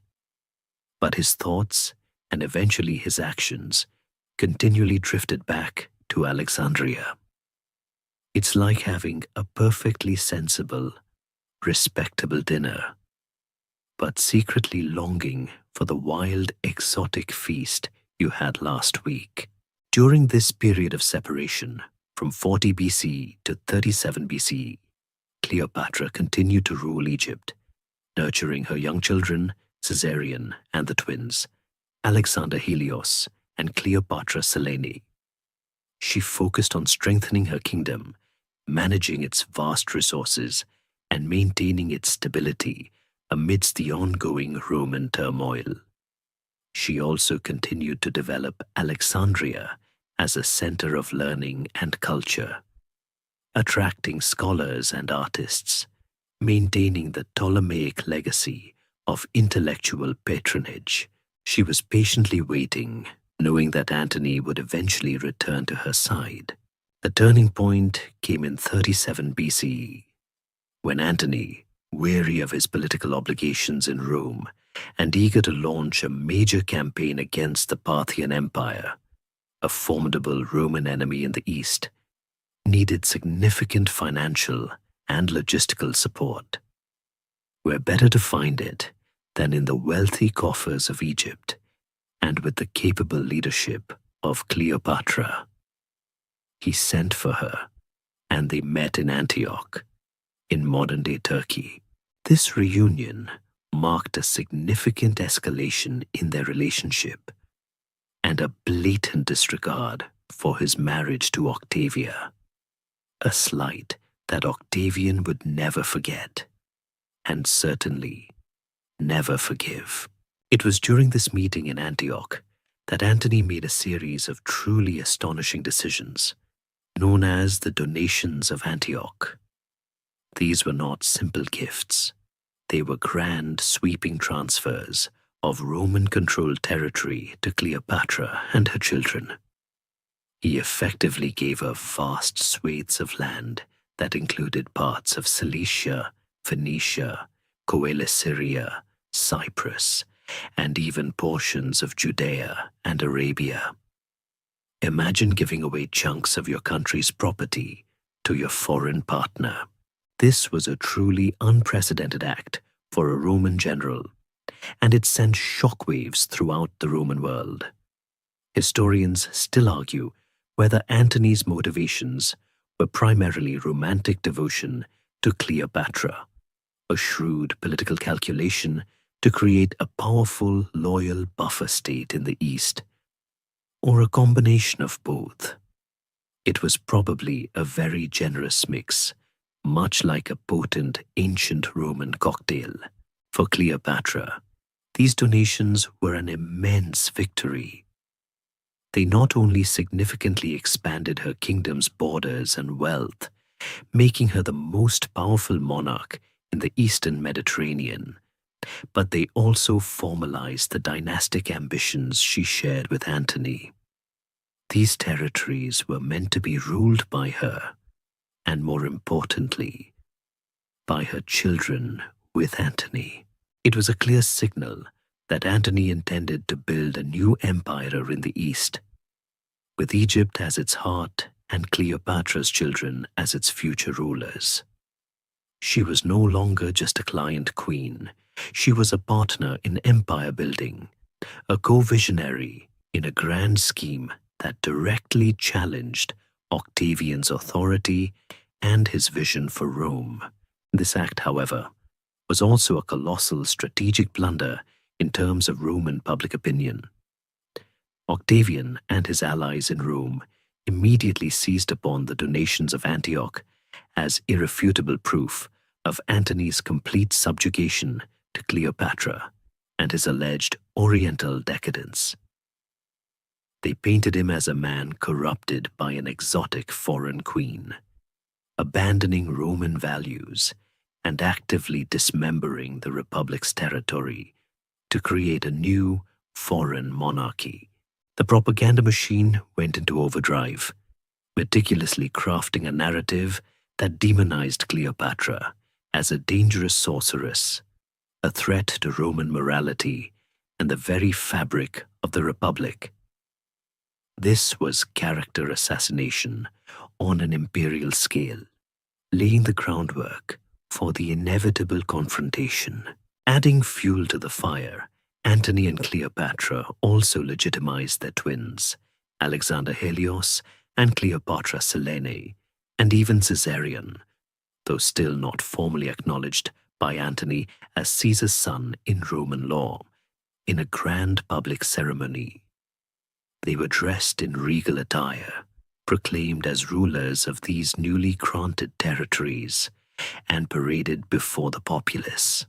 But his thoughts, and eventually his actions, continually drifted back to Alexandria. It's like having a perfectly sensible, respectable dinner, but secretly longing for the wild, exotic feast you had last week. During this period of separation, from 40 BC to 37 BC, Cleopatra continued to rule Egypt, nurturing her young children, Caesarion and the twins, Alexander Helios and Cleopatra Selene. She focused on strengthening her kingdom, managing its vast resources, and maintaining its stability amidst the ongoing Roman turmoil. She also continued to develop Alexandria as a center of learning and culture, attracting scholars and artists, maintaining the Ptolemaic legacy of intellectual patronage. She was patiently waiting, knowing that Antony would eventually return to her side. The turning point came in 37 BCE, when Antony, weary of his political obligations in Rome and eager to launch a major campaign against the Parthian Empire, a formidable Roman enemy in the east, needed significant financial and logistical support. Where better to find it than in the wealthy coffers of Egypt and with the capable leadership of Cleopatra. He sent for her, and they met in Antioch, in modern-day Turkey. This reunion marked a significant escalation in their relationship and a blatant disregard for his marriage to Octavia, a slight that Octavian would never forget, and certainly never forgive. It was during this meeting in Antioch that Antony made a series of truly astonishing decisions, known as the donations of Antioch. These were not simple gifts. They were grand, sweeping transfers of Roman-controlled territory to Cleopatra and her children. He effectively gave her vast swathes of land that included parts of Cilicia, Phoenicia, Coele-Syria, Cyprus, and even portions of Judea and Arabia. Imagine giving away chunks of your country's property to your foreign partner. This was a truly unprecedented act for a Roman general, and it sent shockwaves throughout the Roman world. Historians still argue whether Antony's motivations were primarily romantic devotion to Cleopatra, a shrewd political calculation to create a powerful, loyal buffer state in the East, or a combination of both. It was probably a very generous mix, much like a potent ancient Roman cocktail. For Cleopatra, these donations were an immense victory. They not only significantly expanded her kingdom's borders and wealth, making her the most powerful monarch in the Eastern Mediterranean, but they also formalized the dynastic ambitions she shared with Antony. These territories were meant to be ruled by her, and more importantly, by her children with Antony. It was a clear signal that Antony intended to build a new empire in the East, with Egypt as its heart and Cleopatra's children as its future rulers. She was no longer just a client queen. She was a partner in empire building, a co-visionary in a grand scheme that directly challenged Octavian's authority and his vision for Rome. This act, however, was also a colossal strategic blunder in terms of Roman public opinion. Octavian and his allies in Rome immediately seized upon the donations of Antioch as irrefutable proof of Antony's complete subjugation to Cleopatra and his alleged Oriental decadence. They painted him as a man corrupted by an exotic foreign queen, abandoning Roman values and actively dismembering the Republic's territory to create a new foreign monarchy. The propaganda machine went into overdrive, meticulously crafting a narrative that demonized Cleopatra as a dangerous sorceress, a threat to Roman morality and the very fabric of the Republic. This was character assassination on an imperial scale, laying the groundwork for the inevitable confrontation. Adding fuel to the fire, Antony and Cleopatra also legitimized their twins, Alexander Helios and Cleopatra Selene, and even Caesarion, though still not formally acknowledged by Antony as Caesar's son in Roman law, in a grand public ceremony. They were dressed in regal attire, proclaimed as rulers of these newly granted territories, and paraded before the populace.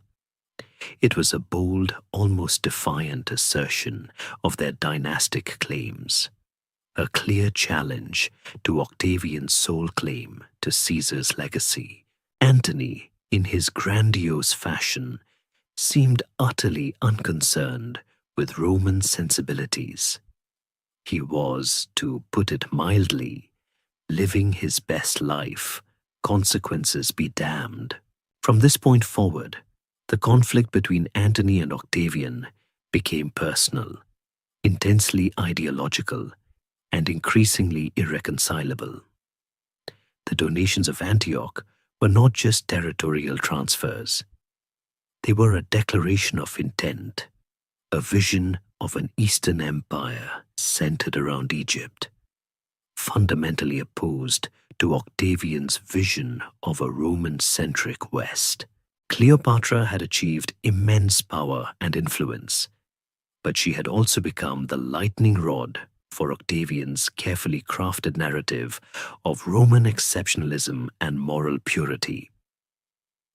It was a bold, almost defiant assertion of their dynastic claims, a clear challenge to Octavian's sole claim to Caesar's legacy. Antony, in his grandiose fashion, seemed utterly unconcerned with Roman sensibilities. He was, to put it mildly, living his best life, consequences be damned. From this point forward, the conflict between Antony and Octavian became personal, intensely ideological, and increasingly irreconcilable. The donations of Antioch were not just territorial transfers. They were a declaration of intent, a vision of an Eastern empire centered around Egypt, fundamentally opposed to Octavian's vision of a Roman-centric West. Cleopatra had achieved immense power and influence, but she had also become the lightning rod for Octavian's carefully crafted narrative of Roman exceptionalism and moral purity.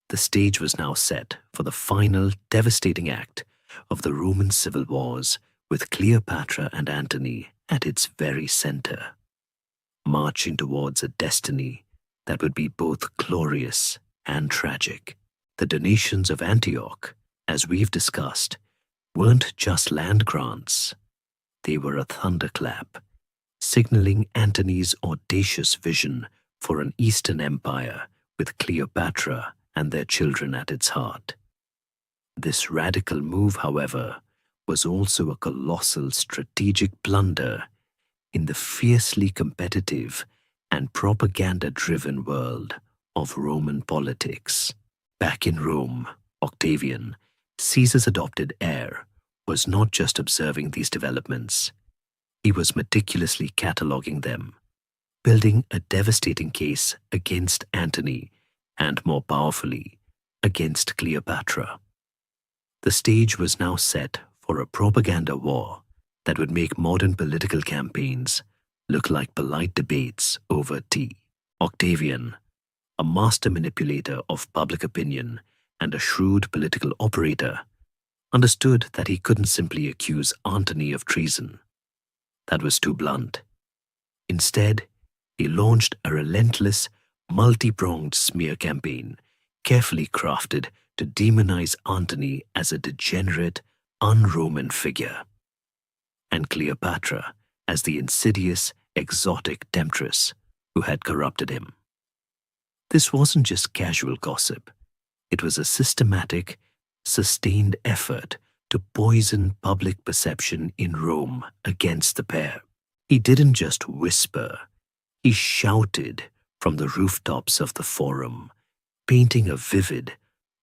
The stage was now set for the final devastating act of the Roman civil wars, with Cleopatra and Antony at its very center, marching towards a destiny that would be both glorious and tragic. The donations of Antioch, as we've discussed, weren't just land grants. They were a thunderclap, signaling Antony's audacious vision for an Eastern empire with Cleopatra and their children at its heart. This radical move, however, was also a colossal strategic blunder in the fiercely competitive and propaganda-driven world of Roman politics. Back in Rome, Octavian, Caesar's adopted heir, was not just observing these developments. He was meticulously cataloguing them, building a devastating case against Antony and, more powerfully, against Cleopatra. The stage was now set for a propaganda war that would make modern political campaigns look like polite debates over tea. Octavian, a master manipulator of public opinion and a shrewd political operator, understood that he couldn't simply accuse Antony of treason. That was too blunt. Instead, he launched a relentless, multi-pronged smear campaign, carefully crafted to demonize Antony as a degenerate, un-Roman figure, and Cleopatra as the insidious, exotic temptress who had corrupted him. This wasn't just casual gossip. It was a systematic, sustained effort to poison public perception in Rome against the pair. He didn't just whisper, he shouted from the rooftops of the Forum, painting a vivid,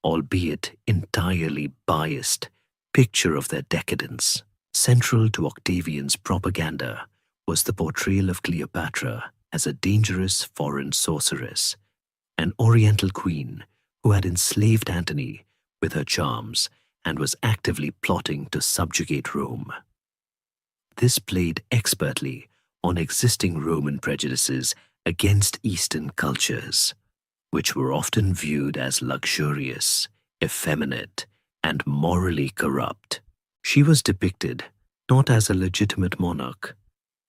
albeit entirely biased, picture of their decadence. Central to Octavian's propaganda was the portrayal of Cleopatra as a dangerous foreign sorceress, an Oriental queen who had enslaved Antony with her charms and was actively plotting to subjugate Rome. This played expertly on existing Roman prejudices against Eastern cultures, which were often viewed as luxurious, effeminate, and morally corrupt. She was depicted not as a legitimate monarch,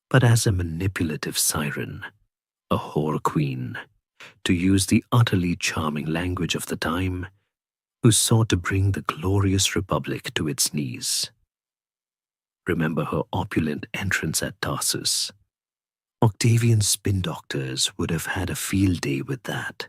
but as a manipulative siren, a whore queen, to use the utterly charming language of the time, who sought to bring the glorious republic to its knees. Remember her opulent entrance at Tarsus. Octavian's spin doctors would have had a field day with that,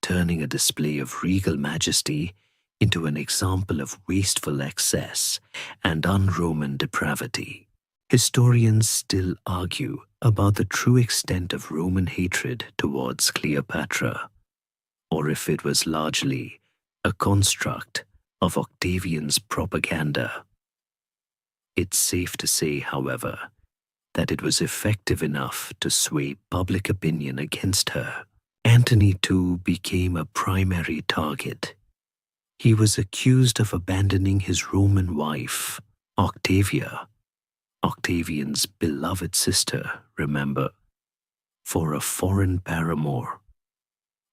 turning a display of regal majesty into an example of wasteful excess and un-Roman depravity. Historians still argue about the true extent of Roman hatred towards Cleopatra, or if it was largely a construct of Octavian's propaganda. It's safe to say, however, that it was effective enough to sway public opinion against her. Antony, too, became a primary target. He was accused of abandoning his Roman wife, Octavia, Octavian's beloved sister, remember, for a foreign paramour,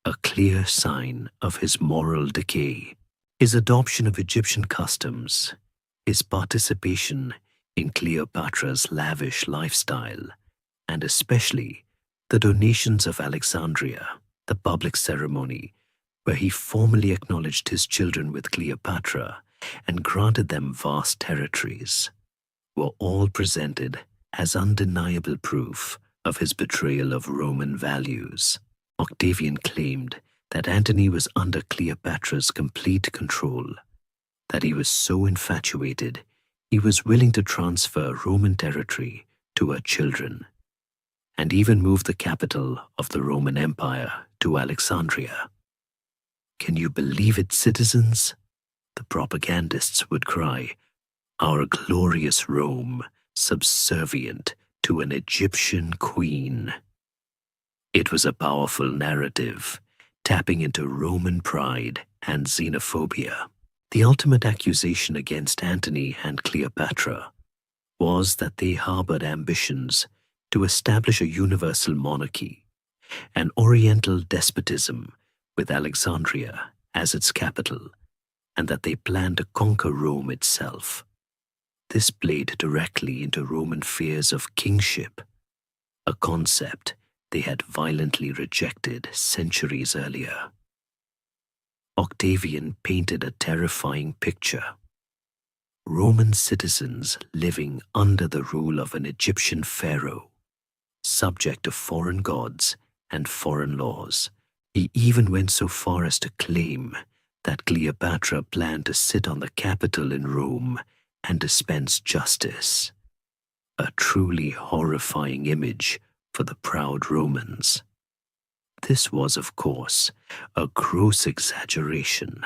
a clear sign of his moral decay. His adoption of Egyptian customs, his participation in Cleopatra's lavish lifestyle, and especially the donations of Alexandria, the public ceremony where he formally acknowledged his children with Cleopatra and granted them vast territories, were all presented as undeniable proof of his betrayal of Roman values. Octavian claimed that Antony was under Cleopatra's complete control, that he was so infatuated he was willing to transfer Roman territory to her children, and even move the capital of the Roman Empire to Alexandria. "Can you believe it, citizens?" the propagandists would cry. "Our glorious Rome, subservient to an Egyptian queen." It was a powerful narrative, tapping into Roman pride and xenophobia. The ultimate accusation against Antony and Cleopatra was that they harbored ambitions to establish a universal monarchy, an oriental despotism with Alexandria as its capital, and that they planned to conquer Rome itself. This played directly into Roman fears of kingship, a concept they had violently rejected centuries earlier. Octavian painted a terrifying picture. Roman citizens living under the rule of an Egyptian pharaoh, subject to foreign gods and foreign laws. He even went so far as to claim that Cleopatra planned to sit on the Capitol in Rome and dispense justice. A truly horrifying image for the proud Romans. This was, of course, a gross exaggeration,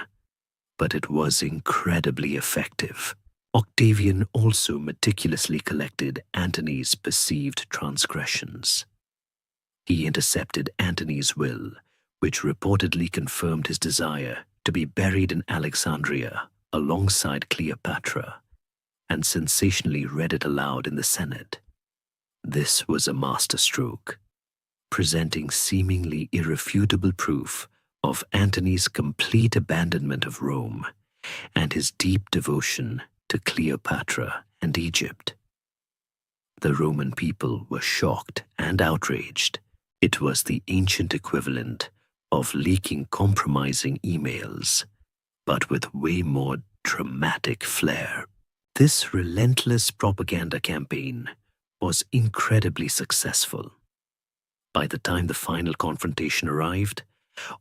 but it was incredibly effective. Octavian also meticulously collected Antony's perceived transgressions. He intercepted Antony's will, which reportedly confirmed his desire to be buried in Alexandria alongside Cleopatra, and sensationally read it aloud in the Senate. This was a masterstroke, presenting seemingly irrefutable proof of Antony's complete abandonment of Rome and his deep devotion to Cleopatra and Egypt. The Roman people were shocked and outraged. It was the ancient equivalent of leaking compromising emails, but with way more dramatic flair. This relentless propaganda campaign was incredibly successful. By the time the final confrontation arrived,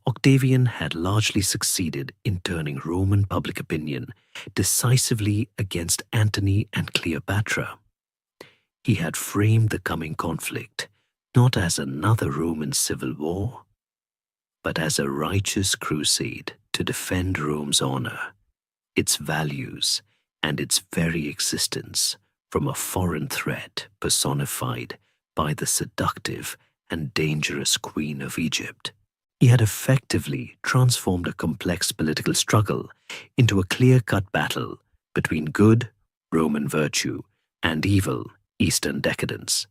Octavian had largely succeeded in turning Roman public opinion decisively against Antony and Cleopatra. He had framed the coming conflict not as another Roman civil war, but as a righteous crusade to defend Rome's honor, its values, and its very existence from a foreign threat personified by the seductive and dangerous Queen of Egypt. He had effectively transformed a complex political struggle into a clear-cut battle between good, Roman virtue, and evil, Eastern decadence.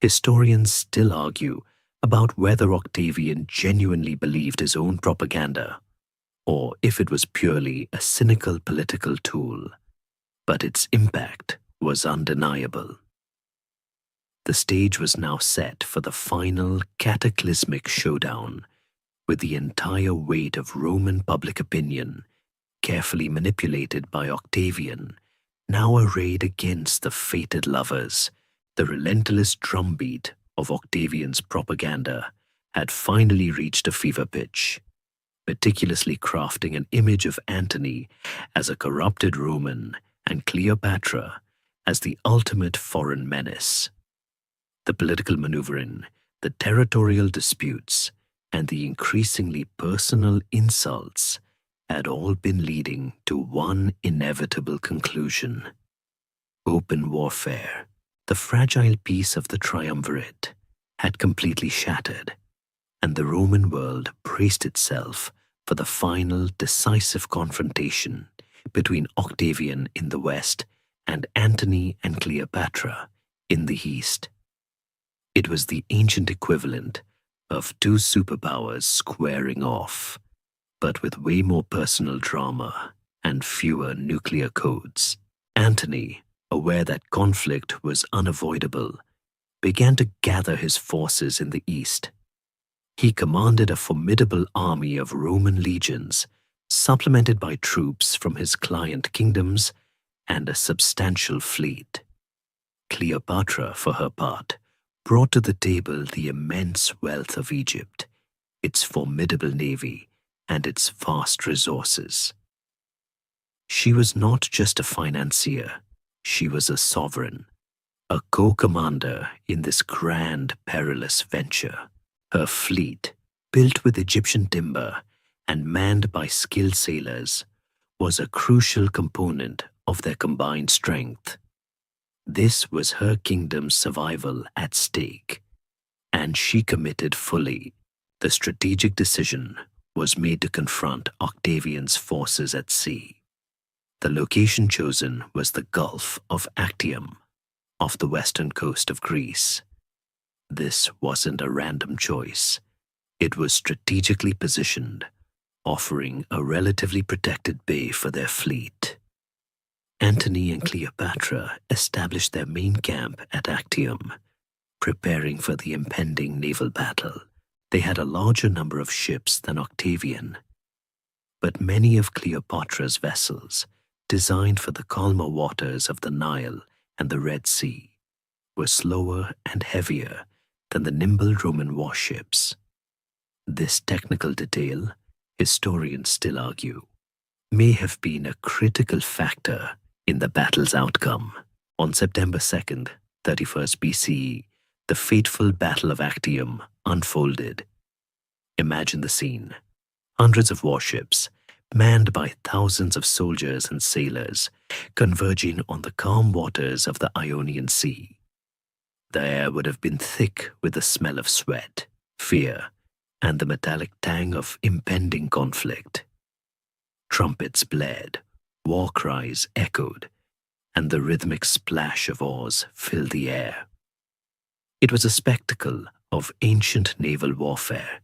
Historians still argue about whether Octavian genuinely believed his own propaganda, or if it was purely a cynical political tool, but its impact was undeniable. The stage was now set for the final cataclysmic showdown, with the entire weight of Roman public opinion, carefully manipulated by Octavian, now arrayed against the fated lovers. The relentless drumbeat of Octavian's propaganda had finally reached a fever pitch, meticulously crafting an image of Antony as a corrupted Roman and Cleopatra as the ultimate foreign menace. The political maneuvering, the territorial disputes, and the increasingly personal insults had all been leading to one inevitable conclusion: open warfare. The fragile peace of the triumvirate had completely shattered, and the Roman world braced itself for the final decisive confrontation between Octavian in the west and Antony and Cleopatra in the east. It was the ancient equivalent of two superpowers squaring off, but with way more personal drama and fewer nuclear codes. Antony, aware that conflict was unavoidable, began to gather his forces in the east. He commanded a formidable army of Roman legions, supplemented by troops from his client kingdoms and a substantial fleet. Cleopatra, for her part, brought to the table the immense wealth of Egypt, its formidable navy, and its vast resources. She was not just a financier, she was a sovereign, a co-commander in this grand, perilous venture. Her fleet, built with Egyptian timber and manned by skilled sailors, was a crucial component of their combined strength. This was her kingdom's survival at stake, and she committed fully. The strategic decision was made to confront Octavian's forces at sea. The location chosen was the Gulf of Actium, off the western coast of Greece. This wasn't a random choice. It was strategically positioned, offering a relatively protected bay for their fleet. Antony and Cleopatra established their main camp at Actium, preparing for the impending naval battle. They had a larger number of ships than Octavian, but many of Cleopatra's vessels, designed for the calmer waters of the Nile and the Red Sea, were slower and heavier than the nimble Roman warships. This technical detail, historians still argue, may have been a critical factor in the battle's outcome. On September 2nd, 31st BCE, the fateful Battle of Actium unfolded. Imagine the scene. Hundreds of warships, manned by thousands of soldiers and sailors, converging on the calm waters of the Ionian Sea. The air would have been thick with the smell of sweat, fear, and the metallic tang of impending conflict. Trumpets blared, war cries echoed, and the rhythmic splash of oars filled the air. It was a spectacle of ancient naval warfare,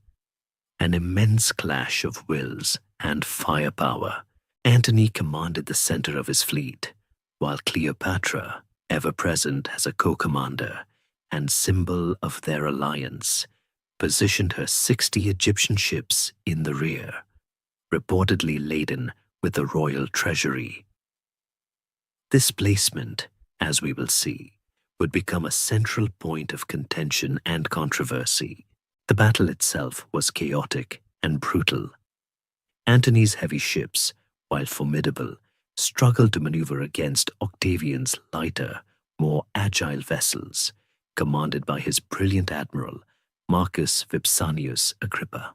an immense clash of wills and firepower. Antony commanded the center of his fleet, while Cleopatra, ever present as a co-commander and symbol of their alliance, positioned her 60 Egyptian ships in the rear, reportedly laden with the royal treasury. This placement, as we will see, would become a central point of contention and controversy. The battle itself was chaotic and brutal. Antony's heavy ships, while formidable, struggled to maneuver against Octavian's lighter, more agile vessels, commanded by his brilliant admiral, Marcus Vipsanius Agrippa.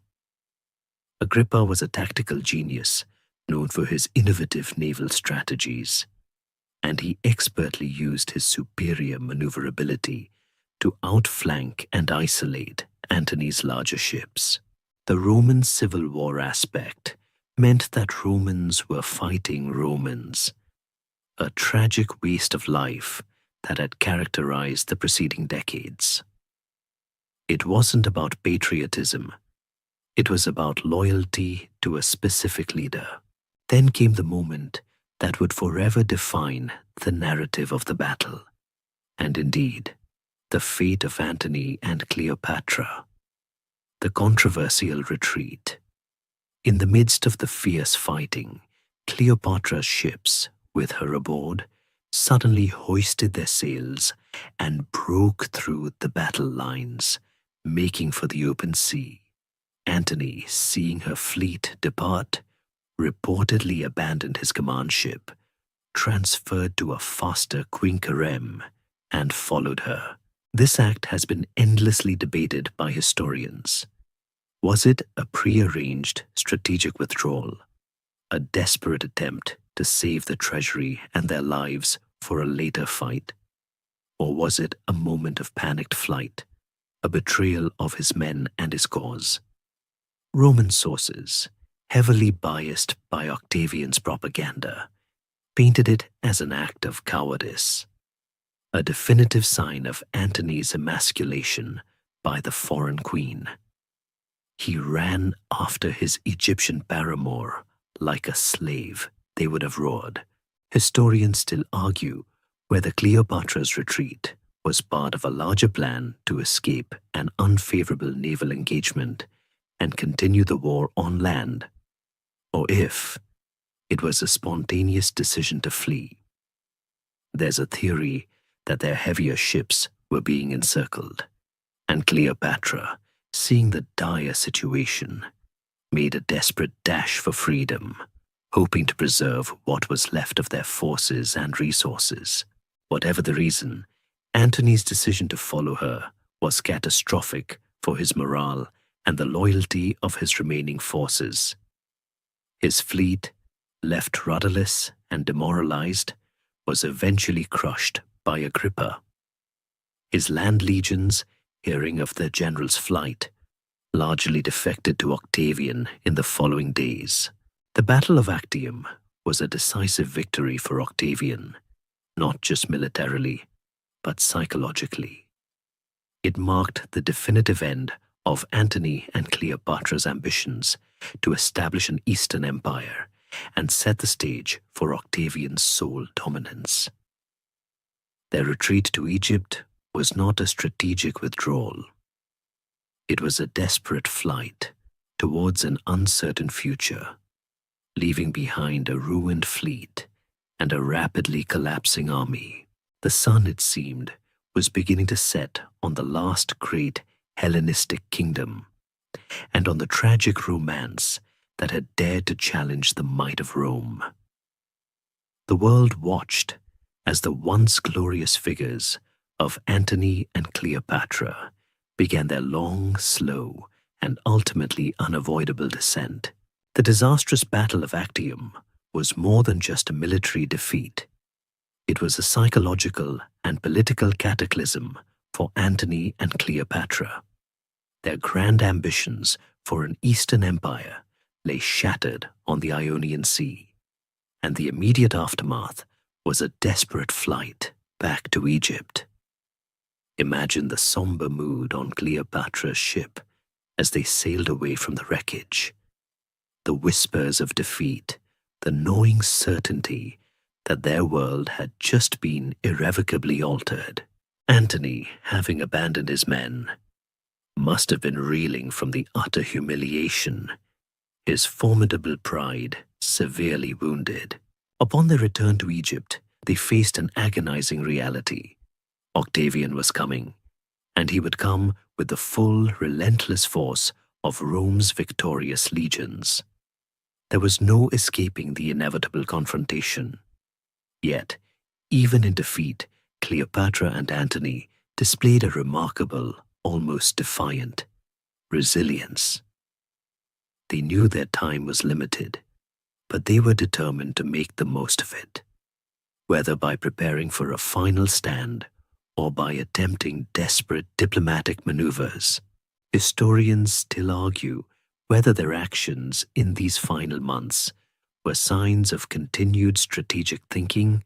Agrippa was a tactical genius, known for his innovative naval strategies, and he expertly used his superior maneuverability to outflank and isolate Antony's larger ships. The Roman civil war aspect meant that Romans were fighting Romans, a tragic waste of life that had characterized the preceding decades. It wasn't about patriotism. It was about loyalty to a specific leader. Then came the moment that would forever define the narrative of the battle, and indeed, the fate of Antony and Cleopatra. The controversial retreat. In the midst of the fierce fighting, Cleopatra's ships, with her aboard, suddenly hoisted their sails and broke through the battle lines, making for the open sea. Antony, seeing her fleet depart, reportedly abandoned his command ship, transferred to a faster Queen Karem and followed her. This act has been endlessly debated by historians. Was it a prearranged strategic withdrawal, a desperate attempt to save the treasury and their lives for a later fight? Or was it a moment of panicked flight, a betrayal of his men and his cause? Roman sources, heavily biased by Octavian's propaganda, painted it as an act of cowardice, a definitive sign of Antony's emasculation by the foreign queen. He ran after his Egyptian paramour like a slave, they would have roared. Historians still argue whether Cleopatra's retreat was part of a larger plan to escape an unfavorable naval engagement and continue the war on land, or if it was a spontaneous decision to flee. There's a theory that their heavier ships were being encircled, and Cleopatra, seeing the dire situation, made a desperate dash for freedom, hoping to preserve what was left of their forces and resources. Whatever the reason, Antony's decision to follow her was catastrophic for his morale and the loyalty of his remaining forces. His fleet, left rudderless and demoralized, was eventually crushed by Agrippa. His land legions, hearing of the general's flight, largely defected to Octavian in the following days. The Battle of Actium was a decisive victory for Octavian, not just militarily, but psychologically. It marked the definitive end of Antony and Cleopatra's ambitions to establish an Eastern empire and set the stage for Octavian's sole dominance. Their retreat to Egypt was not a strategic withdrawal. It was a desperate flight towards an uncertain future, leaving behind a ruined fleet and a rapidly collapsing army. The sun, it seemed, was beginning to set on the last great Hellenistic kingdom and on the tragic romance that had dared to challenge the might of Rome. The world watched as the once glorious figures of Antony and Cleopatra began their long, slow, and ultimately unavoidable descent. The disastrous Battle of Actium was more than just a military defeat. It was a psychological and political cataclysm for Antony and Cleopatra. Their grand ambitions for an Eastern empire lay shattered on the Ionian Sea, and the immediate aftermath was a desperate flight back to Egypt. Imagine the somber mood on Cleopatra's ship as they sailed away from the wreckage. The whispers of defeat, the gnawing certainty that their world had just been irrevocably altered. Antony, having abandoned his men, must have been reeling from the utter humiliation, his formidable pride severely wounded. Upon their return to Egypt, they faced an agonizing reality. Octavian was coming, and he would come with the full, relentless force of Rome's victorious legions. There was no escaping the inevitable confrontation. Yet, even in defeat, Cleopatra and Antony displayed a remarkable, almost defiant, resilience. They knew their time was limited, but they were determined to make the most of it, whether by preparing for a final stand or by attempting desperate diplomatic maneuvers. Historians still argue whether their actions in these final months were signs of continued strategic thinking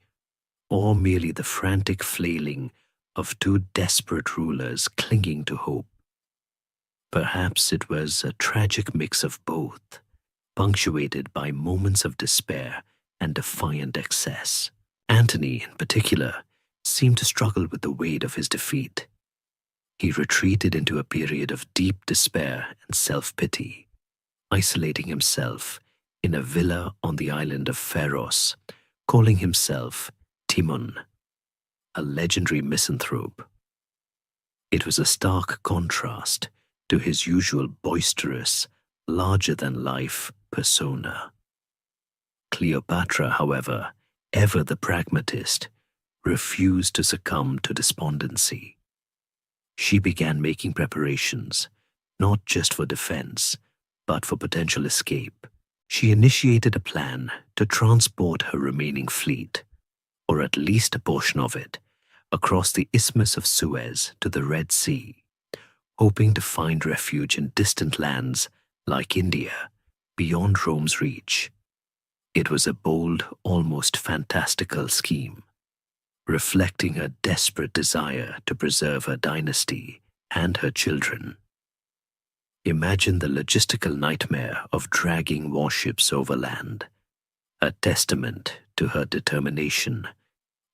or merely the frantic flailing of two desperate rulers clinging to hope. Perhaps it was a tragic mix of both, punctuated by moments of despair and defiant excess. Antony, in particular, seemed to struggle with the weight of his defeat. He retreated into a period of deep despair and self-pity, isolating himself in a villa on the island of Pharos, calling himself Timon, a legendary misanthrope. It was a stark contrast to his usual boisterous, larger-than-life persona. Cleopatra, however, ever the pragmatist, refused to succumb to despondency. She began making preparations, not just for defense, but for potential escape. She initiated a plan to transport her remaining fleet, or at least a portion of it, across the Isthmus of Suez to the Red Sea, hoping to find refuge in distant lands like India, beyond Rome's reach. It was a bold, almost fantastical scheme, reflecting her desperate desire to preserve her dynasty and her children. Imagine the logistical nightmare of dragging warships overland, a testament to her determination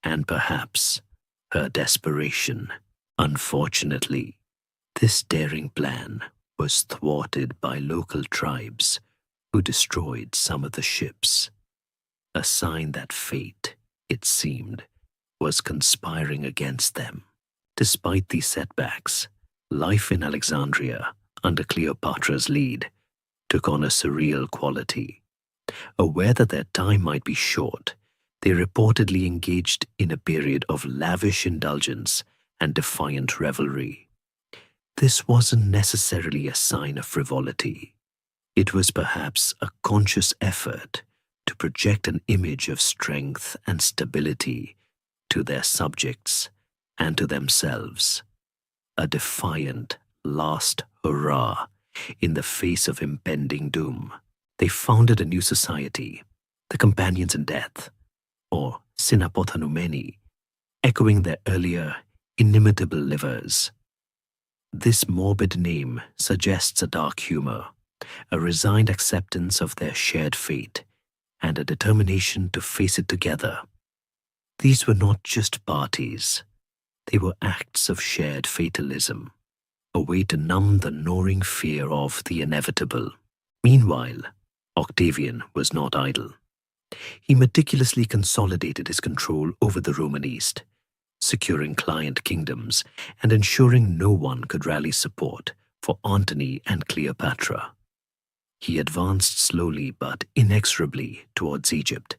and perhaps her desperation. Unfortunately, this daring plan was thwarted by local tribes who destroyed some of the ships, a sign that fate, it seemed, was conspiring against them. Despite these setbacks, life in Alexandria, under Cleopatra's lead, took on a surreal quality. Aware that their time might be short, they reportedly engaged in a period of lavish indulgence and defiant revelry. This wasn't necessarily a sign of frivolity. It was perhaps a conscious effort to project an image of strength and stability to their subjects and to themselves, a defiant last hurrah in the face of impending doom. They founded a new society, the Companions in Death, or Synapothanumeni, echoing their earlier inimitable livers. This morbid name suggests a dark humor, a resigned acceptance of their shared fate, and a determination to face it together. These were not just parties, they were acts of shared fatalism, a way to numb the gnawing fear of the inevitable. Meanwhile, Octavian was not idle. He meticulously consolidated his control over the Roman East, securing client kingdoms and ensuring no one could rally support for Antony and Cleopatra. He advanced slowly but inexorably towards Egypt,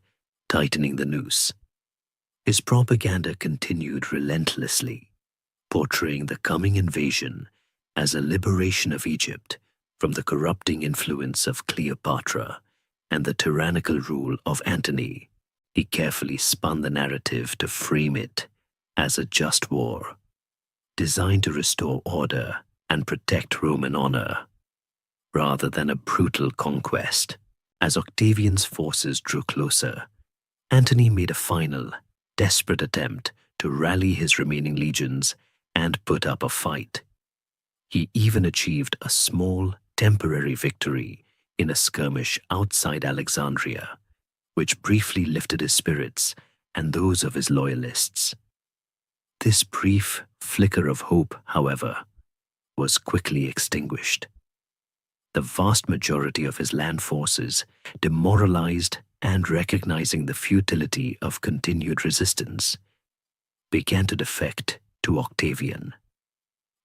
tightening the noose. His propaganda continued relentlessly, portraying the coming invasion as a liberation of Egypt from the corrupting influence of Cleopatra and the tyrannical rule of Antony. He carefully spun the narrative to frame it as a just war, designed to restore order and protect Roman honor, rather than a brutal conquest. As Octavian's forces drew closer, Antony made a final, desperate attempt to rally his remaining legions and put up a fight. He even achieved a small, temporary victory in a skirmish outside Alexandria, which briefly lifted his spirits and those of his loyalists. This brief flicker of hope, however, was quickly extinguished. The vast majority of his land forces, demoralized and recognizing the futility of continued resistance, began to defect to Octavian.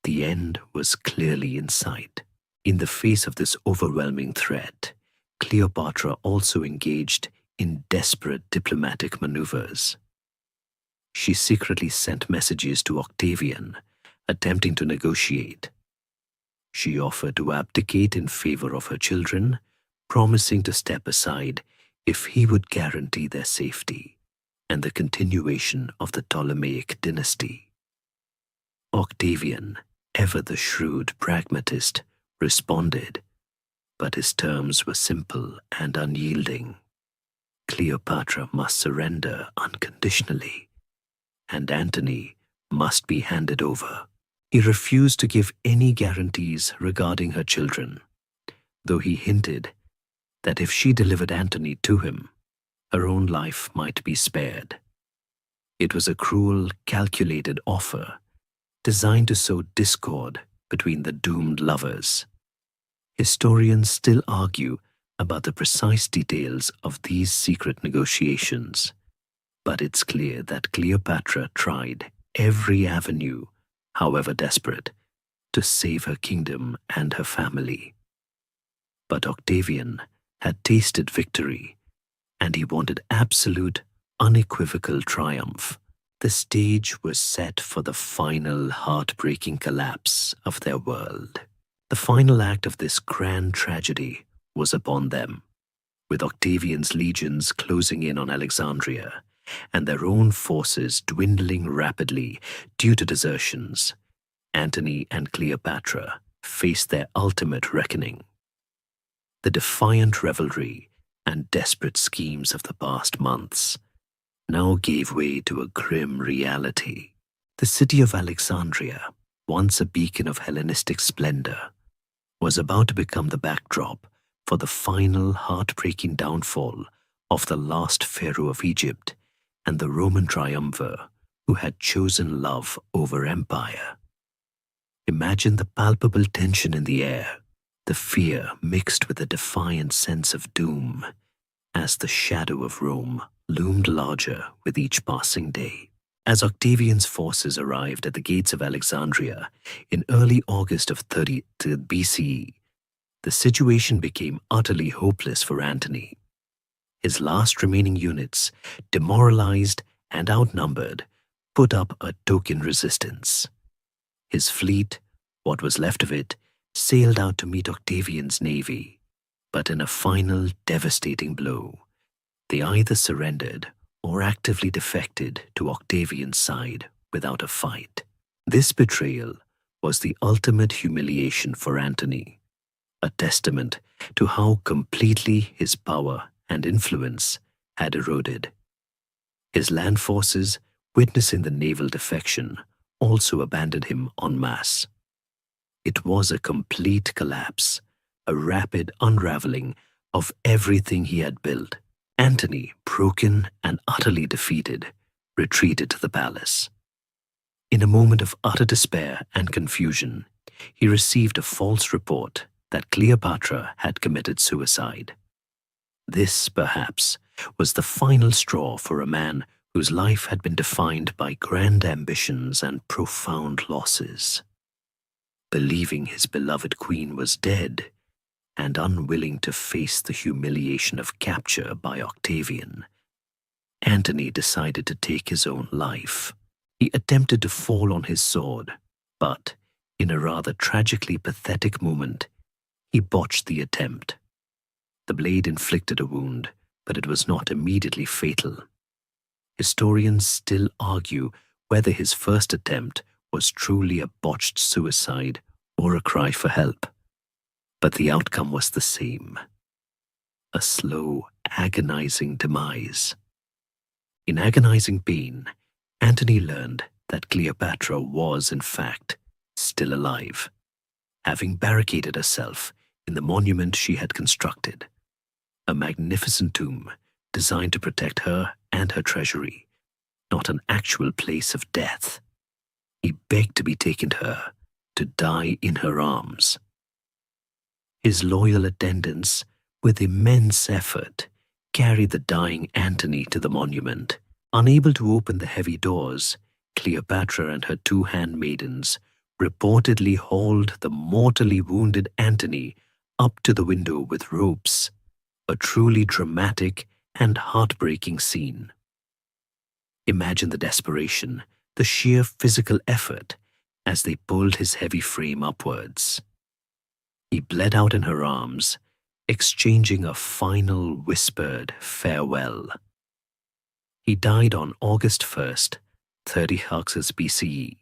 The end was clearly in sight. In the face of this overwhelming threat, Cleopatra also engaged in desperate diplomatic maneuvers. She secretly sent messages to Octavian, attempting to negotiate. She offered to abdicate in favor of her children, promising to step aside if he would guarantee their safety and the continuation of the Ptolemaic dynasty. Octavian, ever the shrewd pragmatist, responded, but his terms were simple and unyielding. Cleopatra must surrender unconditionally, and Antony must be handed over. He refused to give any guarantees regarding her children, though he hinted that if she delivered Antony to him, her own life might be spared. It was a cruel, calculated offer, designed to sow discord between the doomed lovers. Historians still argue about the precise details of these secret negotiations, but it's clear that Cleopatra tried every avenue, however desperate, to save her kingdom and her family. But Octavian had tasted victory, and he wanted absolute, unequivocal triumph, the stage was set for the final heartbreaking collapse of their world. The final act of this grand tragedy was upon them, with Octavian's legions closing in on Alexandria and their own forces dwindling rapidly due to desertions. Antony and Cleopatra faced their ultimate reckoning. The defiant revelry and desperate schemes of the past months now gave way to a grim reality. The city of Alexandria, once a beacon of Hellenistic splendor, was about to become the backdrop for the final heartbreaking downfall of the last pharaoh of Egypt and the Roman triumvir who had chosen love over empire. Imagine the palpable tension in the air, the fear mixed with a defiant sense of doom, as the shadow of Rome loomed larger with each passing day. As Octavian's forces arrived at the gates of Alexandria in early August of 30 BCE, the situation became utterly hopeless for Antony. His last remaining units, demoralized and outnumbered, put up a token resistance. His fleet, what was left of it, sailed out to meet Octavian's navy, but in a final devastating blow, they either surrendered or actively defected to Octavian's side without a fight. This betrayal was the ultimate humiliation for Antony, a testament to how completely his power and influence had eroded. His land forces, witnessing the naval defection, also abandoned him en masse. It was a complete collapse, a rapid unraveling of everything he had built. Antony, broken and utterly defeated, retreated to the palace. In a moment of utter despair and confusion, he received a false report that Cleopatra had committed suicide. This, perhaps, was the final straw for a man whose life had been defined by grand ambitions and profound losses. Believing his beloved queen was dead, and unwilling to face the humiliation of capture by Octavian, Antony decided to take his own life. He attempted to fall on his sword, but, in a rather tragically pathetic moment, he botched the attempt. The blade inflicted a wound, but it was not immediately fatal. Historians still argue whether his first attempt was truly a botched suicide or a cry for help. But the outcome was the same: a slow, agonizing demise. In agonizing pain, Antony learned that Cleopatra was, in fact, still alive, having barricaded herself in the monument she had constructed, a magnificent tomb designed to protect her and her treasury, not an actual place of death. He begged to be taken to her, to die in her arms. His loyal attendants, with immense effort, carried the dying Antony to the monument. Unable to open the heavy doors, Cleopatra and her two handmaidens reportedly hauled the mortally wounded Antony up to the window with ropes, a truly dramatic and heartbreaking scene. Imagine the desperation, the sheer physical effort, as they pulled his heavy frame upwards. He bled out in her arms, exchanging a final whispered farewell. He died on August 1st, 30 BCE,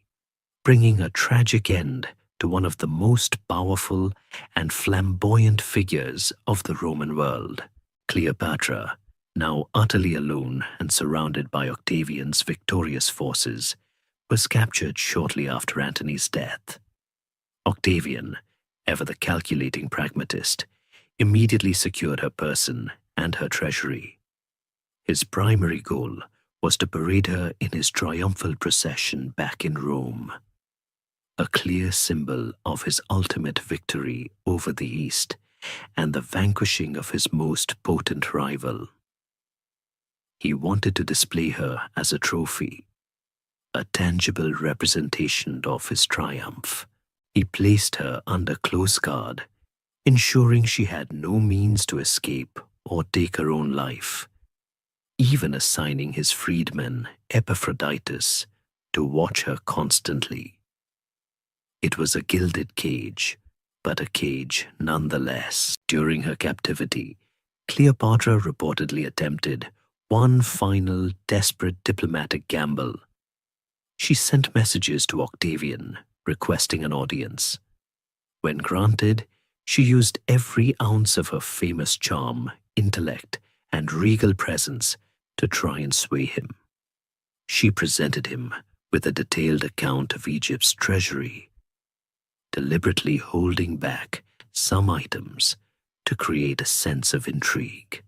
bringing a tragic end to one of the most powerful and flamboyant figures of the Roman world. Cleopatra, now utterly alone and surrounded by Octavian's victorious forces, was captured shortly after Antony's death. Octavian, ever the calculating pragmatist, immediately secured her person and her treasury. His primary goal was to parade her in his triumphal procession back in Rome, a clear symbol of his ultimate victory over the East and the vanquishing of his most potent rival. He wanted to display her as a trophy, a tangible representation of his triumph. He placed her under close guard, ensuring she had no means to escape or take her own life. even assigning his freedman Epaphroditus to watch her constantly. It was a gilded cage, but a cage nonetheless. During her captivity, Cleopatra reportedly attempted one final desperate diplomatic gamble. She sent messages to Octavian requesting an audience. When granted, she used every ounce of her famous charm, intellect, and regal presence to try and sway him. She presented him with a detailed account of Egypt's treasury, deliberately holding back some items to create a sense of intrigue.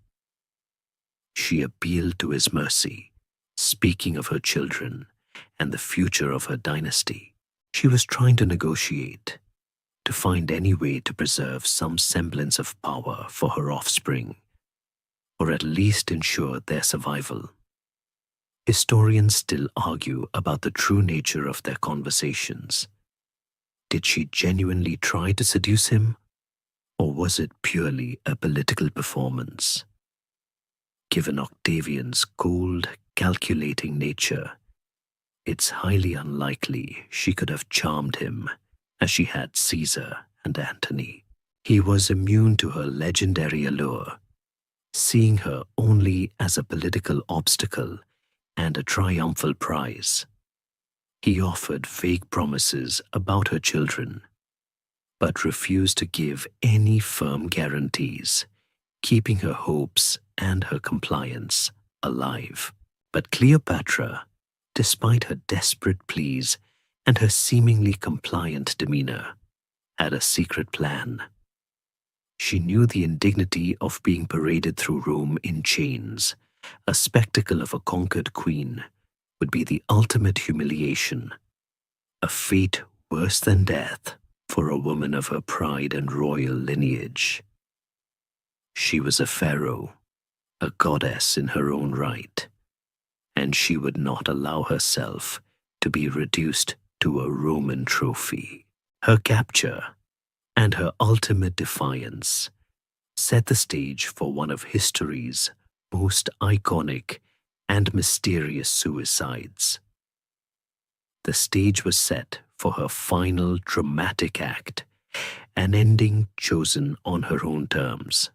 She appealed to his mercy, speaking of her children and the future of her dynasty. She was trying to negotiate, to find any way to preserve some semblance of power for her offspring, or at least ensure their survival. Historians still argue about the true nature of their conversations. Did she genuinely try to seduce him, or was it purely a political performance? Given Octavian's cold, calculating nature, it's highly unlikely she could have charmed him as she had Caesar and Antony. He was immune to her legendary allure, seeing her only as a political obstacle and a triumphal prize. He offered vague promises about her children, but refused to give any firm guarantees, keeping her hopes and her compliance alive. But Cleopatra, despite her desperate pleas and her seemingly compliant demeanor, had a secret plan. She knew the indignity of being paraded through Rome in chains, a spectacle of a conquered queen, would be the ultimate humiliation, a fate worse than death for a woman of her pride and royal lineage. She was a pharaoh, a goddess in her own right, and she would not allow herself to be reduced to a Roman trophy. Her capture and her ultimate defiance set the stage for one of history's most iconic and mysterious suicides. The stage was set for her final dramatic act, an ending chosen on her own terms.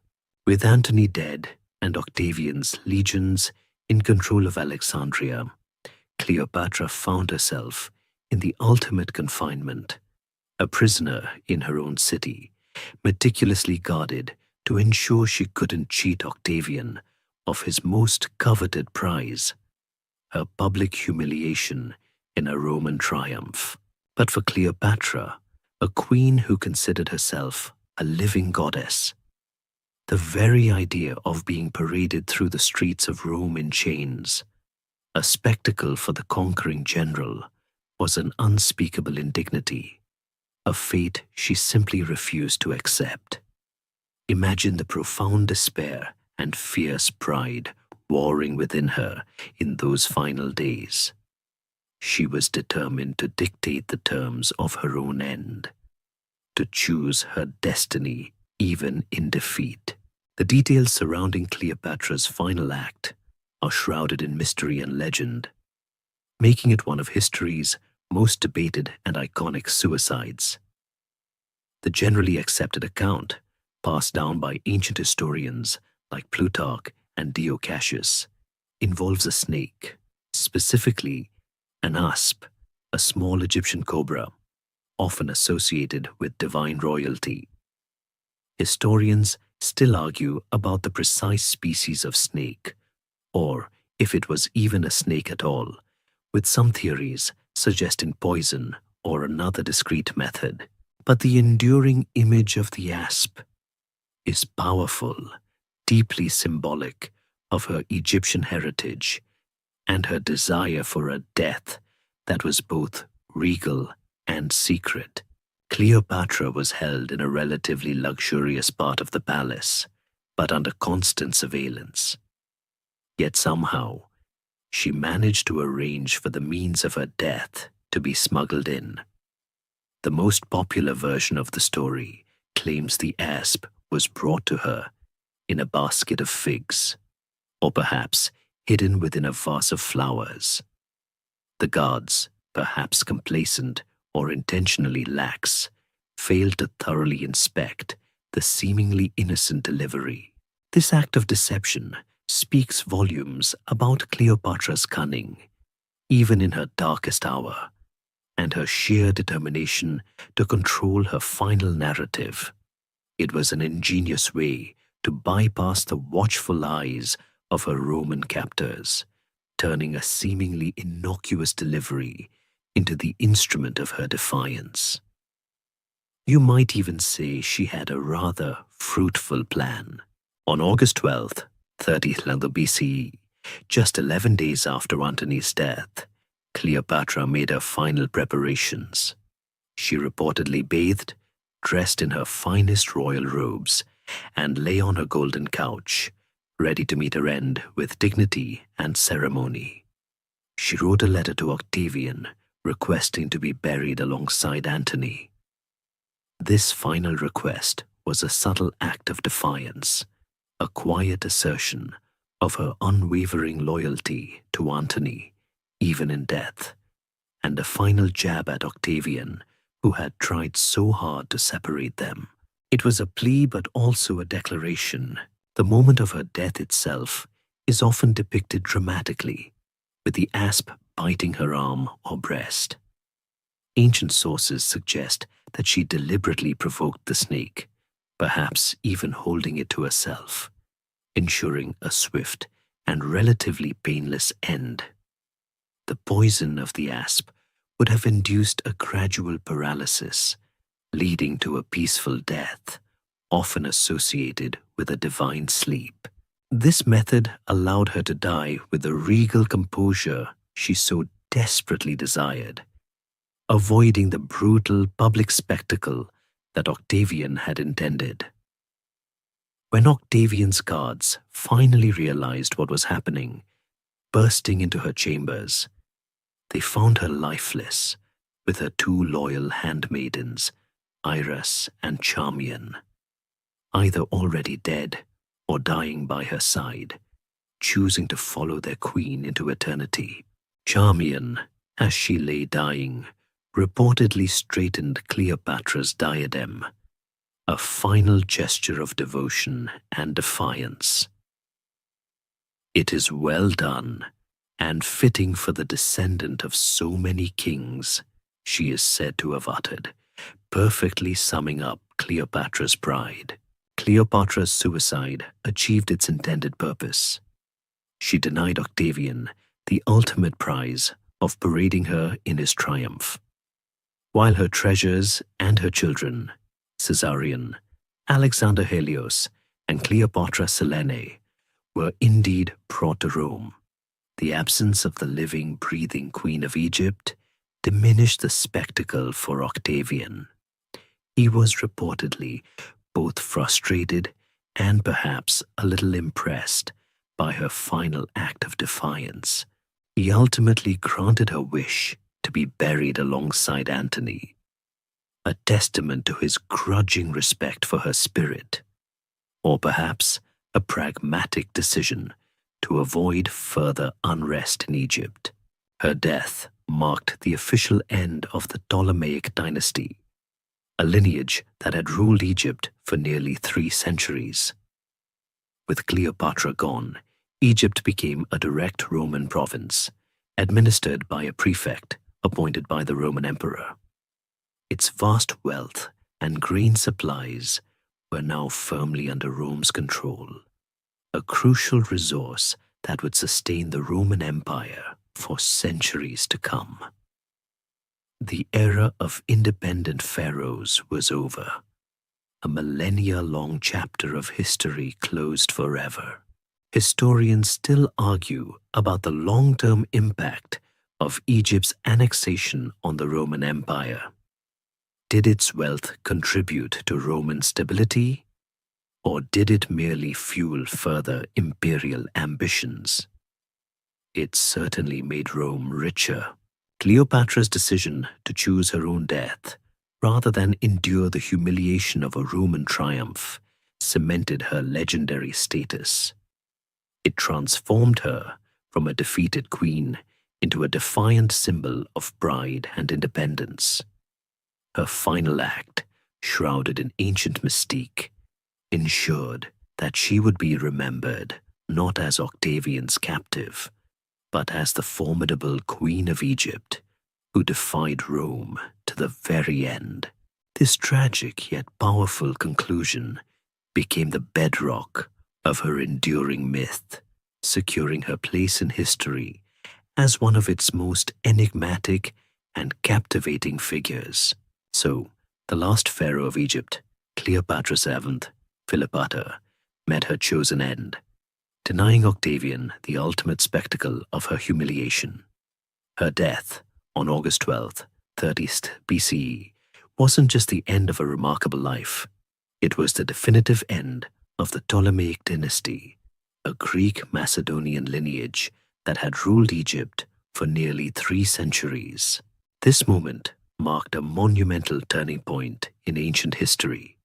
With Antony dead and Octavian's legions in control of Alexandria, Cleopatra found herself in the ultimate confinement, a prisoner in her own city, meticulously guarded to ensure she couldn't cheat Octavian of his most coveted prize, her public humiliation in a Roman triumph. But for Cleopatra, a queen who considered herself a living goddess, the very idea of being paraded through the streets of Rome in chains, a spectacle for the conquering general, was an unspeakable indignity, a fate she simply refused to accept. Imagine the profound despair and fierce pride warring within her in those final days. She was determined to dictate the terms of her own end, to choose her destiny even in defeat. The details surrounding Cleopatra's final act are shrouded in mystery and legend, making it one of history's most debated and iconic suicides. The generally accepted account, passed down by ancient historians like Plutarch and Dio Cassius, involves a snake, specifically an asp, a small Egyptian cobra, often associated with divine royalty. Historians still argue about the precise species of snake, or if it was even a snake at all, with some theories suggesting poison or another discrete method. But the enduring image of the asp is powerful, deeply symbolic of her Egyptian heritage and her desire for a death that was both regal and secret. Cleopatra was held in a relatively luxurious part of the palace, but under constant surveillance. Yet somehow, she managed to arrange for the means of her death to be smuggled in. The most popular version of the story claims the asp was brought to her in a basket of figs, or perhaps hidden within a vase of flowers. The guards, perhaps complacent or intentionally lax, failed to thoroughly inspect the seemingly innocent delivery. This act of deception speaks volumes about Cleopatra's cunning, even in her darkest hour, and her sheer determination to control her final narrative. It was an ingenious way to bypass the watchful eyes of her Roman captors, turning a seemingly innocuous delivery into the instrument of her defiance. You might even say she had a rather fruitful plan. On August 12th, 30th BCE, just 11 days after Antony's death, Cleopatra made her final preparations. She reportedly bathed, dressed in her finest royal robes, and lay on her golden couch, ready to meet her end with dignity and ceremony. She wrote a letter to Octavian requesting to be buried alongside Antony. This final request was a subtle act of defiance, a quiet assertion of her unwavering loyalty to Antony, even in death, and a final jab at Octavian, who had tried so hard to separate them. It was a plea but also a declaration. The moment of her death itself is often depicted dramatically, with the asp biting her arm or breast. Ancient sources suggest that she deliberately provoked the snake, perhaps even holding it to herself, ensuring a swift and relatively painless end. The poison of the asp would have induced a gradual paralysis, leading to a peaceful death, often associated with a divine sleep. This method allowed her to die with the regal composure she so desperately desired, avoiding the brutal public spectacle that Octavian had intended. When Octavian's guards finally realized what was happening, bursting into her chambers, they found her lifeless, with her two loyal handmaidens, Iras and Charmian, either already dead or dying by her side, choosing to follow their queen into eternity. Charmian, as she lay dying, reportedly straightened Cleopatra's diadem, a final gesture of devotion and defiance. "It is well done, and fitting for the descendant of so many kings," she is said to have uttered, perfectly summing up Cleopatra's pride. Cleopatra's suicide achieved its intended purpose. She denied Octavian the ultimate prize of parading her in his triumph, while her treasures and her children, Caesarion, Alexander Helios, and Cleopatra Selene, were indeed brought to Rome. The absence of the living, breathing Queen of Egypt diminished the spectacle for Octavian. He was reportedly both frustrated and perhaps a little impressed by her final act of defiance. He ultimately granted her wish to be buried alongside Antony, a testament to his grudging respect for her spirit, or perhaps a pragmatic decision to avoid further unrest in Egypt. Her death marked the official end of the Ptolemaic dynasty, a lineage that had ruled Egypt for nearly 3 centuries. With Cleopatra gone, Egypt became a direct Roman province, administered by a prefect appointed by the Roman emperor. Its vast wealth and grain supplies were now firmly under Rome's control, a crucial resource that would sustain the Roman Empire for centuries to come. The era of independent pharaohs was over, a millennia-long chapter of history closed forever. Historians still argue about the long-term impact of Egypt's annexation on the Roman Empire. Did its wealth contribute to Roman stability, or did it merely fuel further imperial ambitions? It certainly made Rome richer. Cleopatra's decision to choose her own death, rather than endure the humiliation of a Roman triumph, cemented her legendary status. It transformed her from a defeated queen into a defiant symbol of pride and independence. Her final act, shrouded in ancient mystique, ensured that she would be remembered not as Octavian's captive, but as the formidable Queen of Egypt who defied Rome to the very end. This tragic yet powerful conclusion became the bedrock of her enduring myth, securing her place in history as one of its most enigmatic and captivating figures. So, the last pharaoh of Egypt, Cleopatra VII, Cleopatra, met her chosen end, denying Octavian the ultimate spectacle of her humiliation. Her death, on August 12th, 30th BCE, wasn't just the end of a remarkable life. It was the definitive end of the Ptolemaic dynasty, a Greek Macedonian lineage that had ruled Egypt for nearly 3 centuries. This moment marked a monumental turning point in ancient history.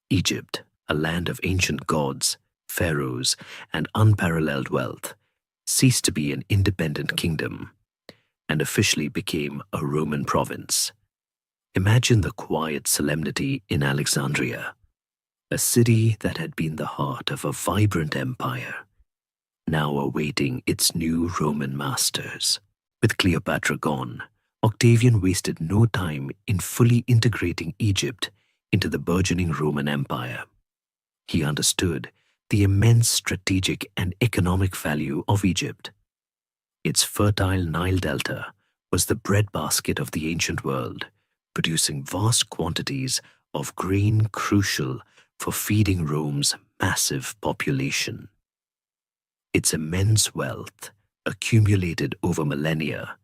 Egypt, a land of ancient gods, pharaohs, and unparalleled wealth, ceased to be an independent kingdom and officially became a Roman province. Imagine the quiet solemnity in Alexandria, a city that had been the heart of a vibrant empire, now awaiting its new Roman masters. With Cleopatra gone, Octavian wasted no time in fully integrating Egypt into the burgeoning Roman Empire. He understood the immense strategic and economic value of Egypt. Its fertile Nile Delta was the breadbasket of the ancient world, producing vast quantities of grain crucial for feeding Rome's massive population. Its immense wealth, accumulated over millennia,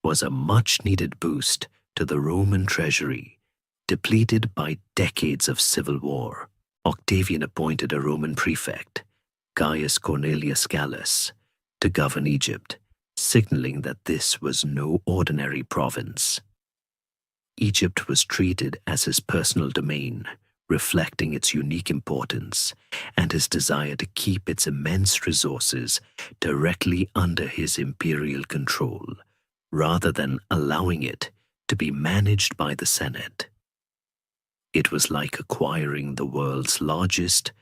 was a much-needed boost to the Roman treasury, depleted by decades of civil war. Octavian appointed a Roman prefect, Gaius Cornelius Gallus, to govern Egypt, signaling that this was no ordinary province. Egypt was treated as his personal domain, reflecting its unique importance and his desire to keep its immense resources directly under his imperial control, rather than allowing it to be managed by the Senate. It was like acquiring the world's largest,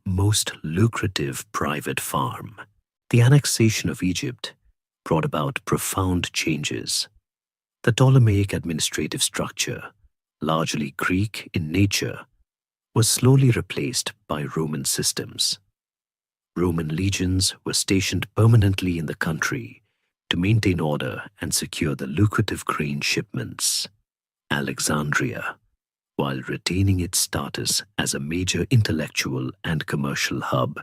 most lucrative private farm. The annexation of Egypt brought about profound changes. The Ptolemaic administrative structure, largely Greek in nature, was slowly replaced by Roman systems. Roman legions were stationed permanently in the country to maintain order and secure the lucrative grain shipments. Alexandria, while retaining its status as a major intellectual and commercial hub,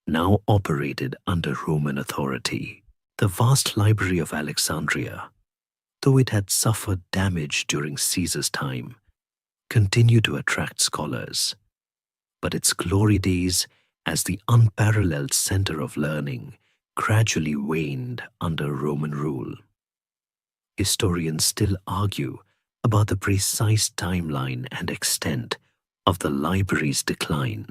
now operated under Roman authority. The vast library of Alexandria, though it had suffered damage during Caesar's time, continued to attract scholars, but its glory days as the unparalleled center of learning gradually waned under Roman rule. Historians still argue about the precise timeline and extent of the library's decline,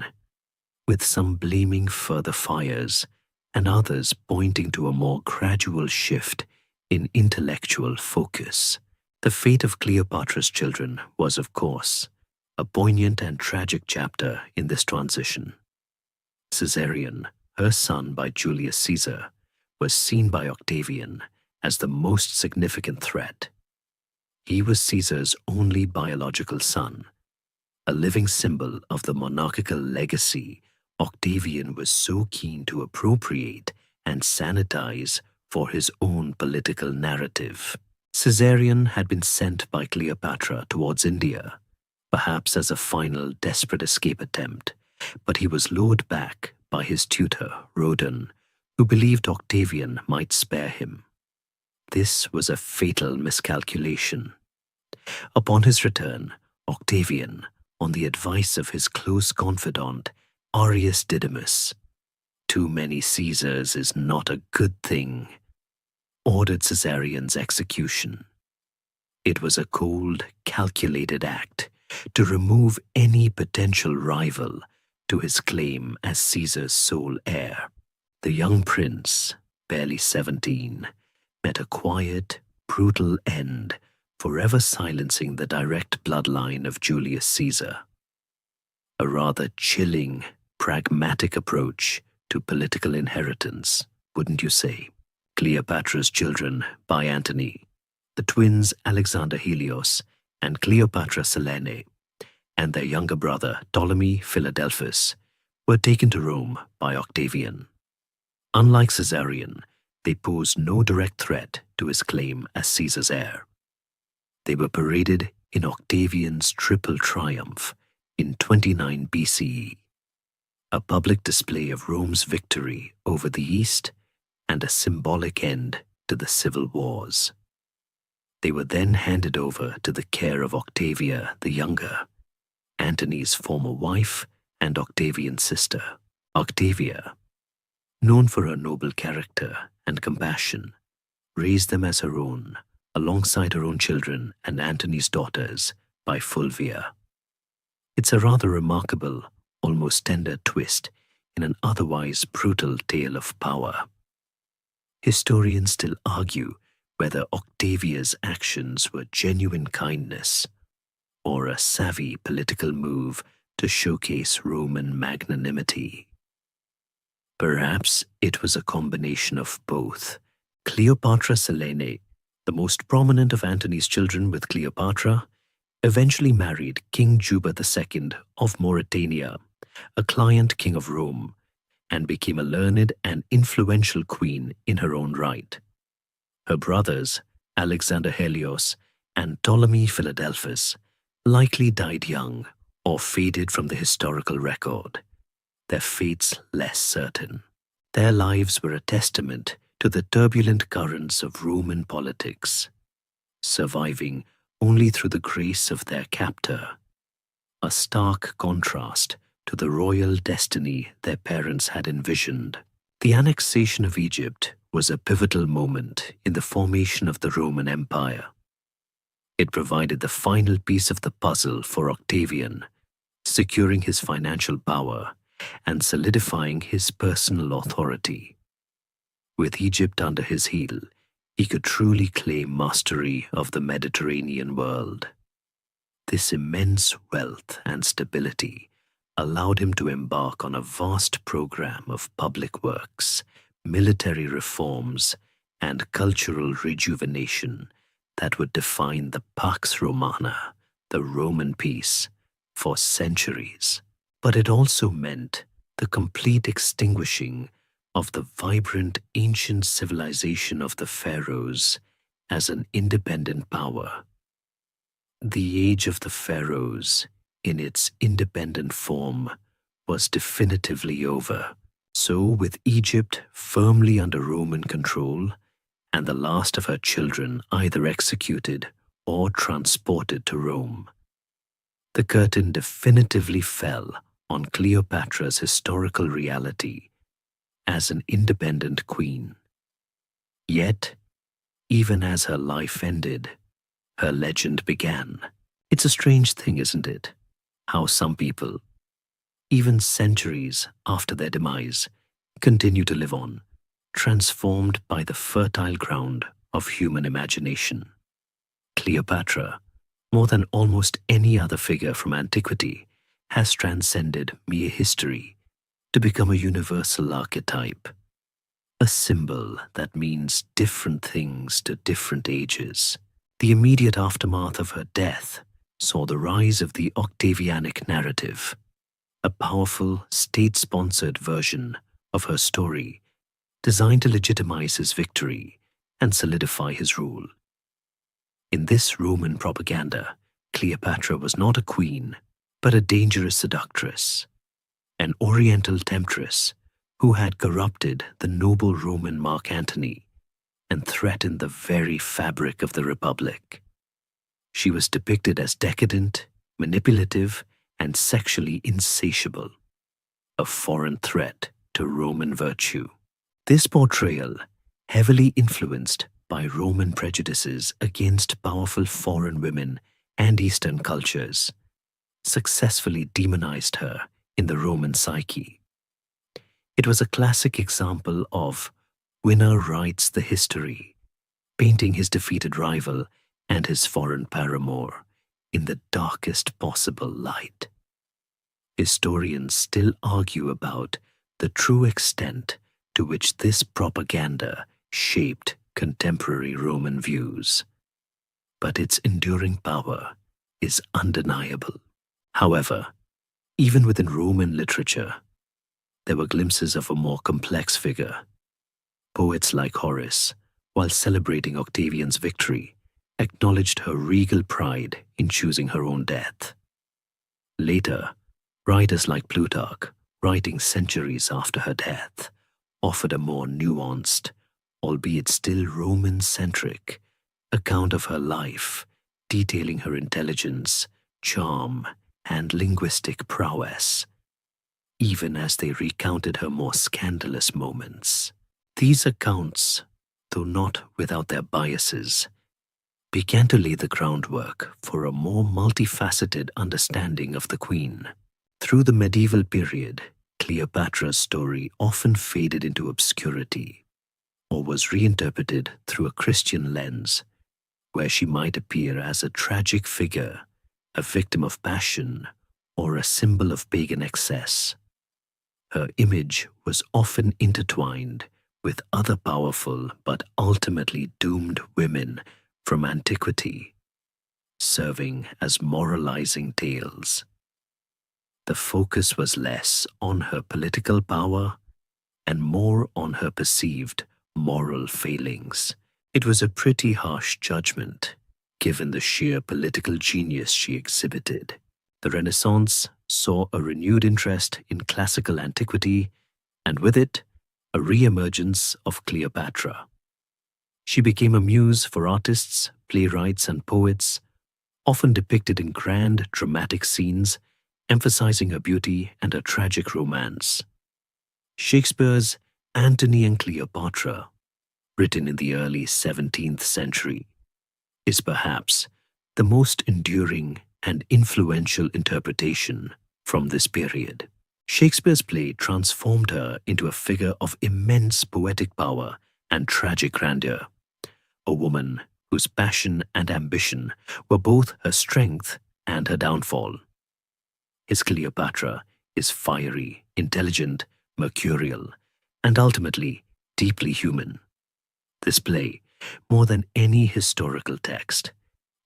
with some blaming further fires and others pointing to a more gradual shift in intellectual focus. The fate of Cleopatra's children was, of course, a poignant and tragic chapter in this transition. Caesarion, her son by Julius Caesar, was seen by Octavian as the most significant threat. He was Caesar's only biological son, a living symbol of the monarchical legacy Octavian was so keen to appropriate and sanitize for his own political narrative. Caesarion had been sent by Cleopatra towards India, perhaps as a final desperate escape attempt, but he was lured back by his tutor, Rhodan, who believed Octavian might spare him. This was a fatal miscalculation. Upon his return, Octavian, on the advice of his close confidant, Arius Didymus, "Too many Caesars is not a good thing," ordered Caesarion's execution. It was a cold, calculated act to remove any potential rival to his claim as Caesar's sole heir. The young prince, barely 17, met a quiet, brutal end, forever silencing the direct bloodline of Julius Caesar. A rather chilling, pragmatic approach to political inheritance, wouldn't you say? Cleopatra's Children by Antony, the twins Alexander Helios and Cleopatra Selene, and their younger brother Ptolemy Philadelphus, were taken to Rome by Octavian. Unlike Caesarion, they posed no direct threat to his claim as Caesar's heir. They were paraded in Octavian's triple triumph in 29 BCE, a public display of Rome's victory over the East and a symbolic end to the civil wars. They were then handed over to the care of Octavia the Younger, Antony's former wife and Octavian's sister. Octavia, known for her noble character and compassion, raised them as her own, alongside her own children and Antony's daughters by Fulvia. It's a rather remarkable, almost tender twist in an otherwise brutal tale of power. Historians still argue whether Octavia's actions were genuine kindness or a savvy political move to showcase Roman magnanimity. Perhaps it was a combination of both. Cleopatra Selene, the most prominent of Antony's children with Cleopatra, eventually married King Juba II of Mauritania, a client king of Rome, and became a learned and influential queen in her own right. Her brothers, Alexander Helios and Ptolemy Philadelphus, likely died young or faded from the historical record, their fates less certain. Their lives were a testament to the turbulent currents of Roman politics, surviving only through the grace of their captor, a stark contrast to the royal destiny their parents had envisioned. The annexation of Egypt was a pivotal moment in the formation of the Roman Empire. It provided the final piece of the puzzle for Octavian, securing his financial power and solidifying his personal authority. With Egypt under his heel, he could truly claim mastery of the Mediterranean world. This immense wealth and stability allowed him to embark on a vast program of public works, military reforms, and cultural rejuvenation that would define the Pax Romana, the Roman peace, for centuries. But it also meant the complete extinguishing of the vibrant ancient civilization of the pharaohs as an independent power. The age of the pharaohs, in its independent form, was definitively over. So, with Egypt firmly under Roman control, and the last of her children either executed or transported to Rome, the curtain definitively fell on Cleopatra's historical reality as an independent queen. Yet, even as her life ended, her legend began. It's a strange thing, isn't it? How some people, even centuries after their demise, continue to live on, transformed by the fertile ground of human imagination. Cleopatra, more than almost any other figure from antiquity, has transcended mere history to become a universal archetype, a symbol that means different things to different ages. The immediate aftermath of her death saw the rise of the Octavianic narrative, a powerful state-sponsored version of her story designed to legitimize his victory and solidify his rule. In this Roman propaganda, Cleopatra was not a queen, but a dangerous seductress, an oriental temptress who had corrupted the noble Roman Mark Antony and threatened the very fabric of the Republic. She was depicted as decadent, manipulative, and sexually insatiable, a foreign threat to Roman virtue. This portrayal, heavily influenced by Roman prejudices against powerful foreign women and Eastern cultures, successfully demonized her in the Roman psyche. It was a classic example of winner writes the history, painting his defeated rival and his foreign paramour in the darkest possible light. Historians still argue about the true extent to which this propaganda shaped contemporary Roman views, but its enduring power is undeniable. However, even within Roman literature, there were glimpses of a more complex figure. Poets like Horace, while celebrating Octavian's victory, acknowledged her regal pride in choosing her own death. Later, writers like Plutarch, writing centuries after her death, offered a more nuanced, albeit still Roman-centric, account of her life, detailing her intelligence, charm, and linguistic prowess, even as they recounted her more scandalous moments. These accounts, though not without their biases, began to lay the groundwork for a more multifaceted understanding of the Queen. Through the medieval period, Cleopatra's story often faded into obscurity, or was reinterpreted through a Christian lens, where she might appear as a tragic figure, a victim of passion, or a symbol of pagan excess. Her image was often intertwined with other powerful but ultimately doomed women from antiquity, serving as moralizing tales. The focus was less on her political power and more on her perceived moral failings. It was a pretty harsh judgment, given the sheer political genius she exhibited. The Renaissance saw a renewed interest in classical antiquity, and with it, a re-emergence of Cleopatra. She became a muse for artists, playwrights, and poets, often depicted in grand, dramatic scenes, emphasizing her beauty and her tragic romance. Shakespeare's Antony and Cleopatra, written in the early 17th century, is perhaps the most enduring and influential interpretation from this period. Shakespeare's play transformed her into a figure of immense poetic power and tragic grandeur, a woman whose passion and ambition were both her strength and her downfall. His Cleopatra is fiery, intelligent, mercurial, and ultimately deeply human. This play, more than any historical text,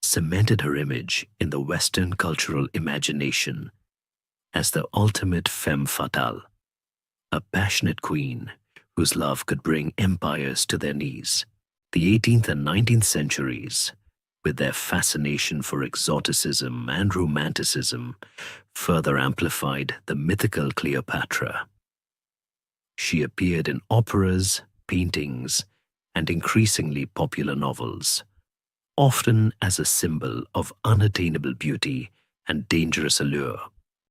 cemented her image in the Western cultural imagination as the ultimate femme fatale, a passionate queen whose love could bring empires to their knees. The 18th and 19th centuries, with their fascination for exoticism and romanticism, further amplified the mythical Cleopatra. She appeared in operas, paintings, and increasingly popular novels, often as a symbol of unattainable beauty and dangerous allure.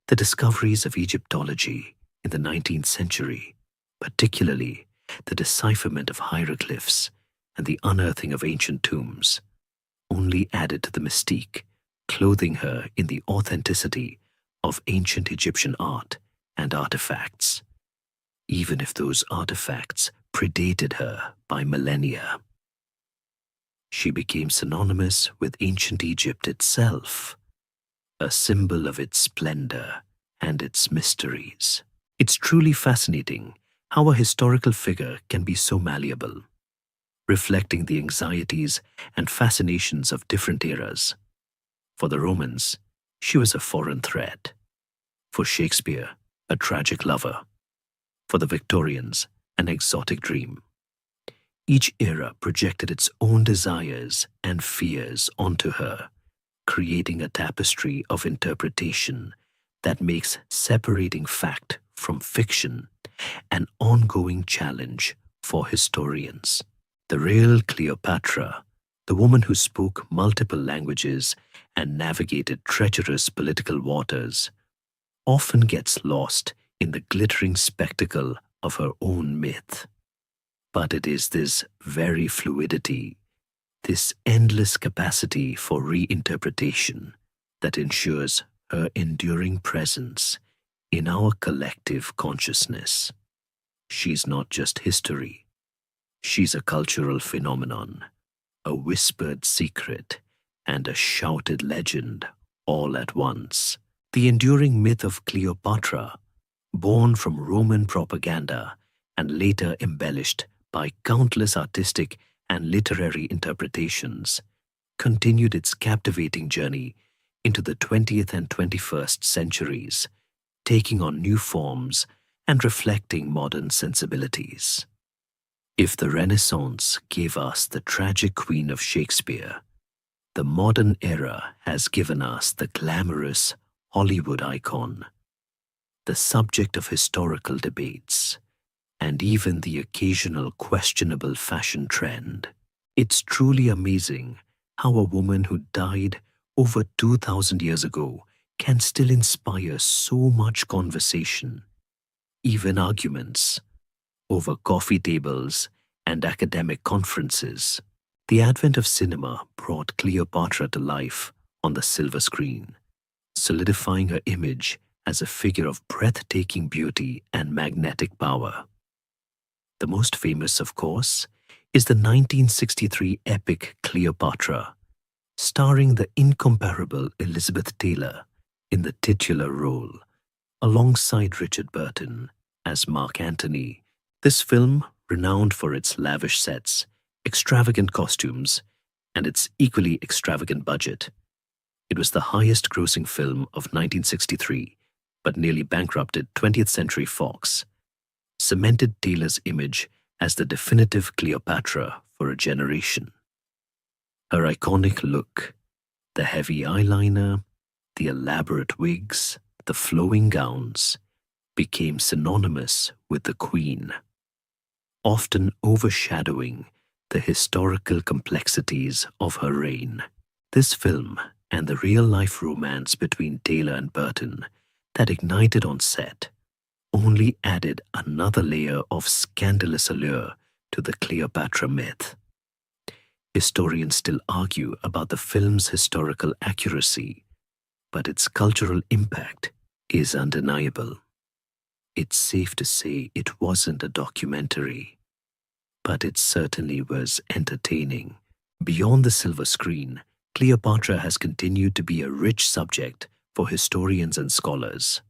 The discoveries of Egyptology in the 19th century, particularly the decipherment of hieroglyphs and the unearthing of ancient tombs, only added to the mystique, clothing her in the authenticity of ancient Egyptian art and artifacts, even if those artifacts predated her by millennia. She became synonymous with ancient Egypt itself, a symbol of its splendor and its mysteries. It's truly fascinating how a historical figure can be so malleable, reflecting the anxieties and fascinations of different eras. For the Romans, she was a foreign threat. For Shakespeare, a tragic lover. For the Victorians, an exotic dream. Each era projected its own desires and fears onto her, creating a tapestry of interpretation that makes separating fact from fiction an ongoing challenge for historians. The real Cleopatra, the woman who spoke multiple languages and navigated treacherous political waters, often gets lost in the glittering spectacle of her own myth. But it is this very fluidity, this endless capacity for reinterpretation, that ensures her enduring presence in our collective consciousness. She's not just history, She's a cultural phenomenon, a whispered secret, and a shouted legend all at once. The enduring myth of Cleopatra, born from Roman propaganda and later embellished by countless artistic and literary interpretations, continued its captivating journey into the 20th and 21st centuries, taking on new forms and reflecting modern sensibilities. If the Renaissance gave us the tragic queen of Shakespeare, the modern era has given us the glamorous Hollywood icon, the subject of historical debates, and even the occasional questionable fashion trend. It's truly amazing how a woman who died over 2,000 years ago can still inspire so much conversation, even arguments, over coffee tables and academic conferences. The advent of cinema brought Cleopatra to life on the silver screen, solidifying her image as a figure of breathtaking beauty and magnetic power. The most famous, of course, is the 1963 epic Cleopatra, starring the incomparable Elizabeth Taylor in the titular role, alongside Richard Burton as Mark Antony. This film, renowned for its lavish sets, extravagant costumes, and its equally extravagant budget, it was the highest-grossing film of 1963, but nearly bankrupted 20th Century Fox, cemented Taylor's image as the definitive Cleopatra for a generation. Her iconic look, the heavy eyeliner, the elaborate wigs, the flowing gowns, became synonymous with the Queen, often overshadowing the historical complexities of her reign. This film and the real-life romance between Taylor and Burton that ignited on set only added another layer of scandalous allure to the Cleopatra myth. Historians still argue about the film's historical accuracy, but its cultural impact is undeniable. It's safe to say it wasn't a documentary, but it certainly was entertaining. Beyond the silver screen, Cleopatra has continued to be a rich subject for historians and scholars.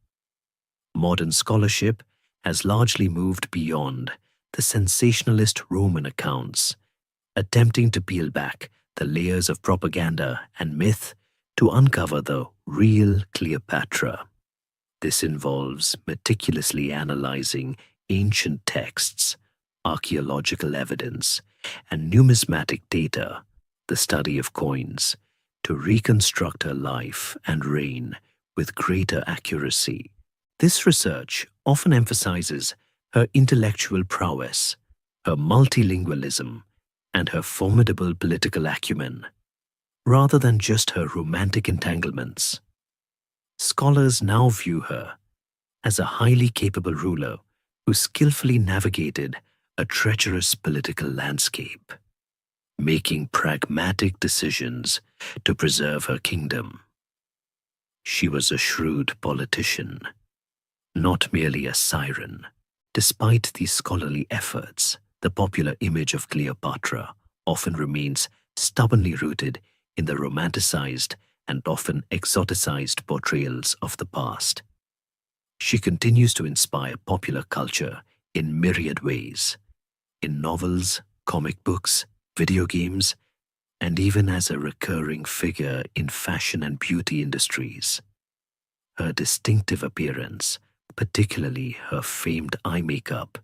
Modern scholarship has largely moved beyond the sensationalist Roman accounts, attempting to peel back the layers of propaganda and myth to uncover the real Cleopatra. This involves meticulously analyzing ancient texts, archaeological evidence, and numismatic data, the study of coins, to reconstruct her life and reign with greater accuracy. This research often emphasizes her intellectual prowess, her multilingualism, and her formidable political acumen, rather than just her romantic entanglements. Scholars now view her as a highly capable ruler who skillfully navigated a treacherous political landscape, making pragmatic decisions to preserve her kingdom. She was a shrewd politician, not merely a siren. Despite these scholarly efforts, the popular image of Cleopatra often remains stubbornly rooted in the romanticized and often exoticized portrayals of the past. She continues to inspire popular culture in myriad ways, in novels, comic books, video games, and even as a recurring figure in fashion and beauty industries. Her distinctive appearance, particularly her famed eye makeup,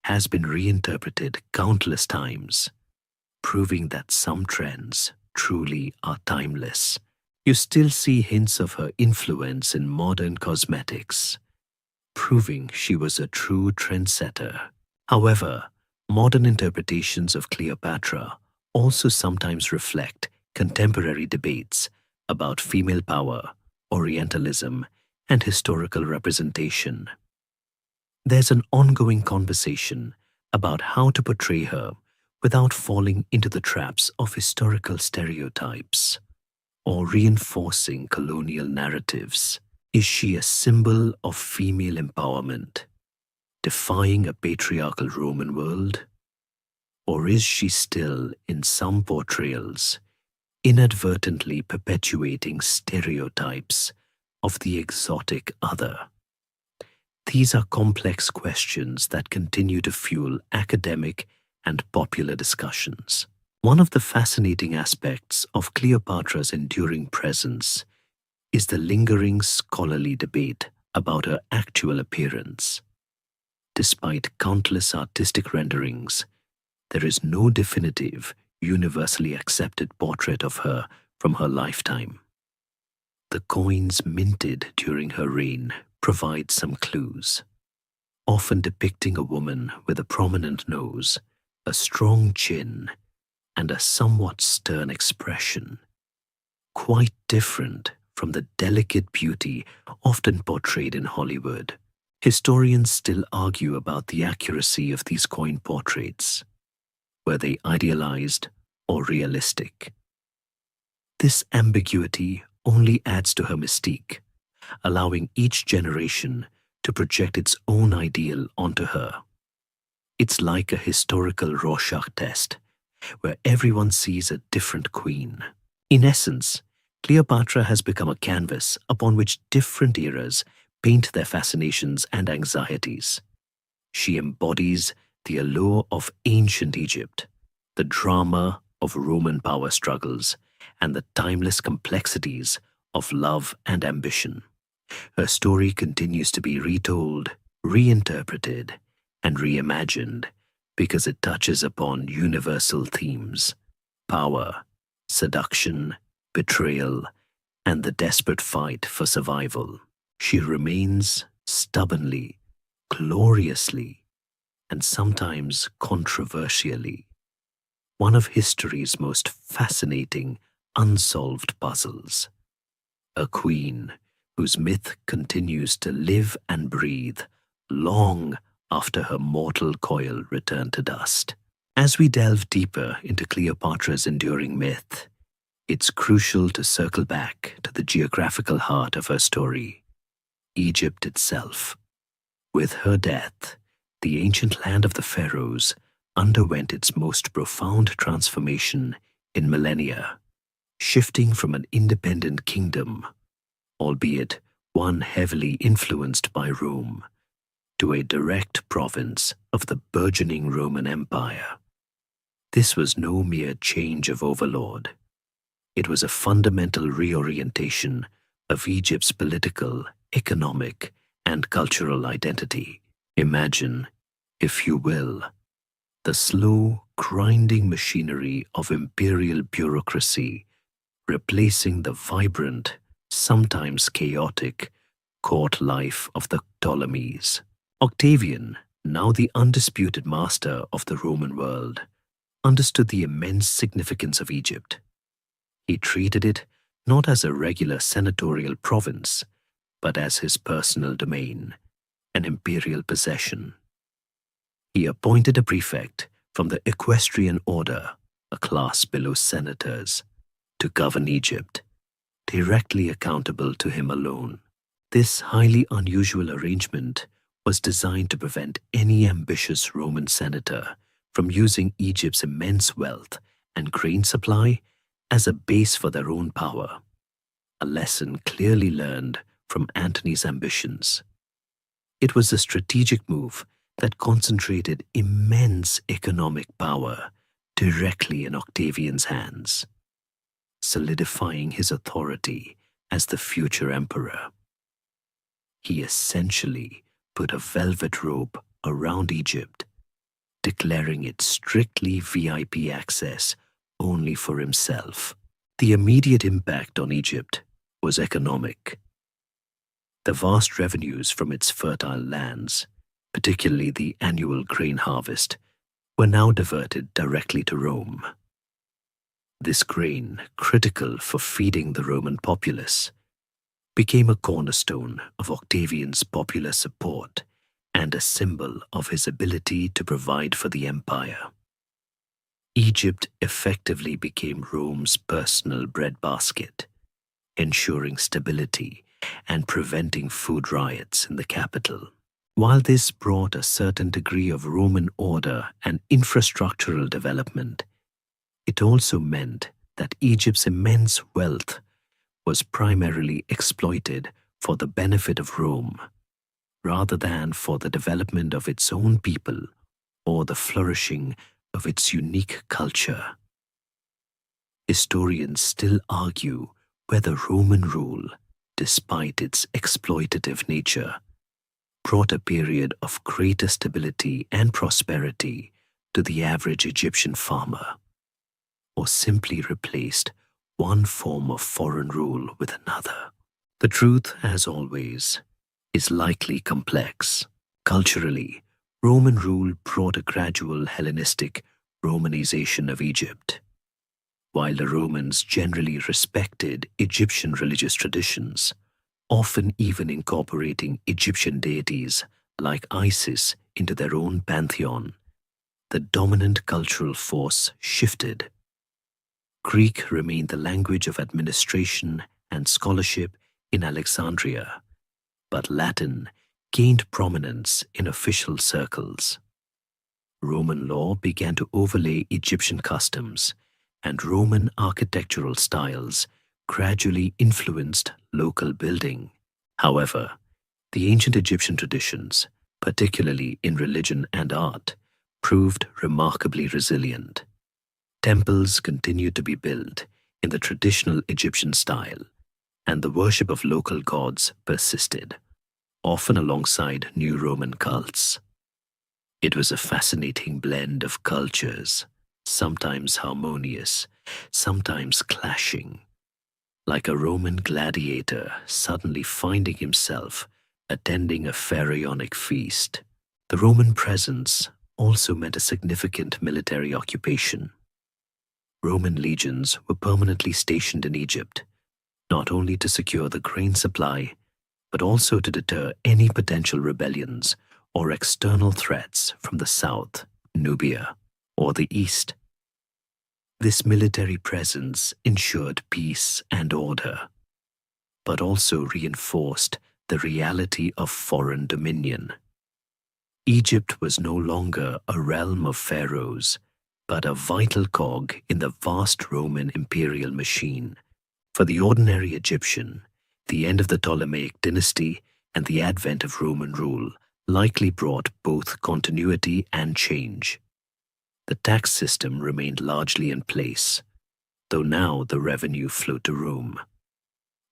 has been reinterpreted countless times, proving that some trends truly are timeless. You still see hints of her influence in modern cosmetics, proving she was a true trendsetter. However, modern interpretations of Cleopatra also sometimes reflect contemporary debates about female power, Orientalism, and historical representation. There's an ongoing conversation about how to portray her without falling into the traps of historical stereotypes or reinforcing colonial narratives. Is she a symbol of female empowerment, defying a patriarchal Roman world? Or is she still, in some portrayals, inadvertently perpetuating stereotypes of the exotic other? These are complex questions that continue to fuel academic and popular discussions. One of the fascinating aspects of Cleopatra's enduring presence is the lingering scholarly debate about her actual appearance. Despite countless artistic renderings, there is no definitive, universally accepted portrait of her from her lifetime. The coins minted during her reign provide some clues, often depicting a woman with a prominent nose, a strong chin, and a somewhat stern expression, quite different from the delicate beauty often portrayed in Hollywood. Historians still argue about the accuracy of these coin portraits. Were they idealized or realistic? This ambiguity only adds to her mystique, allowing each generation to project its own ideal onto her. It's like a historical Rorschach test, where everyone sees a different queen. In essence, Cleopatra has become a canvas upon which different eras paint their fascinations and anxieties. She embodies the allure of ancient Egypt, the drama of Roman power struggles, and the timeless complexities of love and ambition. Her story continues to be retold, reinterpreted, and reimagined because it touches upon universal themes: power, seduction, betrayal, and the desperate fight for survival. She remains stubbornly, gloriously, and sometimes controversially one of history's most fascinating unsolved puzzles. A queen whose myth continues to live and breathe long after her mortal coil returned to dust. As we delve deeper into Cleopatra's enduring myth, it's crucial to circle back to the geographical heart of her story, Egypt itself. With her death, the ancient land of the pharaohs underwent its most profound transformation in millennia, shifting from an independent kingdom, albeit one heavily influenced by Rome, to a direct province of the burgeoning Roman Empire. This was no mere change of overlord. It was a fundamental reorientation of Egypt's political, economic, and cultural identity. Imagine, if you will, the slow, grinding machinery of imperial bureaucracy replacing the vibrant, sometimes chaotic, court life of the Ptolemies. Octavian, now the undisputed master of the Roman world, understood the immense significance of Egypt. He treated it not as a regular senatorial province, but as his personal domain, an imperial possession. He appointed a prefect from the equestrian order, a class below senators, to govern Egypt, directly accountable to him alone. This highly unusual arrangement was designed to prevent any ambitious Roman senator from using Egypt's immense wealth and grain supply as a base for their own power, a lesson clearly learned from Antony's ambitions. It was a strategic move that concentrated immense economic power directly in Octavian's hands, solidifying his authority as the future emperor. He essentially put a velvet rope around Egypt, declaring it strictly VIP access only for himself. The immediate impact on Egypt was economic. The vast revenues from its fertile lands, particularly the annual grain harvest, were now diverted directly to Rome. This grain, critical for feeding the Roman populace, became a cornerstone of Octavian's popular support and a symbol of his ability to provide for the empire. Egypt effectively became Rome's personal breadbasket, ensuring stability and preventing food riots in the capital. While this brought a certain degree of Roman order and infrastructural development, it also meant that Egypt's immense wealth was primarily exploited for the benefit of Rome, rather than for the development of its own people or the flourishing of its unique culture. Historians still argue whether Roman rule, despite its exploitative nature, brought a period of greater stability and prosperity to the average Egyptian farmer, or simply replaced one form of foreign rule with another. The truth, as always, is likely complex. Culturally, Roman rule brought a gradual Hellenistic Romanization of Egypt. While the Romans generally respected Egyptian religious traditions, often even incorporating Egyptian deities like Isis into their own pantheon, the dominant cultural force shifted. Greek remained the language of administration and scholarship in Alexandria, but Latin gained prominence in official circles. Roman law began to overlay Egyptian customs, and Roman architectural styles gradually influenced local building. However, the ancient Egyptian traditions, particularly in religion and art, proved remarkably resilient. Temples continued to be built in the traditional Egyptian style, and the worship of local gods persisted, often alongside new Roman cults. It was a fascinating blend of cultures, sometimes harmonious, sometimes clashing, like a Roman gladiator suddenly finding himself attending a pharaonic feast. The Roman presence also meant a significant military occupation. Roman legions were permanently stationed in Egypt, not only to secure the grain supply, but also to deter any potential rebellions or external threats from the south, Nubia, or the east. This military presence ensured peace and order, but also reinforced the reality of foreign dominion. Egypt was no longer a realm of pharaohs, but a vital cog in the vast Roman imperial machine. For the ordinary Egyptian, the end of the Ptolemaic dynasty and the advent of Roman rule likely brought both continuity and change. The tax system remained largely in place, though now the revenue flowed to Rome.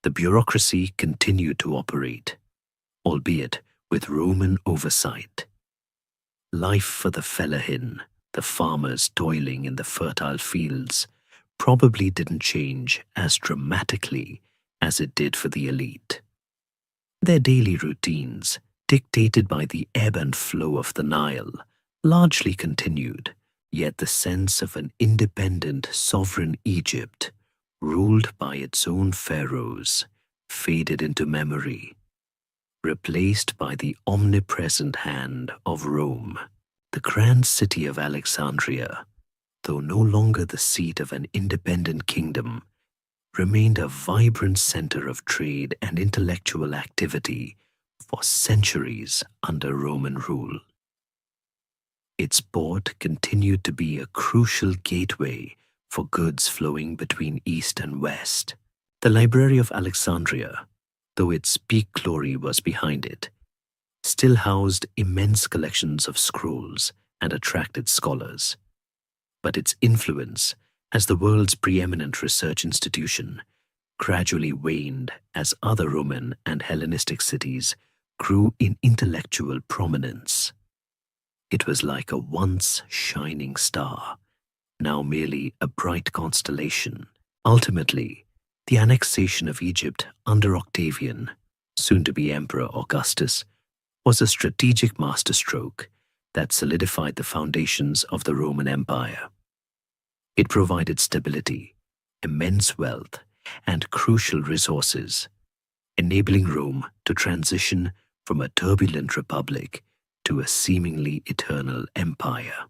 The bureaucracy continued to operate, albeit with Roman oversight. Life for the fellahin, the farmers toiling in the fertile fields, probably didn't change as dramatically as it did for the elite. Their daily routines, dictated by the ebb and flow of the Nile, largely continued, yet the sense of an independent, sovereign Egypt, ruled by its own pharaohs, faded into memory, replaced by the omnipresent hand of Rome. The grand city of Alexandria, though no longer the seat of an independent kingdom, remained a vibrant center of trade and intellectual activity for centuries under Roman rule. Its port continued to be a crucial gateway for goods flowing between East and West. The Library of Alexandria, though its peak glory was behind it, still housed immense collections of scrolls and attracted scholars. But its influence as the world's preeminent research institution gradually waned as other Roman and Hellenistic cities grew in intellectual prominence. It was like a once shining star, now merely a bright constellation. Ultimately, the annexation of Egypt under Octavian, soon to be Emperor Augustus, was a strategic masterstroke that solidified the foundations of the Roman Empire. It provided stability, immense wealth, and crucial resources, enabling Rome to transition from a turbulent republic to a seemingly eternal empire.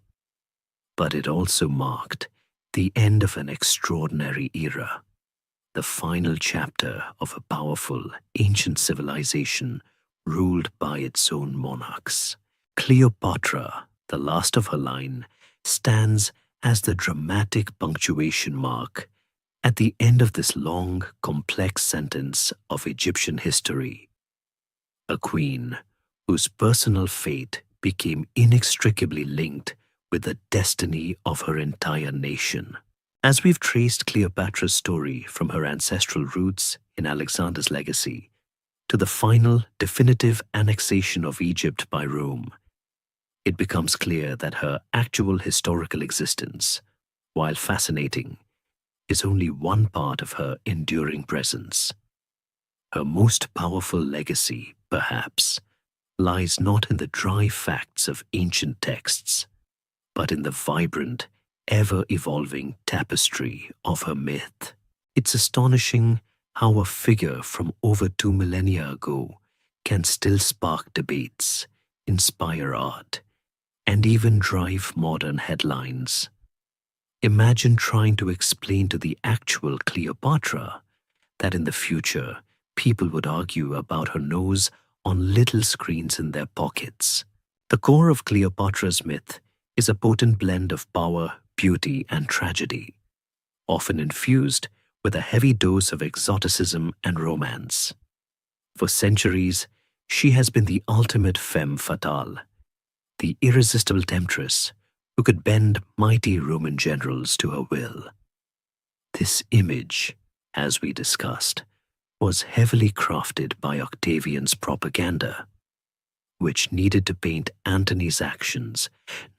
But it also marked the end of an extraordinary era, the final chapter of a powerful ancient civilization ruled by its own monarchs. Cleopatra, the last of her line, stands as the dramatic punctuation mark at the end of this long, complex sentence of Egyptian history. A queen whose personal fate became inextricably linked with the destiny of her entire nation. As we've traced Cleopatra's story from her ancestral roots in Alexander's legacy to the final, definitive annexation of Egypt by Rome, it becomes clear that her actual historical existence, while fascinating, is only one part of her enduring presence. Her most powerful legacy, perhaps, lies not in the dry facts of ancient texts, but in the vibrant, ever-evolving tapestry of her myth. It's astonishing how a figure from over 2 millennia ago can still spark debates, inspire art, and even drive modern headlines. Imagine trying to explain to the actual Cleopatra that in the future people would argue about her nose on little screens in their pockets. The core of Cleopatra's myth is a potent blend of power, beauty, and tragedy, often infused with a heavy dose of exoticism and romance. For centuries, she has been the ultimate femme fatale, the irresistible temptress who could bend mighty Roman generals to her will. This image, as we discussed, was heavily crafted by Octavian's propaganda, which needed to paint Antony's actions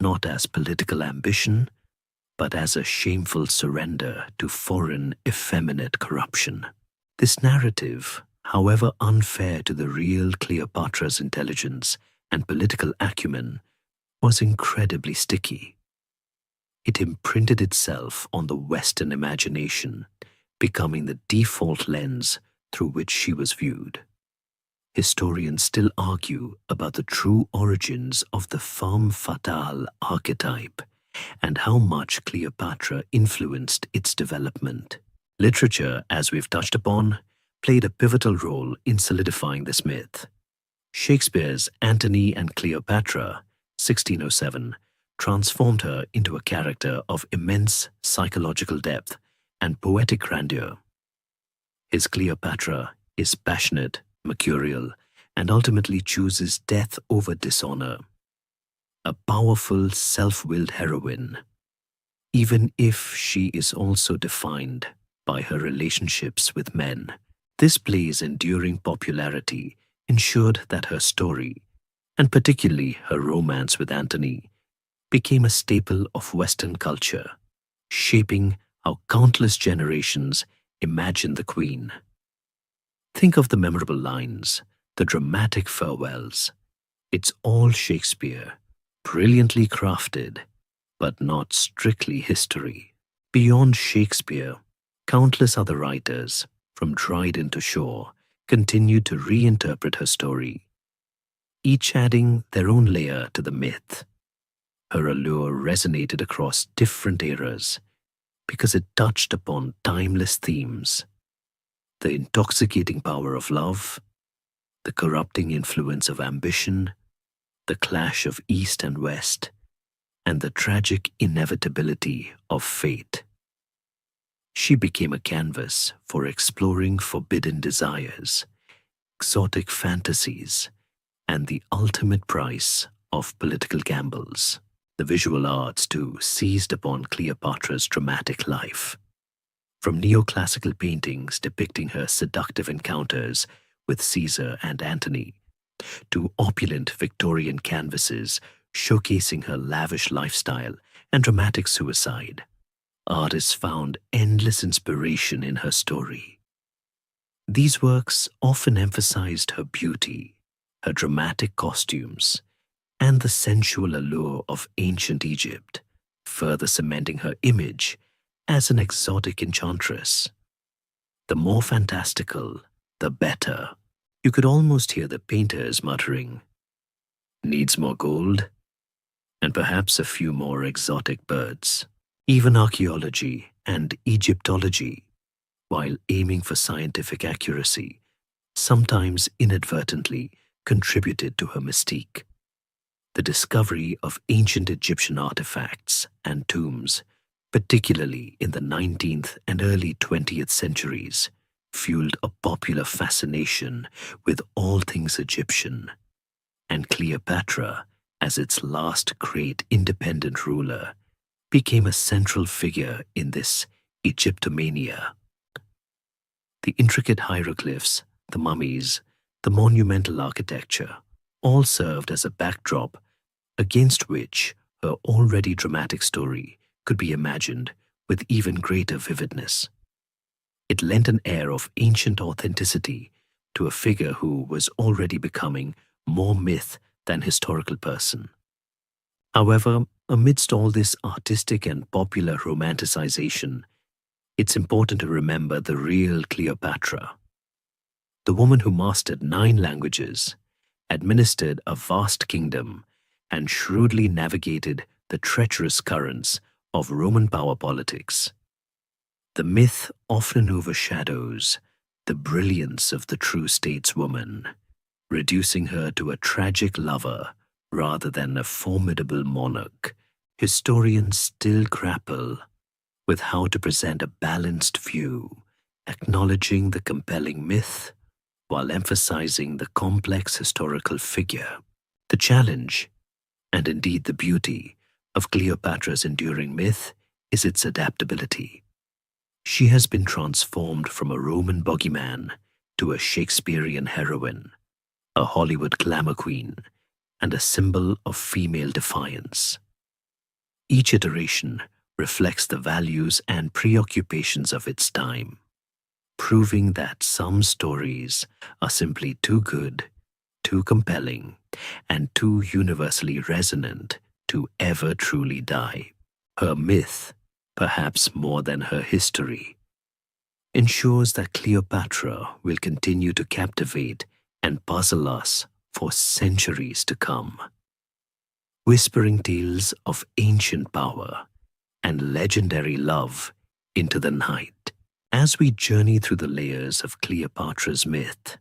not as political ambition, but as a shameful surrender to foreign, effeminate corruption. This narrative, however unfair to the real Cleopatra's intelligence and political acumen, was incredibly sticky. It imprinted itself on the Western imagination, becoming the default lens through which she was viewed. Historians still argue about the true origins of the femme fatale archetype and how much Cleopatra influenced its development. Literature, as we've touched upon, played a pivotal role in solidifying this myth. Shakespeare's Antony and Cleopatra, 1607, transformed her into a character of immense psychological depth and poetic grandeur. His Cleopatra is passionate, mercurial, and ultimately chooses death over dishonor. A powerful, self-willed heroine, even if she is also defined by her relationships with men. This play's enduring popularity ensured that her story, and particularly her romance with Antony, became a staple of Western culture, shaping how countless generations imagined the queen. Think of the memorable lines, the dramatic farewells. It's all Shakespeare, brilliantly crafted, but not strictly history. Beyond Shakespeare, countless other writers, from Dryden to Shaw, continued to reinterpret her story, each adding their own layer to the myth. Her allure resonated across different eras because it touched upon timeless themes: the intoxicating power of love, the corrupting influence of ambition, the clash of East and West, and the tragic inevitability of fate. She became a canvas for exploring forbidden desires, exotic fantasies, and the ultimate price of political gambles. The visual arts, too, seized upon Cleopatra's dramatic life. From neoclassical paintings depicting her seductive encounters with Caesar and Antony, to opulent Victorian canvases showcasing her lavish lifestyle and dramatic suicide, artists found endless inspiration in her story. These works often emphasized her beauty, her dramatic costumes, and the sensual allure of ancient Egypt, further cementing her image as an exotic enchantress. The more fantastical, the better. You could almost hear the painters muttering, "Needs more gold?" and perhaps a few more exotic birds. Even archaeology and Egyptology, while aiming for scientific accuracy, sometimes inadvertently contributed to her mystique. The discovery of ancient Egyptian artifacts and tombs, particularly in the 19th and early 20th centuries, fueled a popular fascination with all things Egyptian, and Cleopatra, as its last great independent ruler, became a central figure in this Egyptomania. The intricate hieroglyphs, the mummies, the monumental architecture all served as a backdrop against which her already dramatic story could be imagined with even greater vividness. It lent an air of ancient authenticity to a figure who was already becoming more myth than historical person. However, amidst all this artistic and popular romanticization, it's important to remember the real Cleopatra, the woman who mastered 9 languages, administered a vast kingdom, and shrewdly navigated the treacherous currents of Roman power politics. The myth often overshadows the brilliance of the true stateswoman, reducing her to a tragic lover rather than a formidable monarch. Historians still grapple with how to present a balanced view, acknowledging the compelling myth while emphasizing the complex historical figure. The challenge, and indeed the beauty, of Cleopatra's enduring myth is its adaptability. She has been transformed from a Roman boogeyman to a Shakespearean heroine, a Hollywood glamour queen, and a symbol of female defiance. Each iteration reflects the values and preoccupations of its time, proving that some stories are simply too good, too compelling, and too universally resonant to ever truly die. Her myth, perhaps more than her history, ensures that Cleopatra will continue to captivate and puzzle us for centuries to come, whispering tales of ancient power and legendary love into the night. As we journey through the layers of Cleopatra's myth,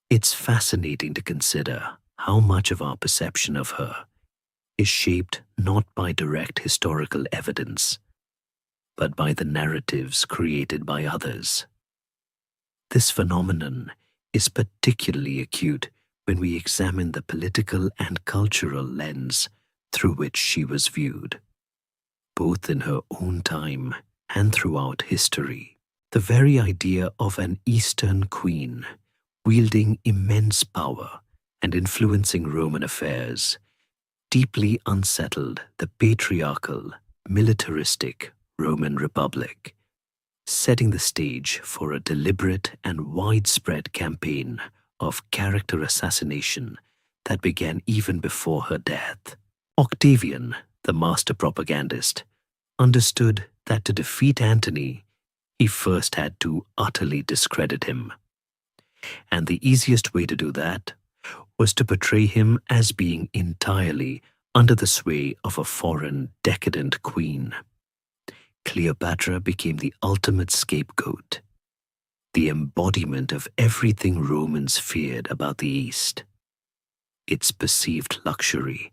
it's fascinating to consider how much of our perception of her is shaped not by direct historical evidence, but by the narratives created by others. This phenomenon is particularly acute when we examine the political and cultural lens through which she was viewed, both in her own time and throughout history. The very idea of an Eastern queen wielding immense power and influencing Roman affairs deeply unsettled the patriarchal, militaristic Roman Republic, setting the stage for a deliberate and widespread campaign of character assassination that began even before her death. Octavian, the master propagandist, understood that to defeat Antony, he first had to utterly discredit him. And the easiest way to do that was to portray him as being entirely under the sway of a foreign, decadent queen. Cleopatra became the ultimate scapegoat, the embodiment of everything Romans feared about the East: its perceived luxury,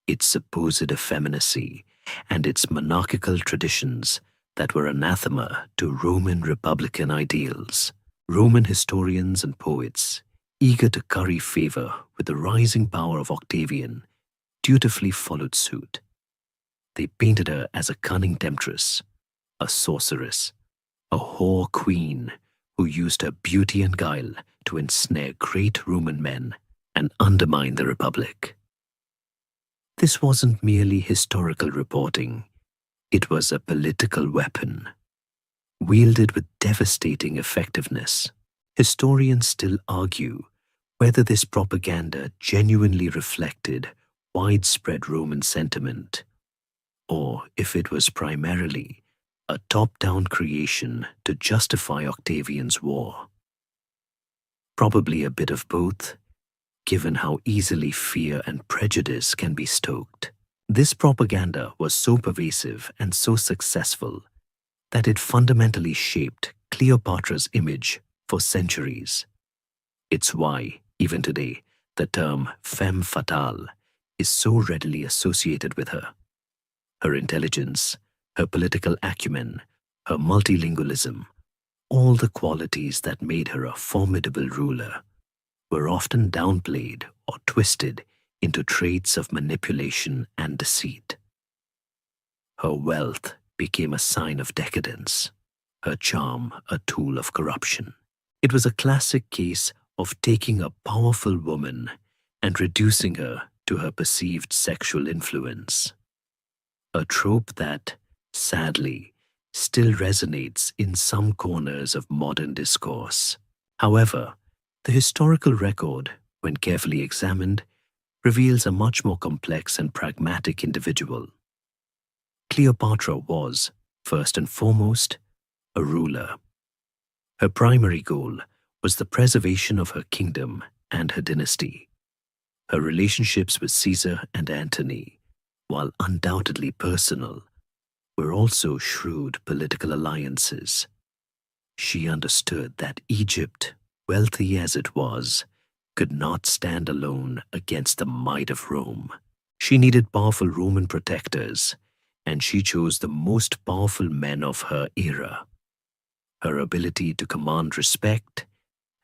its supposed effeminacy, and its monarchical traditions that were anathema to Roman republican ideals. Roman historians and poets, eager to curry favor with the rising power of Octavian, dutifully followed suit. They painted her as a cunning temptress, a sorceress, a whore queen who used her beauty and guile to ensnare great Roman men and undermine the Republic. This wasn't merely historical reporting, it was a political weapon, wielded with devastating effectiveness. Historians still argue whether this propaganda genuinely reflected widespread Roman sentiment, or if it was primarily a top-down creation to justify Octavian's war. Probably a bit of both, given how easily fear and prejudice can be stoked. This propaganda was so pervasive and so successful that it fundamentally shaped Cleopatra's image for centuries. It's why, even today, The term femme fatale is so readily associated with her. Her intelligence, her political acumen, her multilingualism, all the qualities that made her a formidable ruler, were often downplayed or twisted into traits of manipulation and deceit. Her wealth became a sign of decadence, her charm a tool of corruption. It was a classic case of taking a powerful woman and reducing her to her perceived sexual influence. A trope that, sadly, still resonates in some corners of modern discourse. However, the historical record, when carefully examined, reveals a much more complex and pragmatic individual. Cleopatra was, first and foremost, a ruler. Her primary goal was the preservation of her kingdom and her dynasty. Her relationships with Caesar and Antony, while undoubtedly personal, were also shrewd political alliances. She understood that Egypt, wealthy as it was, could not stand alone against the might of Rome. She needed powerful Roman protectors, and she chose the most powerful men of her era. Her ability to command respect,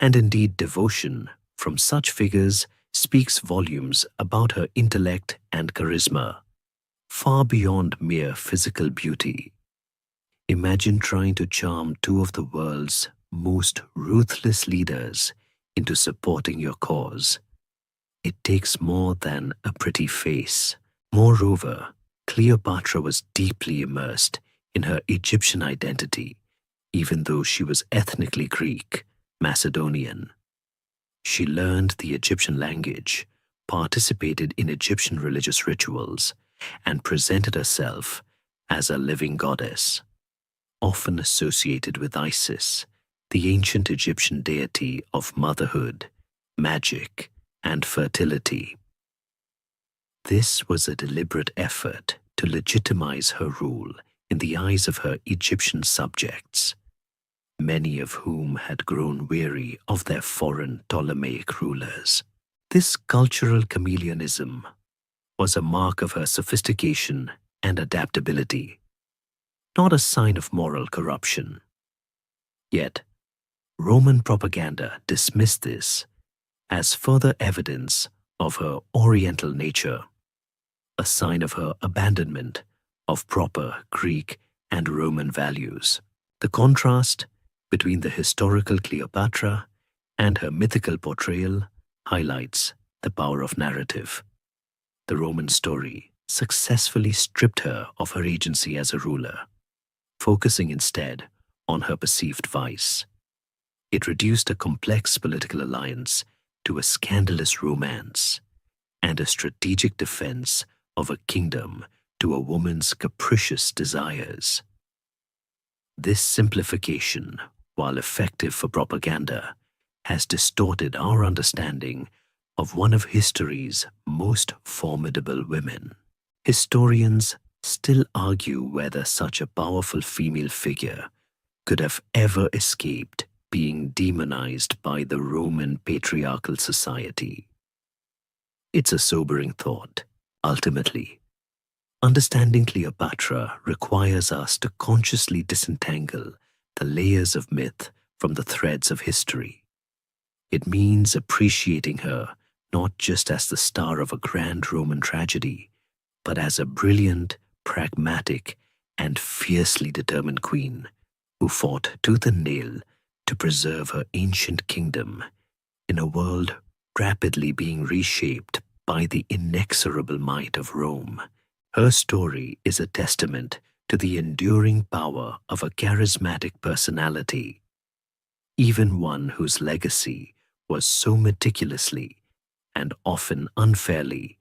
and indeed devotion, from such figures speaks volumes about her intellect and charisma, far beyond mere physical beauty. Imagine trying to charm two of the world's most ruthless leaders into supporting your cause. It takes more than a pretty face. Moreover, Cleopatra was deeply immersed in her Egyptian identity, even though she was ethnically Greek, Macedonian. She learned the Egyptian language, participated in Egyptian religious rituals, and presented herself as a living goddess, often associated with Isis, the ancient Egyptian deity of motherhood, magic, and fertility. This was a deliberate effort to legitimize her rule in the eyes of her Egyptian subjects, many of whom had grown weary of their foreign Ptolemaic rulers. This cultural chameleonism was a mark of her sophistication and adaptability, not a sign of moral corruption. Yet, Roman propaganda dismissed this as further evidence of her Oriental nature, a sign of her abandonment of proper Greek and Roman values. The contrast between the historical Cleopatra and her mythical portrayal highlights the power of narrative. The Roman story successfully stripped her of her agency as a ruler, focusing instead on her perceived vice. It reduced a complex political alliance to a scandalous romance and a strategic defense of a kingdom to a woman's capricious desires. This simplification, while effective for propaganda, has distorted our understanding of one of history's most formidable women. Historians still argue whether such a powerful female figure could have ever escaped being demonized by the Roman patriarchal society. It's a sobering thought. Ultimately, understanding Cleopatra requires us to consciously disentangle the layers of myth from the threads of history. It means appreciating her not just as the star of a grand Roman tragedy, but as a brilliant, pragmatic, and fiercely determined queen who fought tooth and nail to preserve her ancient kingdom in a world rapidly being reshaped by the inexorable might of Rome. Her story is a testament to the enduring power of a charismatic personality, even one whose legacy was so meticulously and often unfairly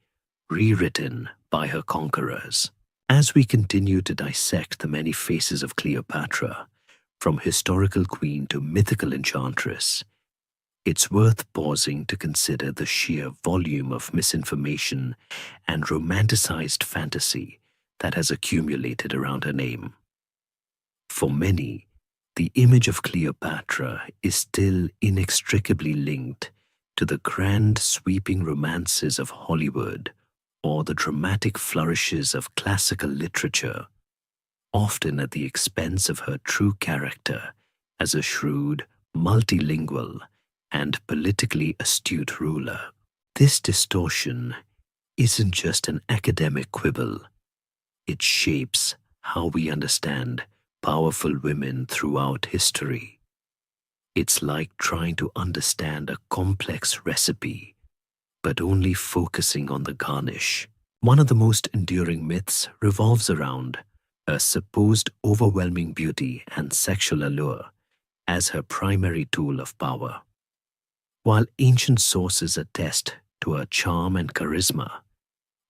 rewritten by her conquerors. As we continue to dissect the many faces of Cleopatra, from historical queen to mythical enchantress, it's worth pausing to consider the sheer volume of misinformation and romanticized fantasy that has accumulated around her name. For many, the image of Cleopatra is still inextricably linked to the grand sweeping romances of Hollywood or the dramatic flourishes of classical literature, often at the expense of her true character as a shrewd, multilingual, and politically astute ruler. This distortion isn't just an academic quibble, it shapes how we understand powerful women throughout history. It's like trying to understand a complex recipe, but only focusing on the garnish. One of the most enduring myths revolves around her supposed overwhelming beauty and sexual allure as her primary tool of power. While ancient sources attest to her charm and charisma,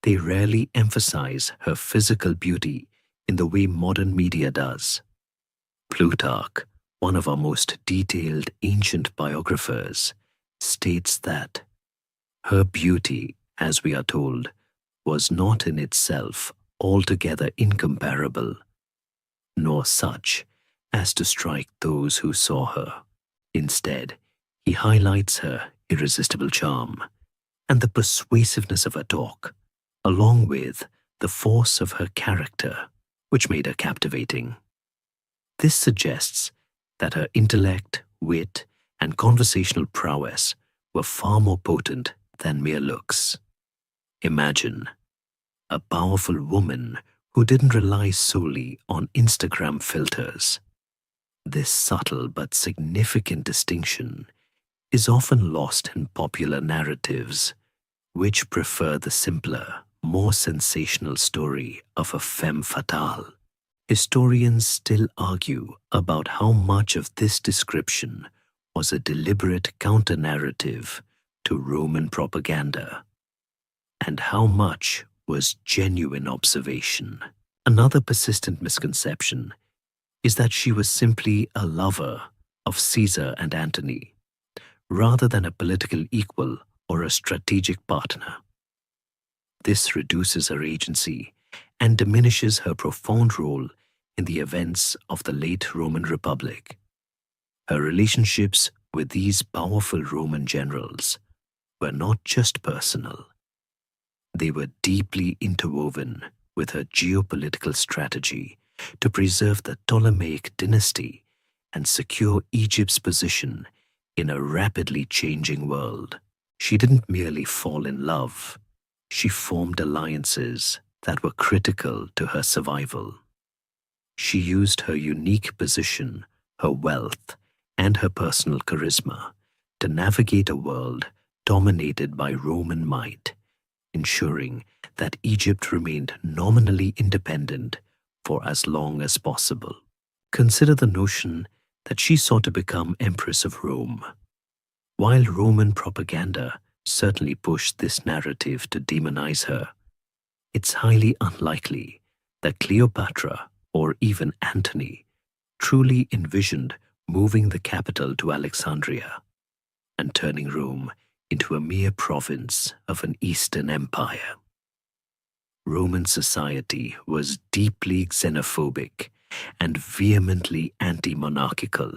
they rarely emphasize her physical beauty in the way modern media does. Plutarch, one of our most detailed ancient biographers, states that her beauty, as we are told, was not in itself altogether incomparable, nor such as to strike those who saw her. Instead, he highlights her irresistible charm and the persuasiveness of her talk, along with the force of her character, which made her captivating. This suggests that her intellect, wit, and conversational prowess were far more potent than mere looks. Imagine a powerful woman who didn't rely solely on Instagram filters. This subtle but significant distinction is often lost in popular narratives, which prefer the simpler, more sensational story of a femme fatale. Historians still argue about how much of this description was a deliberate counter-narrative to Roman propaganda, and how much was genuine observation. Another persistent misconception is that she was simply a lover of Caesar and Antony, rather than a political equal or a strategic partner. This reduces her agency and diminishes her profound role in the events of the late Roman Republic. Her relationships with these powerful Roman generals were not just personal. They were deeply interwoven with her geopolitical strategy to preserve the Ptolemaic dynasty and secure Egypt's position in a rapidly changing world. She didn't merely fall in love, she formed alliances that were critical to her survival. She used her unique position, her wealth, and her personal charisma to navigate a world dominated by Roman might, ensuring that Egypt remained nominally independent for as long as possible. Consider the notion that she sought to become Empress of Rome. While Roman propaganda certainly pushed this narrative to demonize her, it's highly unlikely that Cleopatra or even Antony truly envisioned moving the capital to Alexandria and turning Rome into a mere province of an Eastern empire. Roman society was deeply xenophobic and vehemently anti-monarchical.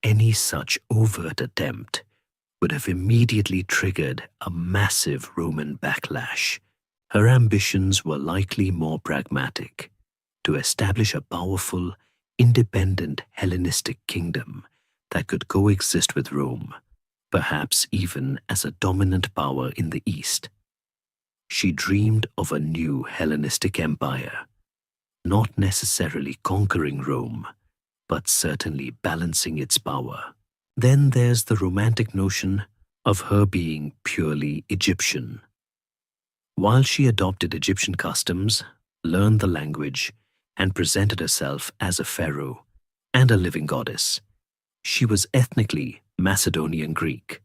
Any such overt attempt would have immediately triggered a massive Roman backlash. Her ambitions were likely more pragmatic, to establish a powerful, independent Hellenistic kingdom that could coexist with Rome, perhaps even as a dominant power in the East. She dreamed of a new Hellenistic empire, not necessarily conquering Rome, but certainly balancing its power. Then there's the romantic notion of her being purely Egyptian. While she adopted Egyptian customs, learned the language, and presented herself as a pharaoh and a living goddess, she was ethnically Macedonian Greek,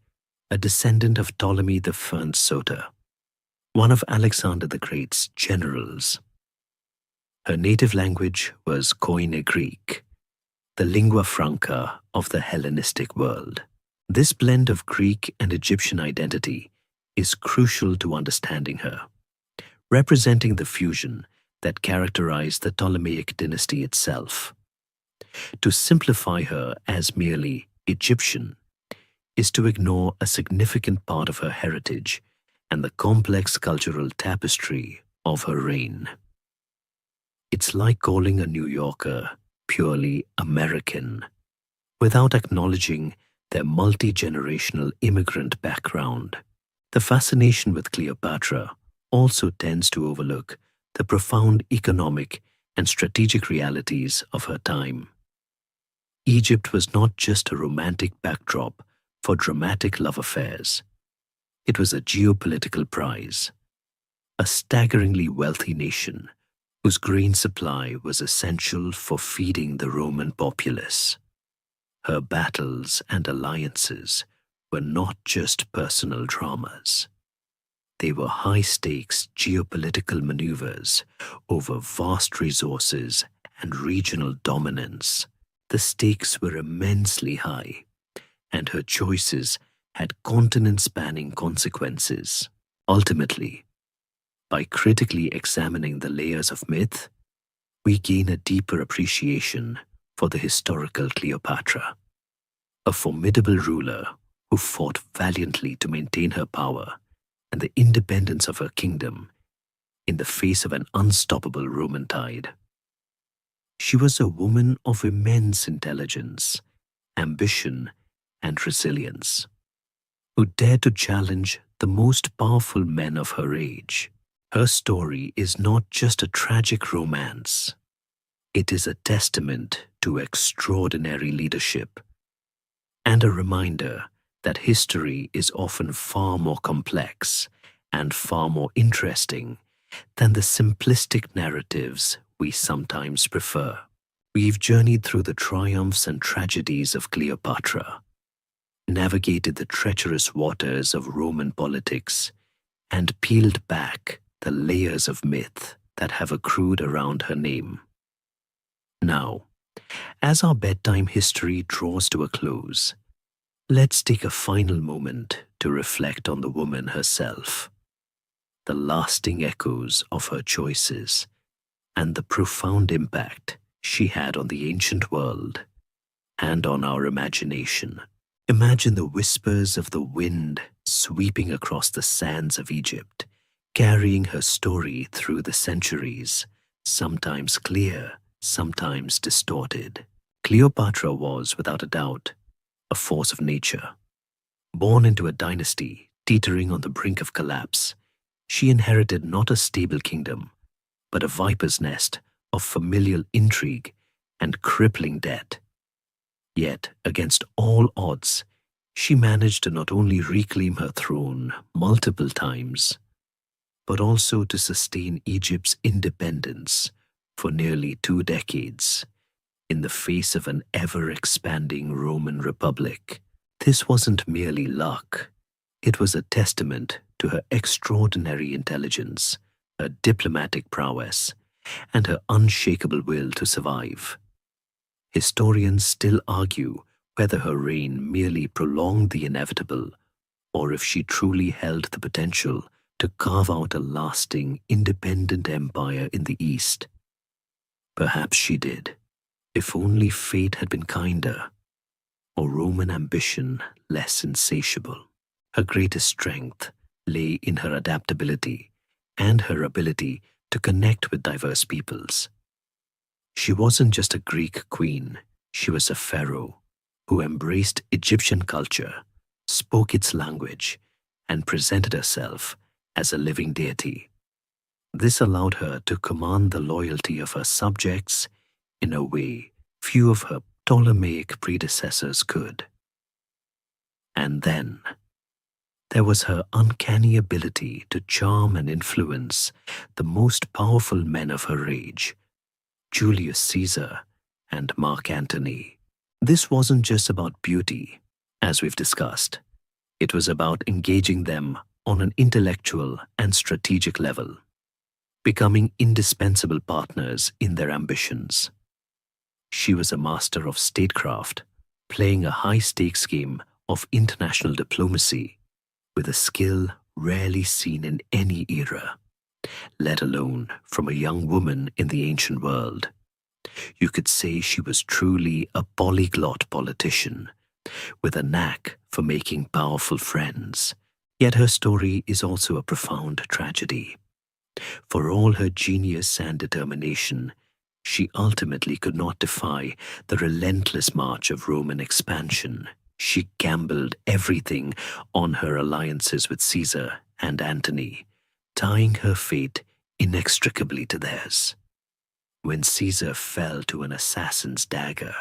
a descendant of Ptolemy the First Soter, one of Alexander the Great's generals. Her native language was Koine Greek, the lingua franca of the Hellenistic world. This blend of Greek and Egyptian identity is crucial to understanding her, representing the fusion that characterized the Ptolemaic dynasty itself. To simplify her as merely Egyptian is to ignore a significant part of her heritage and the complex cultural tapestry of her reign. It's like calling a New Yorker purely American without acknowledging their multi-generational immigrant background. The fascination with Cleopatra also tends to overlook the profound economic and strategic realities of her time. Egypt was not just a romantic backdrop for dramatic love affairs. It was a geopolitical prize, a staggeringly wealthy nation whose grain supply was essential for feeding the Roman populace. Her battles and alliances were not just personal dramas. They were high-stakes geopolitical maneuvers over vast resources and regional dominance. The stakes were immensely high, and her choices had continent-spanning consequences. Ultimately, by critically examining the layers of myth, we gain a deeper appreciation for the historical Cleopatra, a formidable ruler who fought valiantly to maintain her power and the independence of her kingdom in the face of an unstoppable Roman tide. She was a woman of immense intelligence, ambition, and resilience, who dared to challenge the most powerful men of her age. Her story is not just a tragic romance. It is a testament to extraordinary leadership and a reminder that history is often far more complex and far more interesting than the simplistic narratives we sometimes prefer. We've journeyed through the triumphs and tragedies of Cleopatra, navigated the treacherous waters of Roman politics, and peeled back the layers of myth that have accrued around her name. Now, as our bedtime history draws to a close, let's take a final moment to reflect on the woman herself, the lasting echoes of her choices, and the profound impact she had on the ancient world and on our imagination. Imagine the whispers of the wind sweeping across the sands of Egypt, carrying her story through the centuries, sometimes clear, sometimes distorted. Cleopatra was, without a doubt, a force of nature. Born into a dynasty teetering on the brink of collapse, she inherited not a stable kingdom, but a viper's nest of familial intrigue and crippling debt. Yet, against all odds, she managed to not only reclaim her throne multiple times, but also to sustain Egypt's independence for nearly 2 decades in the face of an ever-expanding Roman Republic. This wasn't merely luck. It was a testament to her extraordinary intelligence, her diplomatic prowess, and her unshakable will to survive. Historians still argue whether her reign merely prolonged the inevitable or if she truly held the potential to carve out a lasting, independent empire in the East. Perhaps she did, if only fate had been kinder, or Roman ambition less insatiable. Her greatest strength lay in her adaptability and her ability to connect with diverse peoples. She wasn't just a Greek queen, she was a pharaoh who embraced Egyptian culture, spoke its language, and presented herself as a living deity. This allowed her to command the loyalty of her subjects in a way few of her Ptolemaic predecessors could. And then, there was her uncanny ability to charm and influence the most powerful men of her age, Julius Caesar and Mark Antony. This wasn't just about beauty, as we've discussed. It was about engaging them on an intellectual and strategic level, becoming indispensable partners in their ambitions. She was a master of statecraft, playing a high-stakes game of international diplomacy with a skill rarely seen in any era, let alone from a young woman in the ancient world. You could say she was truly a polyglot politician, with a knack for making powerful friends. Yet her story is also a profound tragedy. For all her genius and determination, she ultimately could not defy the relentless march of Roman expansion. She gambled everything on her alliances with Caesar and Antony, tying her fate inextricably to theirs. When Caesar fell to an assassin's dagger,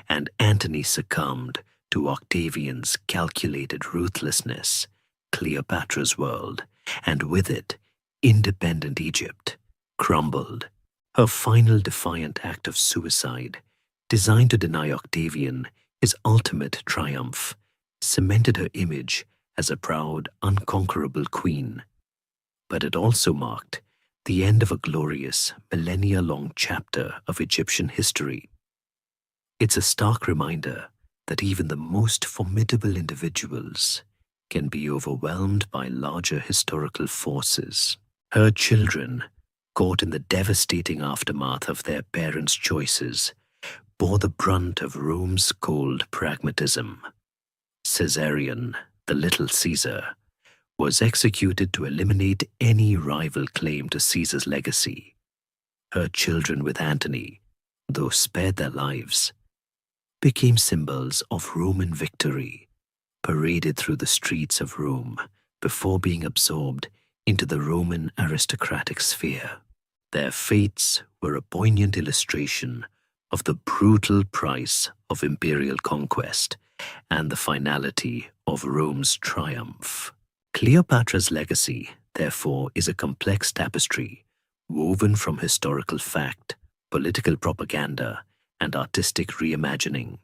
and Antony succumbed to Octavian's calculated ruthlessness, Cleopatra's world, and with it, independent Egypt, crumbled. Her final defiant act of suicide, designed to deny Octavian his ultimate triumph, cemented her image as a proud, unconquerable queen. But it also marked the end of a glorious, millennia-long chapter of Egyptian history. It's a stark reminder that even the most formidable individuals can be overwhelmed by larger historical forces. Her children, caught in the devastating aftermath of their parents' choices, bore the brunt of Rome's cold pragmatism. Caesarion, the little Caesar, was executed to eliminate any rival claim to Caesar's legacy. Her children with Antony, though spared their lives, became symbols of Roman victory, paraded through the streets of Rome before being absorbed into the Roman aristocratic sphere. Their fates were a poignant illustration of the brutal price of imperial conquest and the finality of Rome's triumph. Cleopatra's legacy, therefore, is a complex tapestry woven from historical fact, political propaganda, and artistic reimagining.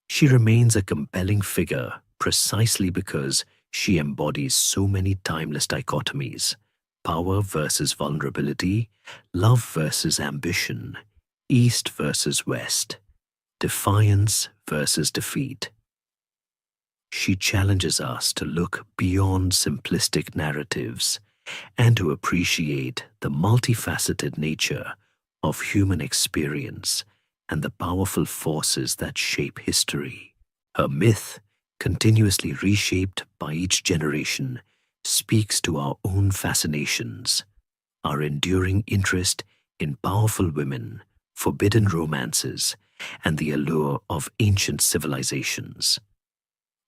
She remains a compelling figure precisely because she embodies so many timeless dichotomies: power versus vulnerability, love versus ambition, East versus West, defiance versus defeat. She challenges us to look beyond simplistic narratives and to appreciate the multifaceted nature of human experience and the powerful forces that shape history. Her myth, continuously reshaped by each generation, speaks to our own fascinations, our enduring interest in powerful women, forbidden romances, and the allure of ancient civilizations.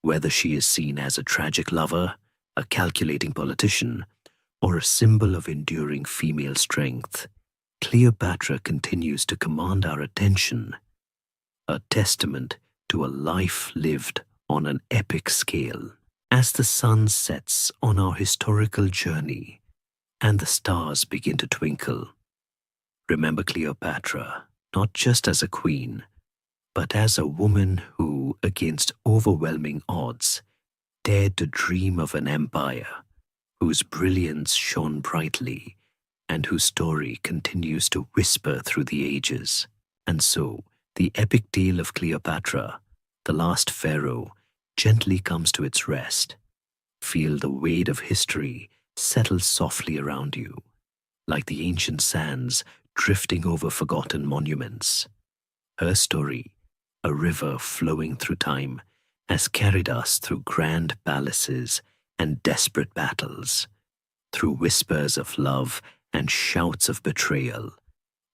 Whether she is seen as a tragic lover, a calculating politician, or a symbol of enduring female strength, Cleopatra continues to command our attention, a testament to a life lived on an epic scale. As the sun sets on our historical journey and the stars begin to twinkle, remember Cleopatra not just as a queen, but as a woman who, against overwhelming odds, dared to dream of an empire whose brilliance shone brightly and whose story continues to whisper through the ages. And so, the epic tale of Cleopatra, the last pharaoh, gently comes to its rest. Feel the weight of history settle softly around you, like the ancient sands drifting over forgotten monuments. Her story, a river flowing through time, has carried us through grand palaces and desperate battles, through whispers of love and shouts of betrayal,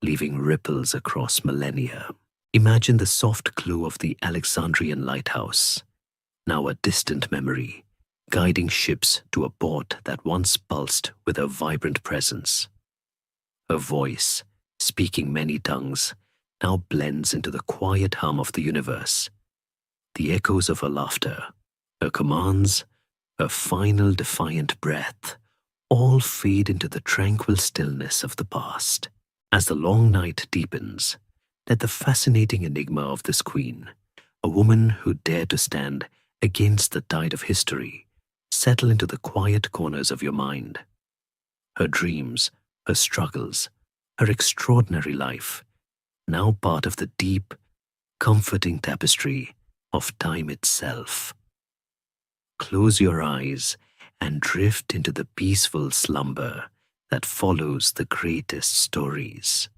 leaving ripples across millennia. Imagine the soft glow of the Alexandrian lighthouse, now a distant memory, guiding ships to a port that once pulsed with her vibrant presence. Her voice, speaking many tongues, now blends into the quiet hum of the universe. The echoes of her laughter, her commands, her final defiant breath, all fade into the tranquil stillness of the past. As the long night deepens, let the fascinating enigma of this queen, a woman who dared to stand against the tide of history, settle into the quiet corners of your mind. Her dreams, her struggles, her extraordinary life, now part of the deep, comforting tapestry of time itself. Close your eyes and drift into the peaceful slumber that follows the greatest stories.